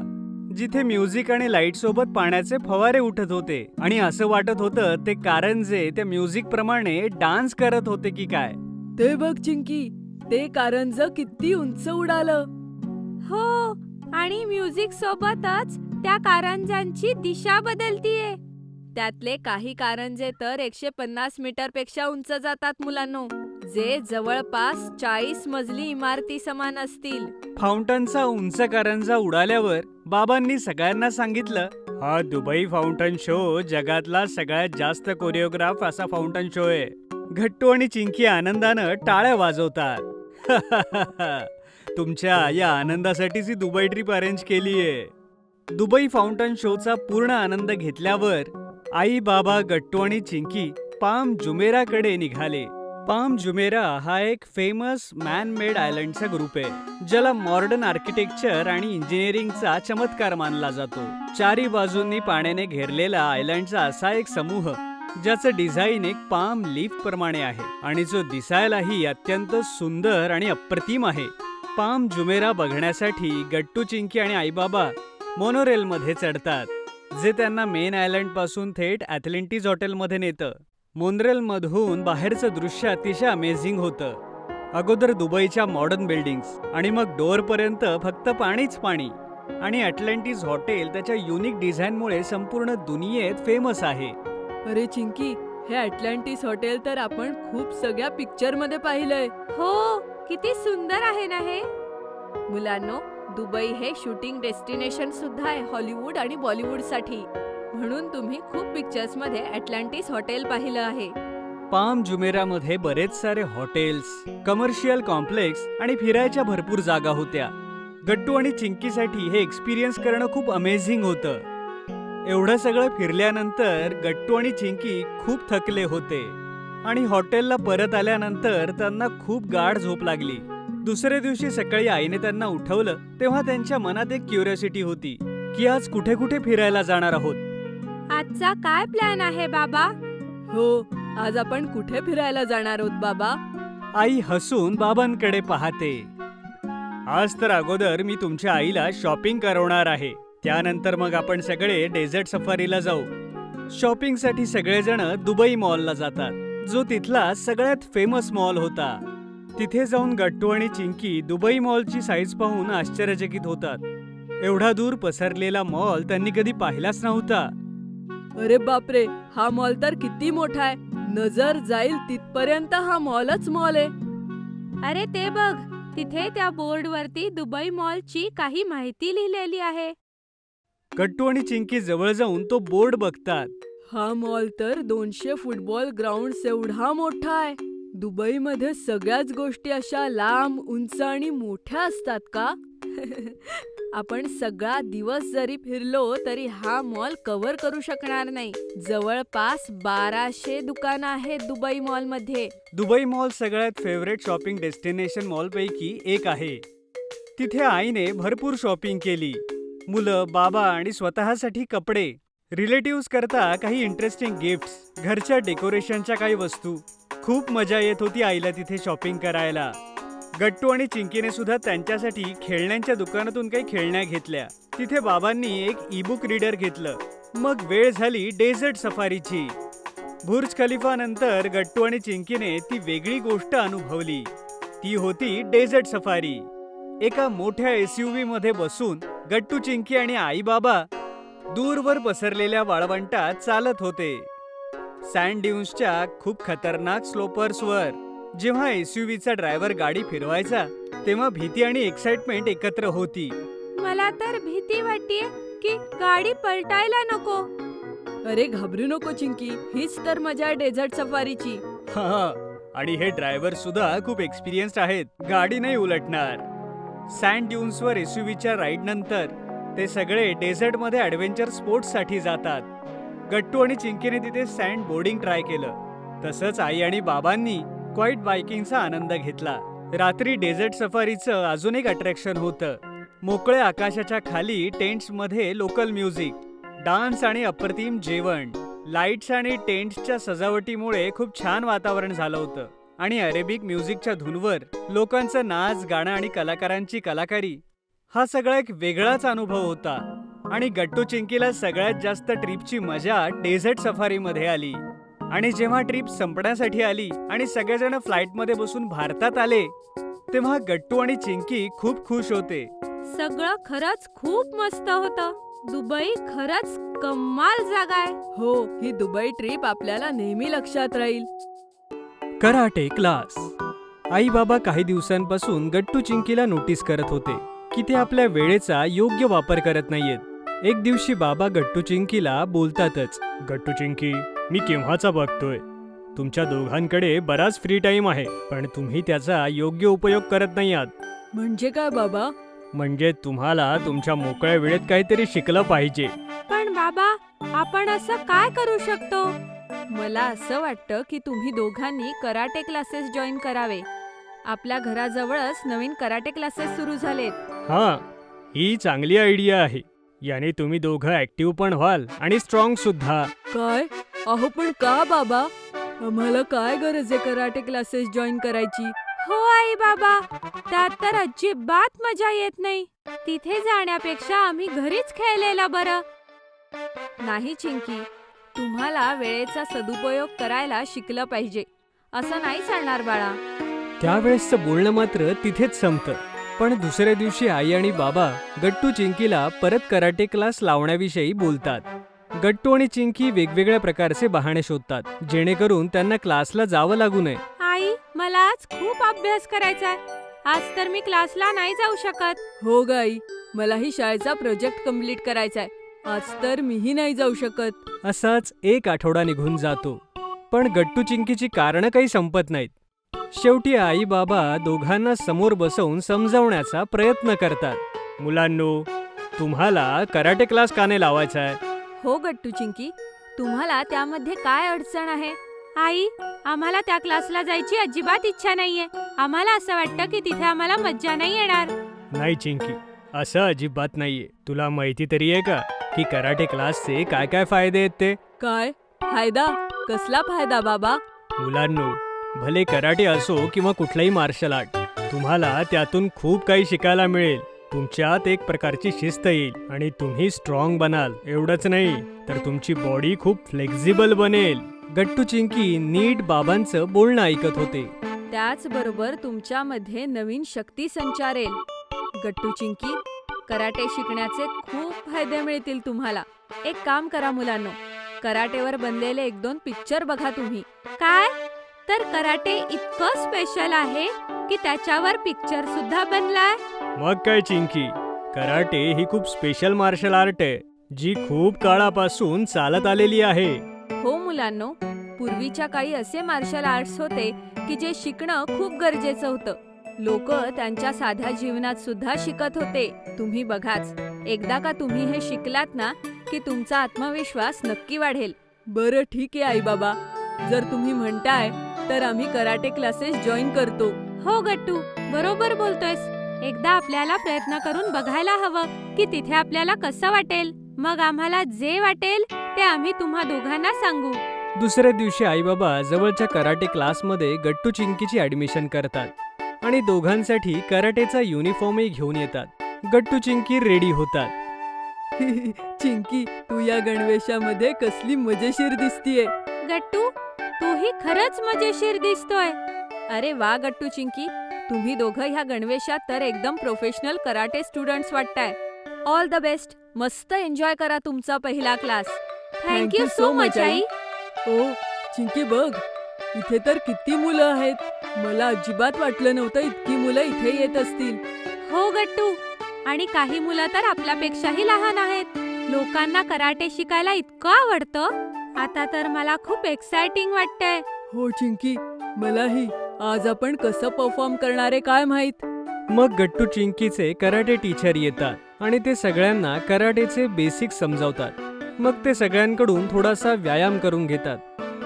जिथे म्युझिक आणि लाईट सोबत पाण्याचे फवारे उठत होते आणि असं वाटत होतं ते कारंजे त्या म्युझिक प्रमाणे डान्स करत होते की काय.
ते बघ चिंकी, ते कारंज किती उंच उडालं.
हो, आणि म्युझिक सोबतच त्या कारंजांची दिशा बदलतीये.
त्यातले काही कारंजे तर 150 मीटर पेक्षा उंच जातात मुलांनो, जे जवळपास 40 मजली इमारती समान असतील.
फाउंटनचा उंच कारंजा उडाल्यावर बाबांनी सगळ्यांना सांगितलं,
हा दुबई फाउंटन शो जगातला सगळ्यात जास्त कोरिओग्राफ असा फाउंटन शो आहे.
गट्टू आणि चिंकी आनंदानं टाळ्या वाजवतात. तुमच्या या आनंदासाठीच ही दुबई ट्रिप अरेंज केलीये. दुबई फाउंटन शोचा पूर्ण आनंद घेतल्यावर आई, बाबा, गट्टू आणि चिंकी पाम जुमेराकडे निघाले. पाम जुमेरा हा एक फेमस मॅन मेड आयलंडचा ग्रुप आहे, ज्याला मॉडर्न आर्किटेक्चर आणि इंजिनिअरिंगचा चमत्कार मानला जातो. चारी बाजूंनी पाण्याने घेरलेला आयलंडचा असा एक समूह, ज्याचं डिझाईन एक पाम लीफ प्रमाणे आहे आणि जो दिसायलाही अत्यंत सुंदर आणि अप्रतिम आहे. पाम जुमेरा बघण्यासाठी गट्टू, चिंकी आणि आईबाबा मोनोरेलमध्ये चढतात, जे त्यांना मेन आयलंड पासून थेट ॲथलेंटिस हॉटेलमध्ये नेतं. मोनरेलमधून बाहेरचं दृश्य अतिशय अमेझिंग होतं. अगोदर दुबईच्या मॉडर्न बिल्डिंग्स आणि मग डोअरपर्यंत फक्त पाणीच पाणी. आणि ॲटलांटिस हॉटेल त्याच्या युनिक डिझाईनमुळे संपूर्ण दुनियेत फेमस आहे.
अरे चिंकी, हे अटलांटिस हॉटेल तर आपण खूप सगळ्या पिक्चर मध्ये पाहिलंय.
हो, किती सुंदर आहे ना हे.
मुलांनो, दुबई हे शूटिंग डेस्टिनेशन सुद्धा आहे हॉलिवूड आणि बॉलिवूड साठी, म्हणून तुम्ही खूप पिक्चर्स मध्ये अटलांटिस हॉटेल पाहिलं आहे.
पाम जुमेरामध्ये बरेच सारे हॉटेल्स, कमर्शियल कॉम्प्लेक्स आणि फिरायच्या भरपूर जागा होत्या. गट्टू आणि चिंकीसाठी हे एक्सपिरियन्स करणं खूप अमेझिंग होतं. एवढं सगळं फिरल्यानंतर गट्टू आणि चिंकी खूप थकले होते आणि हॉटेलला परत आल्यानंतर त्यांना खूप गाढ झोप लागली. दुसऱ्या दिवशी सकाळी आईने त्यांना उठवलं तेव्हा त्यांच्या मनात एक क्युरिओसिटी होती की आज कुठे कुठे फिरायला जाणार आहोत.
आजचा काय प्लॅन आहे बाबा?
हो, आज आपण कुठे फिरायला जाणार आहोत बाबा?
आई हसून बाबांकडे पाहते.
आज तर अगोदर मी तुमच्या आईला शॉपिंग करवणार आहे. त्यानंतर मग आपण सगळे डेझर्ट सफारीला जाऊ.
शॉपिंगसाठी सगळेजण दुबई मॉलला जातात, जो तिथला सगळ्यात फेमस मॉल होता. तिथे जाऊन गट्टू आणि चिंकी दुबई मॉलची साईज पाहून आश्चर्यचकित होतात. एवढा दूर पसरलेला मॉल त्यांनी कधी पाहिलाच नव्हता.
अरे बापरे, हा मॉल तर किती मोठा आहे. नजर जाईल तिथपर्यंत हा मॉलच मॉल आहे.
अरे ते बघ, तिथे त्या बोर्डवरती दुबई मॉलची काही माहिती लिहिलेली आहे.
गट्टू आणि चिंकी जवळ जाऊन तो बोर्ड बघतात.
हा मॉल तर 200 फुटबॉल ग्राउंड एवढा मोठा आहे. दुबईमध्ये सगळ्याच गोष्टी अशा लांब, उंच आणि मोठ्या असतात का? आपण सगळा दिवस जरी फिरलो तरी हा मॉल कव्हर करू शकणार नाही. जवळपास 1200 दुकानं आहेत दुबई मॉलमध्ये.
दुबई मॉल सगळ्यात फेवरेट शॉपिंग डेस्टिनेशन मॉलपैकी एक आहे. तिथे आईने भरपूर शॉपिंग केली. मुलं, बाबा आणि स्वतःसाठी कपडे, रिलेटिव्स करता काही इंटरेस्टिंग गिफ्ट्स, घरच्या डेकोरेशनच्या काही वस्तू. खूप मजा येत होती आईला तिथे शॉपिंग करायला. गट्टू आणि चिंकीने सुद्धा त्यांच्यासाठी खेळण्यांच्या दुकानातून काही खेळण्या घेतल्या. तिथे बाबांनी एक ई-बुक रीडर घेतलं. मग वेळ झाली डेझर्ट सफारीची. बुर्ज खलिफा नंतर गट्टू आणि चिंकीने ती वेगळी गोष्ट अनुभवली. ती होती डेझर्ट सफारी. एका मोठ्या SUV मध्ये बसून गट्टू, चिंकी आणि आई बाबा दूरवर पसरलेल्या वाळवंटात चालत होते. सँड ड्यून्सच्या खूप खतरनाक स्लोपर्सवर. जेव्हा एसयूव्हीचा ड्रायव्हर गाडी फिरवायचा तेव्हा भीती आणि एक्साइटमेंट एकत्र होती.
मला तर भीती वाटतेय की गाडी पलटायला नको.
अरे घाबरू नको चिंकी, हीच तर मजा आहे डेझर्ट सफारीची.
हा, आणि हे ड्रायव्हर सुद्धा खूप एक्सपिरियन्स्ड आहेत, गाडी नाही उलटणार. सँड ड्यून्सवर एसयूव्हीच्या राईड नंतर ते सगळे डेझर्टमध्ये ॲडव्हेंचर स्पोर्ट्ससाठी जातात. गट्टू आणि चिंकीने तिथे सँड बोर्डिंग ट्राय केलं. तसंच आई आणि बाबांनी क्वाईट बायकिंगचा आनंद घेतला. रात्री डेझर्ट सफारीचं अजून एक अट्रॅक्शन होतं. मोकळ्या आकाशाच्या खाली टेंट्समध्ये लोकल म्युझिक, डान्स आणि अप्रतिम जेवण. लाईट्स आणि टेंट्सच्या सजावटीमुळे खूप छान वातावरण झालं होतं. आणि अरेबिक म्युझिकच्या धूनवर लोकांचं नाच, गाणं आणि कलाकारांची कलाकारी, हा सगळा एक वेगळाच अनुभव होता. आणि गट्टू चिंकीला सगळ्यात जास्त ट्रिपची मजा डेझर्ट सफारीमध्ये आली. आणि जेव्हा ट्रिप संपण्यासाठी आली आणि सगळेजण फ्लाईटमध्ये बसून भारतात आले तेव्हा गट्टू आणि चिंकी खूप खुश होते.
सगळं खरंच खूप मस्त होतं. दुबई खरंच कमाल जागा आहे.
हो, ही दुबई ट्रिप आपल्याला नेहमी लक्षात राहील.
Karate class. आई बाबा काही दिवसांपासून गट्टू चिंकीला नोटीस करत होते की ते आपल्या वेळेचा योग्य वापर करत नाहीयेत. एक दिवशी बाबा गट्टू चिंकीला बोलतातच,
गट्टू चिंकी, मी केव्हाचा बघतोय तुमच्या दोघांकडे बराच फ्री टाइम आहे, पण तुम्ही त्याचा योग्य उपयोग करत नाही आहात.
म्हणजे काय बाबा?
म्हणजे तुम्हाला तुमच्या मोकळ्या वेळेत काहीतरी शिकलं पाहिजे.
पण बाबा, आपण असं काय करू शकतो?
मला असं वाटतं की तुम्ही दोघांनी कराटे क्लासेस जॉईन करावे. आपल्या घराजवळच नवीन कराटे क्लासेस सुरू झालेत.
हां, ही चांगली आयडिया आहे. याने तुम्ही दोघं ऍक्टिव्ह पण व्हाल आणि स्ट्रॉंग सुद्धा.
काय? अहो पण का बाबा? आम्हाला काय गरज आहे कराटे क्लासेस जॉईन करायची?
हो आई बाबा, त्यात तर अजिबात मजा येत नाही. तिथे जाण्यापेक्षा आम्ही घरीच खेळलेला बरं.
नाही चिंकी, तुम्हाला वेळेचा सदुपयोग करायला शिकलं पाहिजे. असं नाही चालणार बाळा.
त्यावेळेसचं बोलणं मात्र तिथेच संपतं. पण दुसऱ्या दिवशी आई आणि बाबा गट्टू चिंकीला परत कराटे क्लास लावण्याविषयी बोलतात. गट्टू आणि चिंकी वेगवेगळ्या प्रकारचे बहाणे शोधतात जेणेकरून त्यांना क्लासला जावं लागू नये.
आई, मला आज खूप अभ्यास करायचा आहे. आज तर मी क्लासला नाही जाऊ शकत.
हो गाई, मलाही शाळेचा प्रोजेक्ट कम्प्लीट करायचा आहे. आज तर मीही नाही जाऊ शकत.
असाच एक आठवडा निघून जातो. पण गट्टू चिंकीची कारणं काही संपत नाहीत. शेवटी आई बाबा दोघांना समोर बसवून समजावण्याचा प्रयत्न करतात.
मुलांनो, तुम्हाला कराटे क्लास का नाही लावायचा आहे?
हो गट्टू चिंकी, तुम्हाला त्यामध्ये काय अडचण आहे?
आई, आम्हाला त्या क्लासला जायची अजिबात इच्छा नाहीये. आम्हाला असं वाटतं की तिथे आम्हाला मज्जा नाही येणार.
नाही चिंकी, असं अजिबात नाहीये. तुला माहिती तरी आहे का की कराटे क्लासचे काय काय फायदे आहेत ते?
काय फायदा? कसला फायदा बाबा?
मुलांनो, भले कराटे असो किंवा कुठलाही मार्शल आर्ट, तुम्हाला त्यातून खूप काही शिकायला मिळेल. तुमच्यात एक प्रकारची शिस्त येईल आणि तुम्ही स्ट्रॉंग बनाल. एवढंच नाही तर तुमची बॉडी खूप फ्लेक्झिबल बनेल.
गट्टू चिंकी नीट बाबांचं बोलणं ऐकत होते.
त्याचबरोबर तुमच्यामध्ये नवीन शक्ती संचारेल. गट्टू चिंकी, कराटे शिकण्याचे खूप फायदे मिळतील तुम्हाला. एक काम करा मुलांनो, कराटेवर बनलेले 1-2 पिक्चर बघा तुम्ही.
काय? तर कराटे इतकं स्पेशल आहे की त्याच्यावर पिक्चर सुद्धा बनलाय?
मग काय चिंकी, कराटे ही खूप स्पेशल मार्शल आर्ट आहे जी खूप काळापासून चालत आलेली आहे.
हो मुलांनो, पूर्वीच्या काळी असे मार्शल आर्ट्स होते की जे शिकणं खूप गरजेचं होतं. लोक त्यांच्या साध्या जीवनात सुद्धा शिकत होते. तुम्ही बघाच, एकदा का तुम्ही हे शिकलात ना की तुमचा आत्मविश्वास नक्की वाढेल. बरं ठीक आहे आई बाबा, जर तुम्ही म्हणताय तर आम्ही कराटे क्लासेस जॉईन करतो.
हो गट्टू, बरोबर बोलतोयस. एकदा आपल्याला प्रयत्न करून बघायला हवं की तिथे आपल्याला कसं वाटेल. मग आम्हाला जे वाटेल ते आम्ही तुम्हा दोघांना सांगू.
दुसऱ्या दिवशी आई बाबा जवळच्या कराटे क्लासमध्ये गट्टू चिंकीची ऍडमिशन करतात आणि दोघांसाठी कराटेचा युनिफॉर्मही घेऊन येतात. गट्टू चिंकी रेडी होतात.
चिंकी, तू या गणवेशामध्ये कसली मजेशीर दिसतीये.
गट्टू, तूही खरंच मजेशीर दिसतोय.
अरे वा गट्टू चिंकी, तुम्ही दोघं ह्या गणवेशात तर एकदम प्रोफेशनल कराटे स्टुडंट्स वाटताय. All the best. मस्त एन्जॉय करा तुमचा पहिला क्लास.
थँक्यू सो मच आई.
ओ चिंकी बघ, इथे तर किती मुलं आहेत. मला अजिबात वाटलं नव्हतं इतकी मुलं इथे येत असतील.
हो गट्टू, आणि काही मुलं तर आपल्यापेक्षाही लहान आहेत. लोकांना कराटे शिकायला इतकं आवडतं. आता तर मला खूप एक्साइटिंग वाटतंय.
हो चिंकी, मलाही. आज आपण कसं परफॉर्म करणार आहे काय माहित.
मग गट्टू चिंकीचे कराटे टीचर येतात आणि ते सगळ्यांना कराटेचे बेसिक समजावतात. मग ते सगळ्यांकडून थोडासा व्यायाम करून घेतात.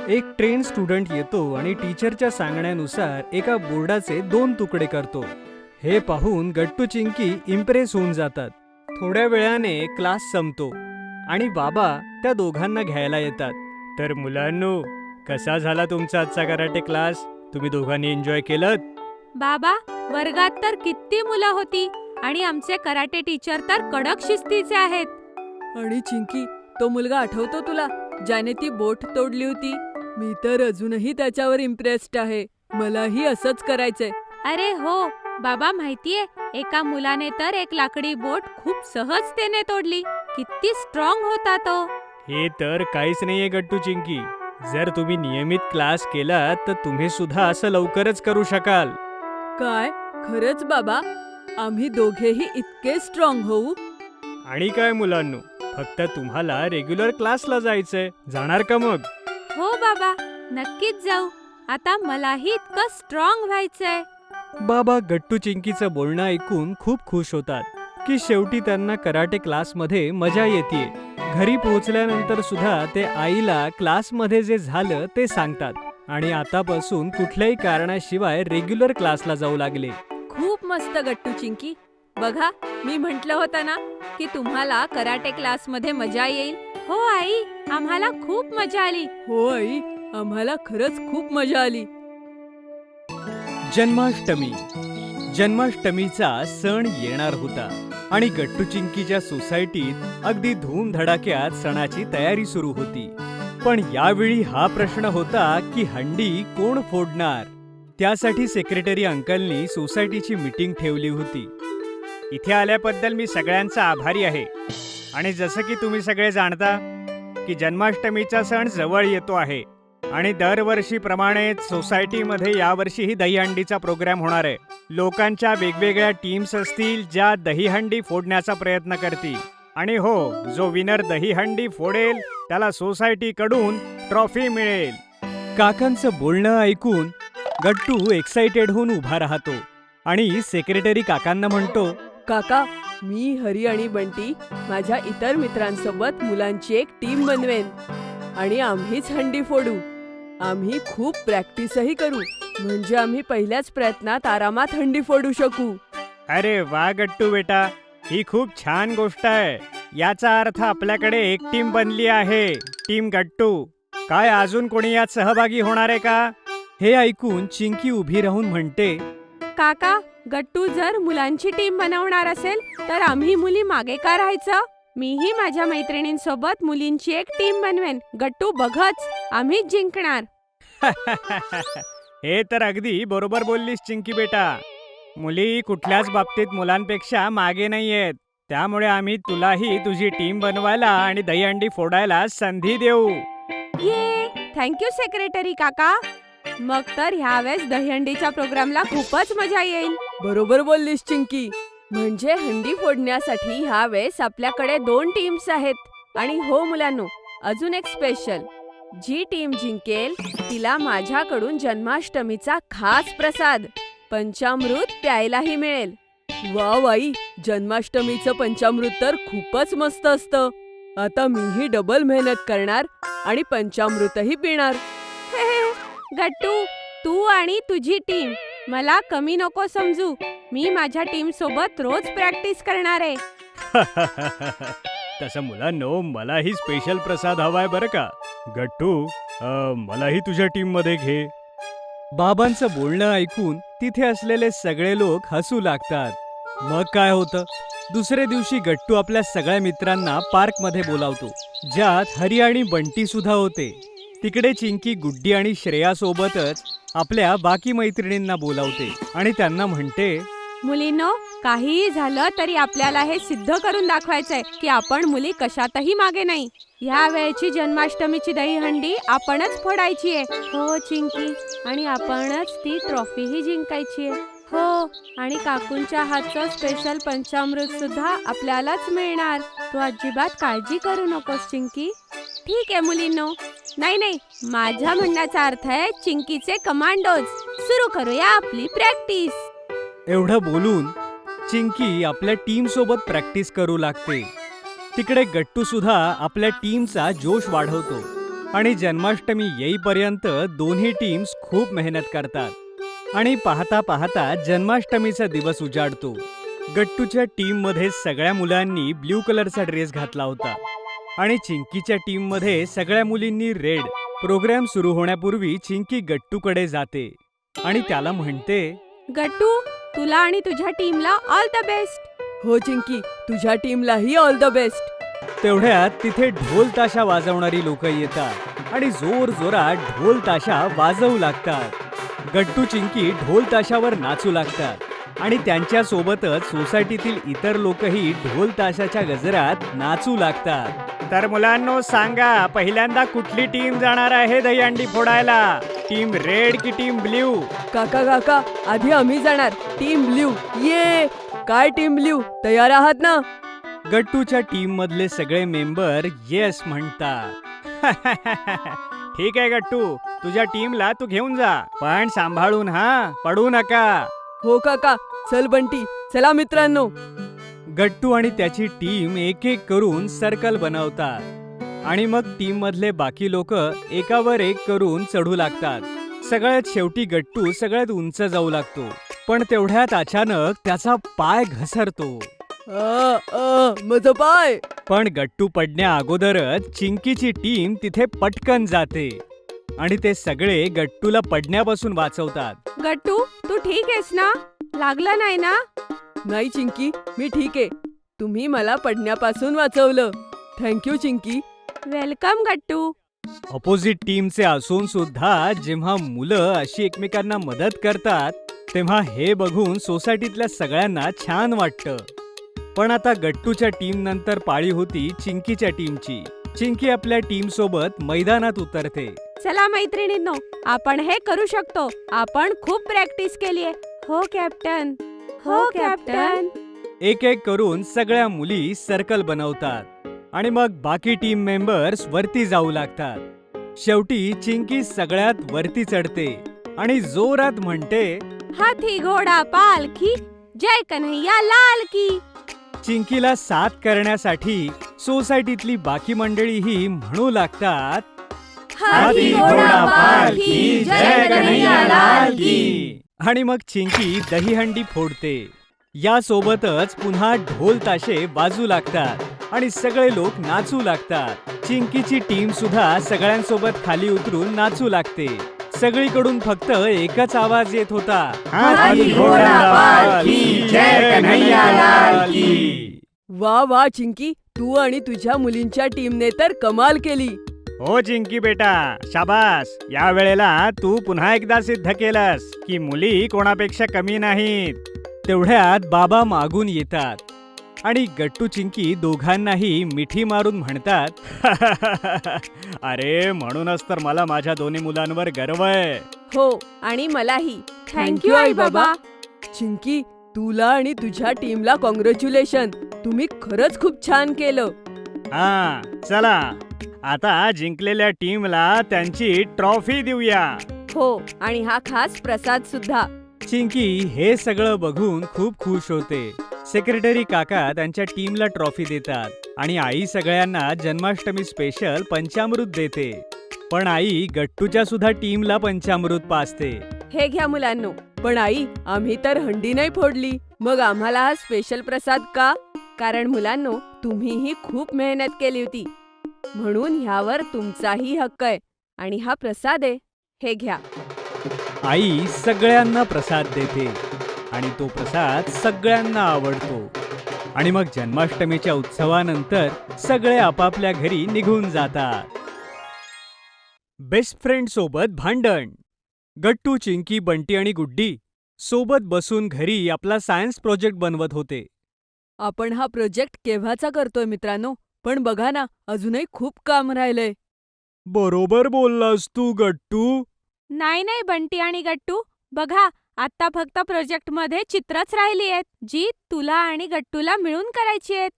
एक ट्रेन स्टुडंट येतो आणि टीचरच्या सांगण्यानुसार एका बोर्डाचे 2 तुकडे करतो. हे पाहून गट्टू चिंकी इम्प्रेस होऊन जातात. थोड्या वेळाने क्लास संपतो आणि बाबा त्या दोघांना घ्यायला येतात.
तर मुलांनो, कसा झाला तुमचा आजचा कराटे क्लास? तुम्ही दोघांनी एन्जॉय केलं?
बाबा, वर्गात तर किती मुलं होती आणि आमचे कराटे टीचर तर कडक शिस्तीचे आहेत.
आणि चिंकी, तो मुलगा आठवतो तुला, ज्याने ती बोट तोडली होती? मी तर अजूनही त्याच्यावर इम्प्रेस्ड आहे. मलाही असंच करायचंय.
अरे हो बाबा, माहितीये, एका मुलाने तर एक लाकडी बोट खूप सहजतेने तोडली. किती स्ट्रॉंग होता तो.
हे तर काहीच नाहीये गट्टू चिंकी. जर तुम्ही नियमित क्लास केलात तर तुम्ही सुद्धा असं लवकरच करू शकाल.
काय खरंच बाबा? आम्ही दोघेही इतके स्ट्रॉंग होऊ?
आणि काय मुलांनो, फक्त तुम्हाला रेग्युलर क्लासला जायचंय. जाणार का मग?
हो बाबा, नक्कीच जाऊ. आता मलाही इतकं स्ट्रॉंग व्हायचंय.
बाबा गट्टू चिंकीचं बोलणं ऐकून खूप खुश होतात की शेवटी त्यांना कराटे क्लासमध्ये मजा येते. घरी पोहोचल्यानंतर सुद्धा ते आईला क्लासमध्ये जे झालं ते सांगतात आणि आतापासून कुठल्याही कारणाशिवाय रेग्युलर क्लासला जाऊ लागले.
खूप मस्त गट्टू चिंकी. बघा, मी म्हटलं होतं ना की तुम्हाला कराटे क्लासमध्ये मजा येईल.
हो आई, आम्हाला खूप मजा आली.
हो आई, आम्हाला खरंच खूप मजा आली.
जन्माष्टमी. जन्माष्टमीचा सण येणार होता आणि गट्टू चिंकीच्या सोसायटीत अगदी धूमधडाक्यात सणाची तयारी सुरू होती. पण यावेळी हा प्रश्न होता की हंडी कोण फोडणार. त्यासाठी सेक्रेटरी अंकलनी सोसायटीची मीटिंग ठेवली होती.
इथे आल्याबद्दल मी सगळ्यांचा आभारी आहे. आणि जसं की तुम्ही सगळे जाणता की जन्माष्टमीचा सण जवळ येतो आहे आणि दरवर्षीप्रमाणेच सोसायटीमध्ये यावर्षीही दहीहंडीचा प्रोग्राम होणार आहे. लोकांच्या वेगवेगळ्या टीम्स असतील ज्या दहीहंडी फोडण्याचा प्रयत्न करतील. आणि हो, जो विनर दहीहंडी फोडेल त्याला सोसायटीकडून ट्रॉफी मिळेल.
काकांचं बोलणं ऐकून गट्टू एक्साइटेड होऊन उभा राहतो आणि सेक्रेटरी काकांना म्हणतो,
काका, मी हरी आणि बंटी माझ्या इतर मित्रांसोबत मुलांची एक टीम बनवेन आणि आम्हीच हंडी फोडू. आम्ही खूप प्रॅक्टिसही करू, म्हणजे आम्ही पहिल्याच प्रयत्नात आरामात हंडी फोडू शकू.
अरे वा गट्टू बेटा, ही खूप छान गोष्ट आहे. याचा अर्थ आपल्याकडे एक टीम बनली आहे, टीम गट्टू. काय अजून कोणी यात सहभागी होणार आहे का?
हे ऐकून चिंकी उभी राहून म्हणते,
काका, गट्टू जर मुलांची टीम बनवणार असेल तर आम्ही मुली मागे का राहायचं? मीही माझ्या मैत्रिणींसोबत मुलींची एक टीम बनवेन. गट्टू बघच, आम्हीच जिंकणार.
हे तर अगदी बरोबर बोललीस चिंकी बेटा. मुली कुठल्याच बाबतीत मुलांपेक्षा मागे नाहीयेत. त्यामुळे आम्ही तुलाही तुझी टीम बनवायला आणि दहीहंडी फोडायला संधी देऊ.
ये, थँक्यू सेक्रेटरी काका. मग तर ह्यावेळेस दहीहंडीच्या प्रोग्रामला खूपच मजा येईल.
बरोबर बोललीस चिंकी. म्हणजे हंडी फोडण्यासाठी ह्यावेळेस आपल्याकडे 2 टीम्स आहेत. आणि हो मुलांनो, अजून एक स्पेशल. जी टीम जिंकेल तिला माझ्याकडून जन्माष्टमीचा खास प्रसाद पंचामृत प्यायलाही मिळेल. वा वाई, जन्माष्टमीचं पंचामृत तर खूपच मस्त असतं. आता मीही डबल मेहनत करणार आणि पंचामृतही पिणार.
गट्टू, तू आणि तुझी टीम मला कमी नको समजू. मी माझ्या टीम सोबत रोज प्रॅक्टिस करणार आहे.
तसं मुलांनो, मलाही स्पेशल प्रसाद हवाय बरं का. गट्टू, मलाही तुझ्या टीम मध्ये घे.
बाबांचं बोलणं ऐकून तिथे असलेले सगळे लोक हसू लागतात. मग काय होतं, दुसऱ्या दिवशी गट्टू आपल्या सगळ्या मित्रांना पार्कमध्ये बोलावतो, ज्यात हरी आणि बंटी सुद्धा होते. तिकडे चिंकी गुड्डी आणि श्रेया सोबतच आपल्या बाकी मैत्रिणींना बोलावते आणि त्यांना म्हणते,
मुलींनो, काहीही झालं तरी आपल्याला हे सिद्ध करून दाखवायचंय की आपण मुली कशातही मागे नाही. ह्या वेळची जन्माष्टमीची दहीहंडी आपणच फोडायची आहे. हो चिंकी, आणि आपणच ती ट्रॉफीही जिंकायची आहे. हो, आणि काकूंच्या हातचं स्पेशल पंचामृत सुद्धा आपल्यालाच मिळणार. तू अजिबात काळजी करू नकोस चिंकी. ठीक आहे मुलींनो. नाही, माझ्या म्हणण्याचा अर्थ आहे चिंकीचे कमांडोज. सुरू करूया आपली प्रॅक्टिस.
एवढं बोलून चिंकी आपल्या टीम सोबत प्रॅक्टिस करू लागते. तिकडे गट्टू सुद्धा आपल्या टीमचा जोश वाढवतो आणि जन्माष्टमी येईपर्यंत दोन्ही टीम्स खूप मेहनत करतात आणि पाहता पाहता जन्माष्टमीचा दिवस उजाडतो. गट्टूच्या टीम मध्ये सगळ्या मुलांनी ब्ल्यू कलरचा ड्रेस घातला होता आणि चिंकीच्या टीम मध्ये सगळ्या मुलींनी रेड. प्रोग्राम सुरू होण्यापूर्वी चिंकी गट्टूकडे जाते आणि त्याला म्हणते,
गट्टू, तुला आणि तुझ्या टीमला ऑल द बेस्ट.
हो चिंकी, तुझ्या टीमलाही ऑल द बेस्ट.
तेवढ्यात तिथे ढोल ताशा वाजवणारी लोक येतात आणि जोर जोरात ढोल ताशा वाजवू लागतात. गट्टू चिंकी ढोल ताशावर नाचू लागतात आणि त्यांच्या सोबतच सोसायटीतील इतर लोकही ढोल ताशाच्या गजरात नाचू लागतात. तर मुलांनो, सांगा पहिल्यांदा कुठली टीम जाणार आहे दहीहंडी फोडायला? टीम रेड की टीम ब्ल्यू?
काका, आधी आम्ही जाणार. Team blue. ये काय टीम ब्ल्यू, तयार आहात ना?
गट्टूच्या टीम मधले सगळे मेंबर येस म्हणतात. ठीक आहे गट्टू, तुझ्या टीमला तू घेऊन जा, पण सांभाळून हा, पडू नका.
हो काका. चल बंटी, चला मित्रांनो.
गट्टू आणि त्याची टीम एक एक करून सर्कल बनवतात आणि मग टीम मधले बाकी लोक एकावर एक करून चढू लागतात. सगळ्यात शेवटी गट्टू सगळ्यात उंच जाऊ लागतो, पण तेवढ्यात अचानक त्याचा पाय घसरतो.
माझा पाय.
पण गट्टू पडण्या अगोदरच चिंकीची टीम तिथे पटकन जाते आणि ते सगळे गट्टूला पडण्यापासून वाचवतात.
गट्टू, तू ठीक आहेस ना? लागलं नाही ना?
नाही चिंकी, मी ठीक आहे. तुम्ही मला पडण्यापासून वाचवलं. थँक्यू चिंकी.
वेलकम गट्टू.
ऑपोजिट टीमचे असून सुद्धा जेव्हा मुलं अशी एकमेकांना मदत करतात तेव्हा हे बघून सोसायटीतल्या सगळ्यांना छान वाटतं. पण आता गट्टूच्या टीम नंतर पाळी होती चिंकीच्या टीमची. चिंकी आपल्या टीम सोबत मैदानात उतरते.
चला मैत्रिणींनो, आपण हे करू शकतो. आपण खूप प्रॅक्टिस केलीये. हो कॅप्टन. हो कॅप्टन.
एक एक करून सगळ्या मुली सर्कल बनवतात आणि मग बाकी टीम मेंबर्स वरती जाऊ लागतात. शेवटी चिंकी सगळ्यात वरती चढते आणि जोरात म्हणते,
हाथी घोडा पालखी, जय कन्हैया लाल की.
चिंकीला साथ करण्यासाठी सोसायटीतली बाकी मंडळीही म्हणू लागतात,
हाथी घोडा पालखी, जय कन्हैया लाल की.
आणि मग चिंकी दहीहंडी फोडते. यासोबतच पुन्हा ढोल ताशे वाजू लागतात आणि सगळे लोक नाचू लागतात. चिंकीची टीम सुद्धा सगळ्यांसोबत खाली उतरून नाचू लागते. सगळीकडून फक्त एकच आवाज येत होता, हाथी घोडा पालखी, जय कन्हैया लाल की.
वा चिंकी, तू आणि तुझ्या मुलींच्या टीमने तर कमाल केली.
हो चिंकी बेटा, शाबास. या वेळेला तू पुन्हा एकदा सिद्ध केलंस की मुली कोणापेक्षा कमी नाहीत.
तेवढ्यात बाबा मागून येतात आणि गट्टू चिंकी दोघांनाही मिठी मारून म्हणतात,
अरे म्हणूनच तर मला माझ्या दोन्ही मुलांवर गर्व आहे.
हो, आणि मलाही.
थँक्यू आई बाबा.
चिंकी, तुला आणि तुझ्या टीमला कॉंग्रॅच्युलेशन. तुम्ही खरंच खूप छान केलं.
हा, चला आता जिंकलेल्या टीमला त्यांची ट्रॉफी देऊया.
हो, आणि हा खास प्रसाद सुद्धा.
चिंकी हे सगळं बघून खूप खुश होते. सेक्रेटरी काका त्यांच्या टीमला ट्रॉफी देतात आणि आई सगळ्यांना जन्माष्टमी स्पेशल पंचामृत देते. पण आई गट्टूच्या सुद्धा टीमला पंचामृत पाजते.
हे घ्या मुलांनो. पण आई, आम्ही तर हंडी नाही फोडली. मग आम्हाला हा स्पेशल प्रसाद का? कारण मुलांनो, तुम्हीही खूप मेहनत केली होती, म्हणून ह्यावर तुमचाही हक्क आहे. आणि हा प्रसाद आहे, हे घ्या.
आई सगळ्यांना प्रसाद देते आणि तो प्रसाद सगळ्यांना आवडतो. आणि मग जन्माष्टमीच्या उत्सवानंतर सगळे आपापल्या घरी निघून जातात. बेस्ट फ्रेंड सोबत भांडण. गट्टू, चिंकी, बंटी आणि गुड्डी सोबत बसून घरी आपला सायन्स प्रोजेक्ट बनवत होते.
आपण हा प्रोजेक्ट केव्हाचा करतोय मित्रांनो, पण बघा ना, अजूनही खूप काम राहिलंय.
बरोबर बोललास तू गट्टू.
नाही नाही बंटी आणि गट्टू, बघा आता फक्त प्रोजेक्टमध्ये चित्रच राहिली आहेत जी तुला आणि गट्टूला मिळून करायची आहेत.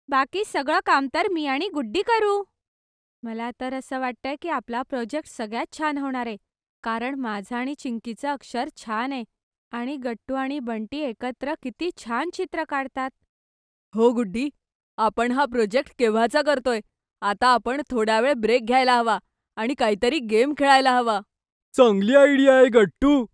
बाकी सगळं काम तर मी आणि गुड्डी करू. मला तर असं वाटतंय की आपला प्रोजेक्ट सगळ्यात छान होणार आहे, कारण माझं आणि चिंकीचं अक्षर छान आहे आणि गट्टू आणि बंटी एकत्र किती छान चित्र काढतात.
हो गुड्डी, आपण हा प्रोजेक्ट केव्हाचा करतोय. आता आपण थोडा वेळ ब्रेक घ्यायला हवा आणि काहीतरी गेम खेळायला हवा.
चांगली आयडिया आहे गट्टू.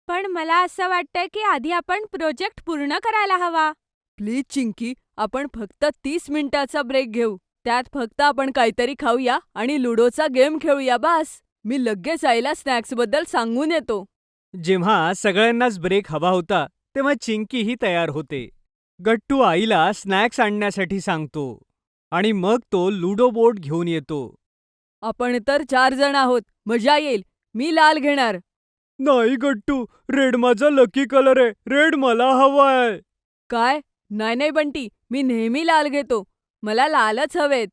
पण मला असं वाटतंय की आधी आपण प्रोजेक्ट पूर्ण करायला हवा.
प्लीज चिंकी, आपण फक्त 30 मिनिटाचा ब्रेक घेऊ. त्यात फक्त आपण काहीतरी खाऊया आणि लुडोचा गेम खेळूया बास. मी लगेच आईला स्नॅक्सबद्दल सांगून येतो.
जेव्हा सगळ्यांनाच ब्रेक हवा होता तेव्हा चिंकीही तयार होते. गट्टू आईला स्नॅक्स आणण्यासाठी सांगतो आणि मग तो लुडो बोर्ड घेऊन येतो.
आपण तर 4 जण आहोत, मजा येईल. मी लाल घेणार.
नाही गट्टू, रेड माझा लकी कलर आहे. रेड मला हवा आहे.
काय? नाही नाही बंटी, मी नेहमी लाल घेतो. मला लालच हवेत.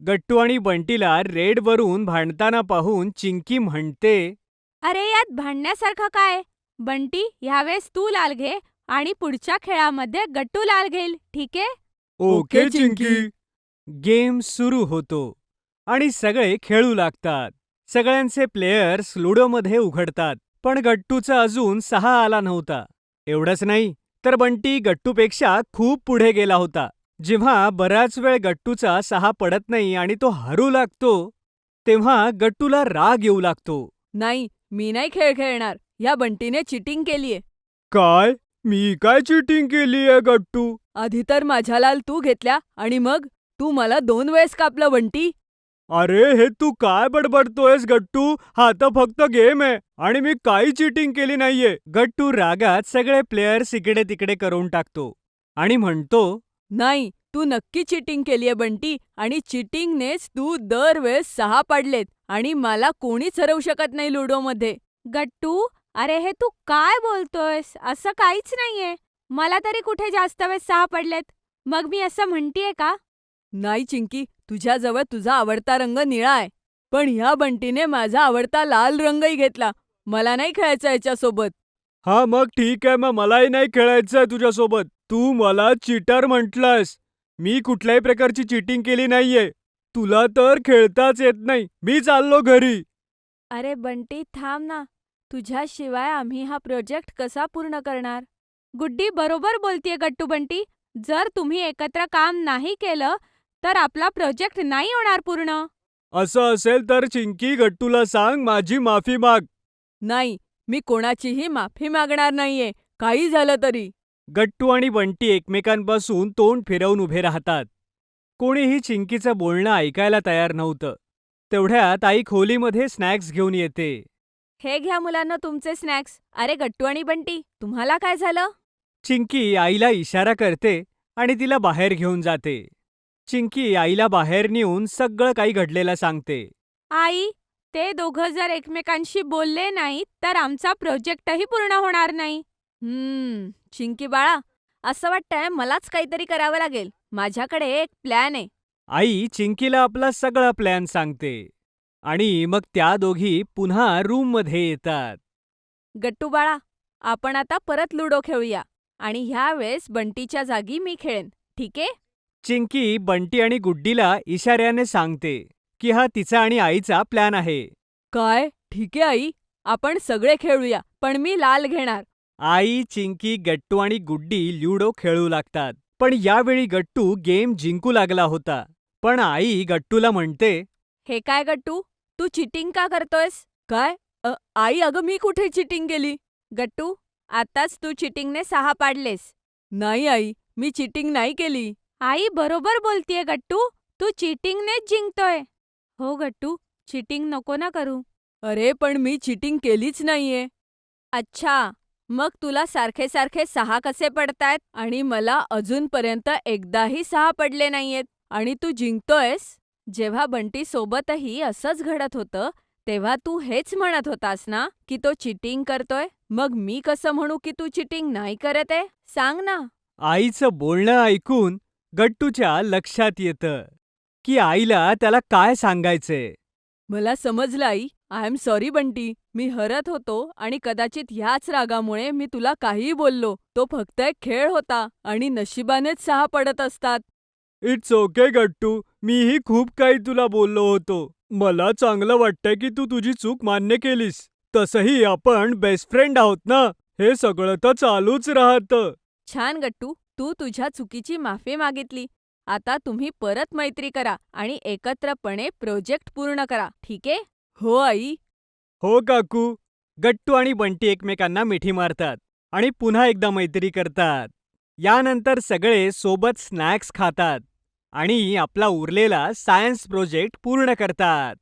गट्टू आणि बंटीला रेडवरून भांडताना पाहून चिंकी म्हणते,
अरे यात भांडण्यासारखं काय? बंटी, ह्यावेळेस तू लाल घे आणि पुढच्या खेळामध्ये गट्टू लाल घेईल, ठीक आहे?
ओके, चिंकी.
गेम सुरू होतो आणि सगळे खेळू लागतात. सगळ्यांचे प्लेयर्स लुडोमध्ये उघडतात, पण गट्टूचा अजून 6 आला नव्हता. एवढंच नाही तर बंटी गट्टूपेक्षा खूप पुढे गेला होता. जेव्हा बराच वेळ गट्टूचा 6 पडत नाही आणि तो हरू लागतो, तेव्हा गट्टूला राग येऊ लागतो.
नाही, मी नाही खेळ खेळणार. या बंटीने चिटिंग केलीये.
काय? मी काय चिटिंग केलीये गट्टू?
आधी तर माझ्या लाल तू घेतल्या आणि मग तू मला 2 वेळेस कापलं बंटी.
अरे हे तू काय बडबडतोयस गट्टू? हा तर फक्त गेम आहे आणि मी काही चिटिंग केली नाहीये. गट्टू रागात सगळे प्लेयर्स इकडे तिकडे करून टाकतो आणि म्हणतो,
नाही, तू नक्की चिटिंग केलीये बंटी आणि चिटिंगनेच तू दरवेळेस 6 पडलेत आणि मला कोणीच हरवू शकत नाही लुडोमध्ये.
गट्टू, अरे हे तू काय बोलतोयस? असं काहीच नाहीये. मला तरी कुठे जास्त वेळ 6 पडलेत. मग मी असं म्हणतीये का?
नाही चिंकी, तुझ्याजवळ तुझा आवडता रंग निळा आहे. पण ह्या बंटीने माझा आवडता लाल रंगही घेतला. मला नाही खेळायचं याच्यासोबत.
हा मग ठीक आहे, मग मलाही नाही खेळायचंय तुझ्यासोबत. तू मला चीटर म्हटलंस. मी कुठल्याही प्रकारची चिटिंग केली नाहीये. तुला तर खेळताच येत नाही. मी चाललो घरी.
अरे बंटी थांब ना. तुझ्याशिवाय आम्ही हा प्रोजेक्ट कसा पूर्ण करणार? गुड्डी बरोबर बोलतीये गट्टू बंटी. जर तुम्ही एकत्र काम नाही केलं तर आपला प्रोजेक्ट नाही होणार पूर्ण.
असं असेल तर चिंकी गट्टूला सांग माझी माफी माग.
नाही, मी कोणाचीही माफी मागणार नाहीये, काही झालं तरी.
गट्टू आणि बंटी एकमेकांपासून तोंड फिरवून उभे राहतात. कोणीही चिंकीचं बोलणं ऐकायला तयार नव्हतं. तेवढ्यात आई खोलीमध्ये स्नॅक्स घेऊन येते.
हे घ्या मुलांना तुमचे स्नॅक्स. अरे गट्टू आणि बंटी, तुम्हाला काय झालं?
चिंकी आईला इशारा करते आणि तिला बाहेर घेऊन जाते. चिंकी आईला बाहेर नेऊन सगळं काही घडलेलं सांगते.
आई, ते दोघं जर एकमेकांशी बोलले नाही तर आमचा प्रोजेक्टही पूर्ण होणार नाही.
चिंकी बाळा, असं वाटतंय मलाच काहीतरी करावं लागेल. माझ्याकडे एक प्लॅन आहे.
आई चिंकीला आपला सगळा प्लॅन सांगते आणि मग त्या दोघी पुन्हा रूममध्ये येतात.
गट्टू बाळा, आपण आता परत लुडो खेळूया आणि ह्यावेळेस बंटीच्या जागी मी खेळेन, ठीक आहे?
चिंकी बंटी आणि गुड्डीला इशाऱ्याने सांगते की हा तिचा आणि आईचा प्लॅन आहे.
काय? ठीक आहे आई, आपण सगळे खेळूया, पण मी लाल घेणार.
आई, चिंकी, गट्टू आणि गुड्डी लुडो खेळू लागतात. पण यावेळी गट्टू गेम जिंकू लागला होता. पण आई गट्टूला म्हणते,
हे काय गट्टू, तू चिटिंग का करतोयस? काय? आई, अगं मी कुठे चिटिंग केली?
गट्टू, आताच तू चिटिंगने 6 पाडलेस.
नाही आई, मी चिटिंग नाही केली.
आई बरोबर बोलतीये गट्टू, तू चिटिंगनेच जिंकतोय. हो गट्टू, चिटिंग नको ना करू.
अरे पण मी चिटिंग केलीच नाहीये.
अच्छा, मग तुला सारखे सारखे 6 कसे पडतायत आणि मला अजूनपर्यंत एकदाही 6 पडले नाहीयेत आणि तू जिंकतोयस? जेव्हा बंटी सोबतही असंच घडत होतं तेव्हा तू हेच म्हणत होतास ना की तो चिटिंग करतोय.
मग मी कसं म्हणू की तू चिटिंग नाही करत आहे? सांग ना.
आईचं बोलणं ऐकून गट्टूच्या लक्षात येतं की आईला त्याला काय सांगायचंय.
मला समजलं आई. I am sorry Bunty. मी हरत होतो आणि कदाचित ह्याच रागामुळे मी तुला काहीही बोललो. तो फक्त एक खेळ होता आणि नशिबानेच 6 पडत असतात.
इट्स ओके गट्टू, मीही खूप काही तुला बोललो होतो. मला चांगलं वाटतंय की तू तुझी चूक मान्य केलीस. तसंही आपण बेस्ट फ्रेंड आहोत ना, हे सगळं तर चालूच राहतं.
छान गट्टू, तू तुझ्या चुकीची माफी मागितली. आता तुम्ही परत मैत्री करा आणि एकत्रपणे प्रोजेक्ट पूर्ण करा, ठीक आहे? हो आई.
हो काकू. गट्टू आणि बंटी एकमेकांना मिठी मारतात आणि पुन्हा एकदा मैत्री करतात. यानंतर सगळे सोबत स्नॅक्स खातात आणि आपला उरलेला सायन्स प्रोजेक्ट पूर्ण करतात.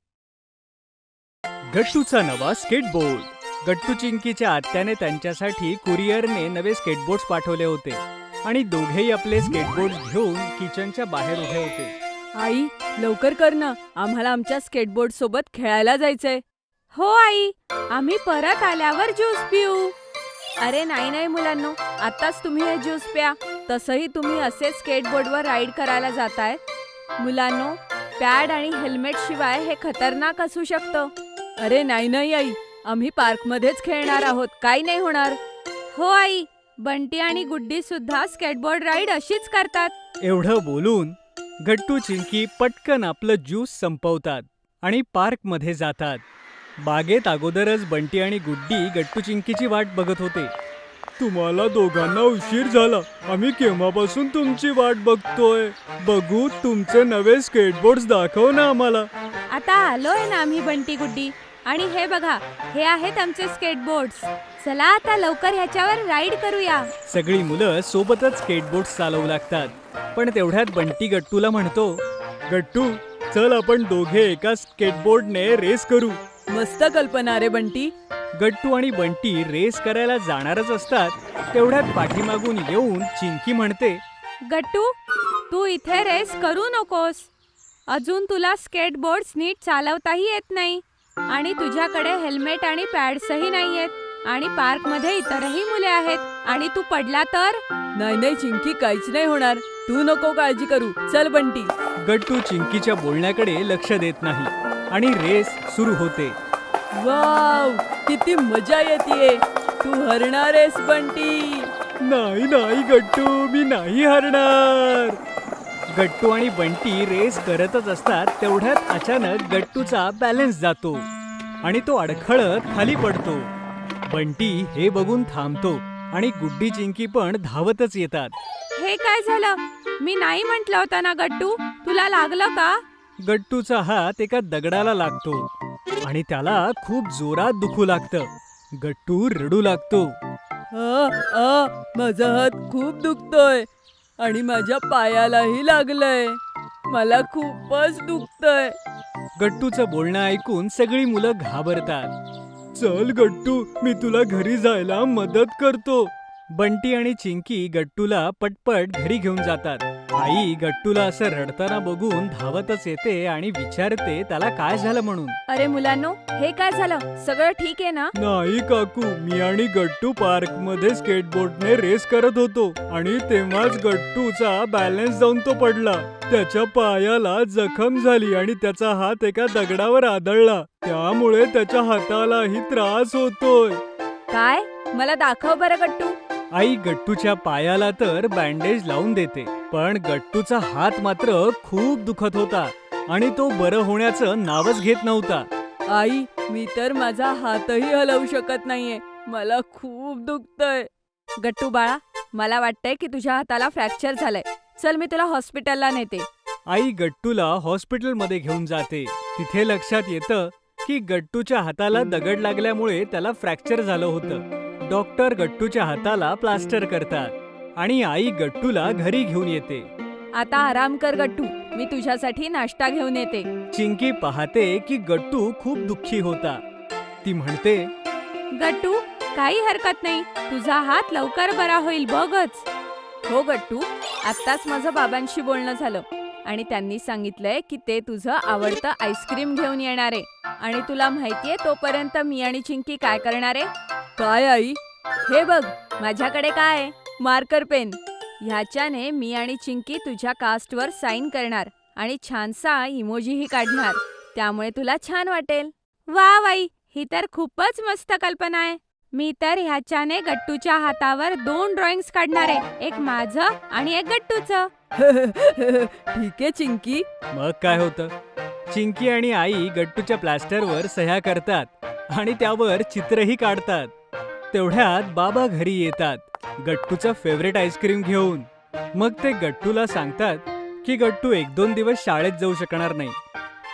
गट्टूचा नवा स्केटबोर्ड. गट्टू चिंकीच्या आत्याने त्यांच्यासाठी कुरिअरने नवे स्केटबोर्ड्स पाठवले होते आणि दोघेही आपले स्केटबोर्ड घेऊन किचनच्या बाहेर उभे होते.
आई, लवकर कर ना. आम्हाला आमच्या स्केटबोर्ड सोबत खेळायला जायचंय.
हो आई, आम्ही परत आल्यावर ज्यूस पिऊ.
अरे नाही मुलांनो, आत्ताच तुम्ही हे ज्यूस प्या. तसंही तुम्ही असेच स्केटबोर्डवर राईड करायला जाताय. मुलांनो, पॅड आणि हेल्मेट शिवाय हे खतरनाक असू शकतं. अरे नाही आई, आम्ही पार्कमध्येच खेळणार आहोत. काही नाही होणार.
हो आई, बंटी आणि गुड्डी सुद्धा स्केटबोर्ड राईड अशीच करतात.
एवढं बोलून गट्टू चिंकी पटकन आपलं ज्यूस संपवतात आणि पार्कमध्ये जातात. बागेत अगोदरच बंटी आणि गुड्डी गट्टू चिंकीची वाट बघत होते. तुम्हाला दोघांना उशीर झाला. आम्ही केव्हापासून तुमची वाट बघतोय. बघू तुमचे नवे स्केटबोर्ड्स दाखव ना आम्हाला.
आता आलोय ना आम्ही बंटी गुड्डी. आणि हे बघा, हे आहेत आमचे स्केटबोर्ड्स. चला आता लवकर ह्याच्यावर राईड करूया.
सगळी मुलं सोबतच स्केटबोर्ड्स चालवू लागतात. पण तेवढ्यात बंटी गट्टूला म्हणतो, गट्टू चल आपण दोघे एका स्केटबोर्डने रेस करू.
मस्त कल्पना रे बंटी.
गट्टू आणि बंटी रेस करायला जाणारच असतात. तेवढ्यात पाठीमागून येऊन चिंकी म्हणते,
गट्टू, तू इथे रेस करू नकोस. अजून तुला स्केटबोर्ड्स नीट चालवताही येत नाही आणि तुझ्याकडे हेल्मेट आणि पॅड्सही नाहीयेत आणि पार्कमध्ये इतरही मुले आहेत आणि तू पडला तर?
नाही चिंकी, काहीच नाही होणार. तू नको काळजी करू. चल बंटी.
गट्टू चिंकीच्या बोलण्याकडे लक्ष देत नाही आणि रेस सुरू होते.
वाव, किती मजा येतेय. तू हरणार आहेस बंटी.
नाही गट्टू, मी नाही हरणार. गट्टू आणि बंटी रेस करतच असतात. तेवढ्यात अचानक गट्टूचा बॅलन्स जातो आणि तो अडखळत खाली पडतो. बंटी हे बघून थांबतो आणि गुड्डी चिंकी पण धावतच येतात.
हे काय झालं? मी नाही म्हटलं होतं ना गट्टू, तुला लागलं का?
गट्टूचा हात एका दगडाला लागतो आणि त्याला खूप जोरात दुखू लागतं. गट्टू रडू लागतो.
माझा हात खूप दुखतोय आणि माझ्या पायालाही लागलंय. मला खूपच दुखतंय.
गट्टूचं बोलणं ऐकून सगळी मुलं घाबरतात. चल गट्टू, मी तुला घरी जायला मदत करतो. बंटी आणि चिंकी गट्टूला पटपट घरी घेऊन जातात. आई गट्टूला असं रडताना बघून धावतच येते आणि विचारते त्याला काय झालं म्हणून.
अरे मुलांनो, हे काय झालं? सगळं ठीक आहे ना?
नाही काकू, मी आणि गट्टू पार्कमध्ये स्केटबोर्डने रेस करत होतो आणि तेव्हाच गट्टूचा बॅलन्स जाऊन तो पडला. त्याच्या पायाला जखम झाली आणि त्याचा हात एका दगडावर आदळला. त्यामुळे त्याच्या हातालाही त्रास होतोय.
काय? मला दाखव बरं गट्टू.
आई गट्टूच्या पायाला तर बँडेज लावून देते, पण गट्टूचा हात मात्र खूप दुखत होता आणि तो बरं होण्याचं नावच घेत नव्हता.
आई, मी तर माझा हातही हलवू शकत नाहीये. मला खूप दुखतंय. गट्टू बाळा, मला वाटतंय की तुझ्या हाताला फ्रॅक्चर झालंय. चल, मी तुला हॉस्पिटलला नेते.
आई गट्टूला हॉस्पिटलमध्ये घेऊन जाते. तिथे लक्षात येतं की गट्टूच्या हाताला दगड लागल्यामुळे त्याला फ्रॅक्चर झालं होतं. डॉक्टर गट्टूच्या हाताला प्लास्टर करतात आणि आई गट्टूला घरी घेऊन येते.
आता आराम कर गट्टू. मी तुझ्यासाठी नाश्ता घेऊन येते.
चिंकी पाहते की गट्टू खूप दुःखी होता. ती म्हणते,
गट्टू, काही हरकत नाही. तुझा हात लवकर बरा होईल बघच.
हो गट्टू, आत्ताच माझं बाबांशी बोलणं झालं आणि त्यांनी सांगितलंय की ते तुझं आवडतं आईस्क्रीम घेऊन येणार आहे. आणि तुला माहितीये तोपर्यंत मी आणि चिंकी काय करणार आहे? काय आई?
हे बघ माझ्याकडे काय आहे? Marker pen. ह्याच्याने मी आणि चिंकी तुझ्या कास्टवर साईन करणार आणि छानसा इमोजीही काढणार. त्यामुळे तुला छान वाटेल. वा बाई, ही तर खूपच मस्त कल्पना आहे. मी तर ह्याच्याने गट्टूच्या हातावर 2 ड्रॉइंग्स काढणार आहे, एक माझं आणि एक गट्टूचं.
ठीक आहे चिंकी.
मग काय होतं, चिंकी आणि आई गट्टूच्या प्लास्टरवर सह्या करतात आणि त्यावर चित्रही काढतात. तेवढ्यात बाबा घरी येतात गट्टूचं फेवरेट आईस्क्रीम घेऊन. मग ते गट्टूला सांगतात की गट्टू 1-2 दिवस शाळेत जाऊ शकणार नाही.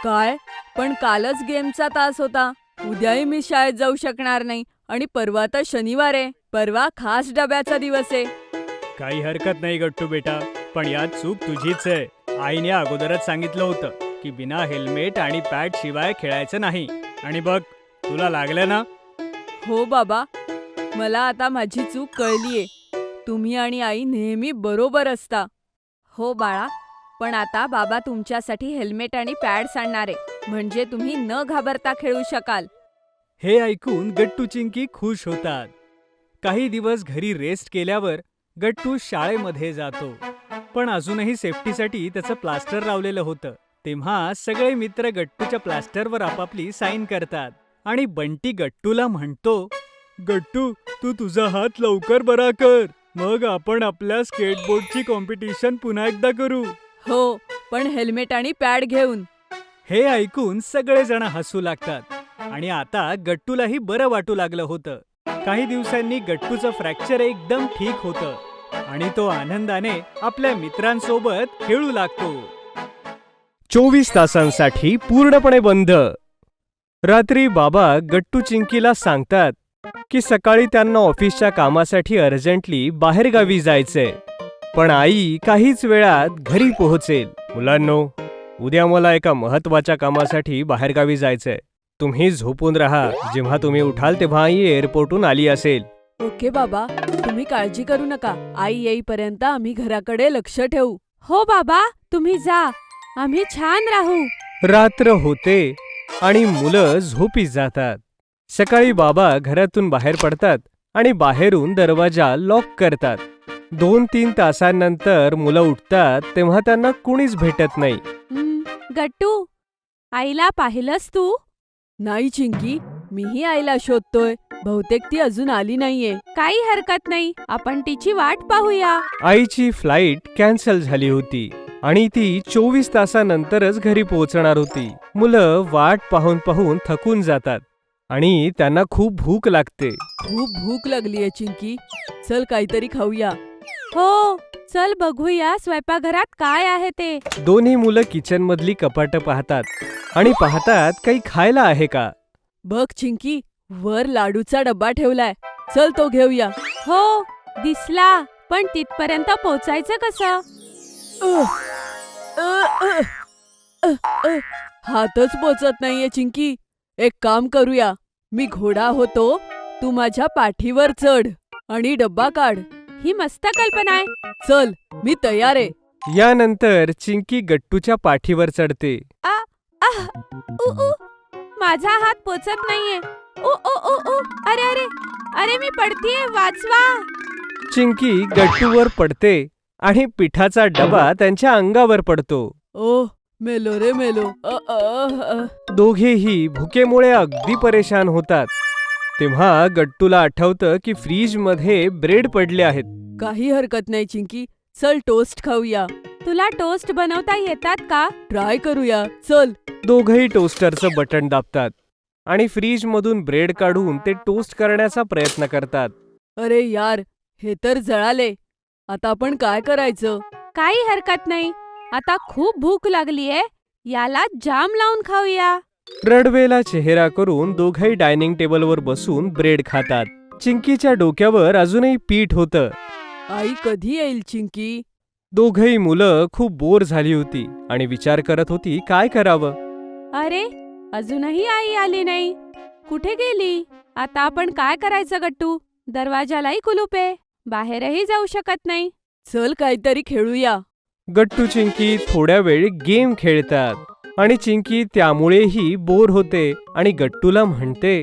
काय? पण कालच गेमचा तास होता. उद्याही मी शाळेत जाऊ शकणार नाही आणि परवा तर शनिवार आहे. परवा खास डब्याचा दिवस आहे.
काही हरकत नाही गट्टू बेटा, पण यात चूक तुझीच आहे. आईने अगोदरच सांगितलं होतं की बिना हेल्मेट आणि पॅड शिवाय खेळायचं नाही. आणि बघ, तुला लागलं ना?
हो बाबा, मला आता माझी चूक कळलीये. तुम्ही आणि आई नेहमी बरोबर असता.
हो बाळा, पण आता बाबा तुमच्यासाठी हेल्मेट आणि पॅड्स आणणार आहे, म्हणजे तुम्ही न घाबरता खेळू शकाल.
हे ऐकून गट्टू चिंकी खुश होतात. काही दिवस घरी रेस्ट केल्यावर गट्टू शाळेमध्ये जातो. पण अजूनही सेफ्टीसाठी त्याचं प्लास्टर लावलेलं होतं. तेव्हा सगळे मित्र गट्टूच्या प्लास्टरवर आपापली साईन करतात आणि बंटी गट्टूला म्हणतो, गट्टू, तू तुझा हात लवकर बरा कर, मग आपण आपल्या स्केटबोर्डची कॉम्पिटिशन पुन्हा एकदा करू.
हो, पण हेल्मेट आणि पॅड घेऊन.
हे ऐकून सगळेजण हसू लागतात आणि आता गट्टूलाही बरं वाटू लागलं होतं. काही दिवसांनी गट्टूचं फ्रॅक्चर एकदम ठीक होतं आणि तो आनंदाने आपल्या मित्रांसोबत खेळू लागतो. 24 तासांसाठी पूर्णपणे बंद. रात्री बाबा गट्टू चिंकीला सांगतात की सकाळी त्यांना ऑफिसच्या कामासाठी अर्जंटली बाहेरगावी जायचंय, पण आई काहीच वेळात घरी पोहोचेल. मुलांनो, उद्या मला एका महत्वाच्या कामासाठी बाहेरगावी जायचंय. तुम्ही झोपून राहा. जेव्हा तुम्ही उठाल तेव्हा आई एअरपोर्टहून आली असेल.
ओके बाबा, तुम्ही काळजी करू नका. आई येईपर्यंत आम्ही घराकडे लक्ष ठेवू.
हो बाबा, तुम्ही जा, आम्ही छान राहू.
रात्र होते आणि मुलं झोपी जातात. सकाळी बाबा घरातून बाहेर पडतात आणि बाहेरून दरवाजा लॉक करतात. 2-3 तासांनंतर मुलं उठतात तेव्हा त्यांना कुणीच भेटत नाही.
गट्टू, आईला पाहिलंस तू?
नाही चिंकी, मीही आईला शोधतोय. बहुतेक ती अजून आली नाहीये.
काही हरकत नाही, आपण तिची वाट पाहूया.
आईची फ्लाईट कॅन्सल झाली होती आणि ती 24 तासानंतरच घरी पोहोचणार होती. मुलं वाट पाहून पाहून थकून जातात आणि त्यांना खूप भूक लागते.
खूप भूक लागलीये चिंकी. चल काहीतरी खाऊया.
हो, चल बघूया स्वयंपाकघरात काय आहे ते.
दोन्ही मुलं किचन मधली कपाटं पाहतात आणि पाहतात काही खायला आहे का.
बघ चिंकी, वर लाडूचा डब्बा ठेवलाय. चल तो घेऊया.
हो, दिसला, पण तिथपर्यंत पोचायचं कसं?
हातच पोचत नाहीये चिंकी. एक काम करूया, मी घोडा होतो, तू माझ्या पाठीवर चढ आणि डब्बा काढ.
ही मस्त कल्पना आहे.
चल, मी तयार आहे.
यानंतर चिंकी गट्टूच्या पाठीवर चढते.
माझा हात पोचत नाहीये. अरे अरे अरे, मी पडतीये, वाचवा.
चिंकी गट्टूवर पडते आणि पिठाचा डबा त्यांच्या अंगावर पडतो.
ओह, मेलो रे मेलो.
दोघेही भुकेमुळे अगदी परेशान होतात. तेव्हा गट्टूला आठवतं की फ्रीजमध्ये ब्रेड पडले आहेत.
काही हरकत नाही चिंकी, चल टोस्ट खाऊया.
तुला टोस्ट बनवता येतात का?
ट्राय करूया. चल.
दोघंही टोस्टरचं बटन दाबतात आणि फ्रीजमधून ब्रेड काढून ते टोस्ट करण्याचा प्रयत्न करतात.
अरे यार, हे तर जळाले. आता आपण काय करायचं?
काही हरकत नाही, आता खूप भूक लागलीये, याला जाम लावून खाऊया.
रडवेला चेहरा करून दोघंही डायनिंग टेबलवर बसून ब्रेड खातात. चिंकीच्या डोक्यावर अजूनही पीठ होतं.
आई कधी येईल चिंकी?
दोघंही मुलं खूप बोर झाली होती आणि विचार करत होती काय करावं.
अरे, अजूनही आई आली नाही. कुठे गेली? आता आपण काय करायचं गट्टू? दरवाजालाही कुलूप आहे, बाहेरही जाऊ शकत नाही.
चल काहीतरी खेळूया.
गट्टू चिंकी थोड्या वेळ गेम खेळतात आणि चिंकी त्यामुळेही बोर होते आणि गट्टूला म्हणते,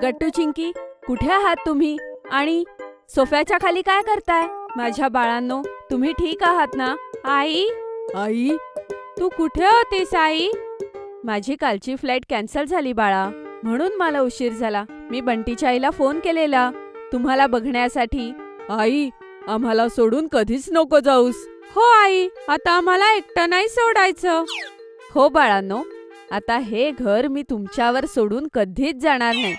गट्टू चिंकी, कुठे आहात तुम्ही? आणि सोफ्याच्या खाली काय करताय? माझ्या बाळांनो, तुम्ही ठीक आहात ना?
आई,
आई,
तू कुठे होतीस आई?
माझी कालची फ्लाईट कॅन्सल झाली बाळा, म्हणून मला उशीर झाला. मी बंटीच्या आईला फोन केलेला तुम्हाला बघण्यासाठी. आई, आम्हाला सोडून कधीच नको जाऊस.
हो आई, आता आम्हाला एकटं नाही सोडायचं.
हो बाळांनो, आता हे घर मी तुमच्यावर सोडून कधीच जाणार नाही.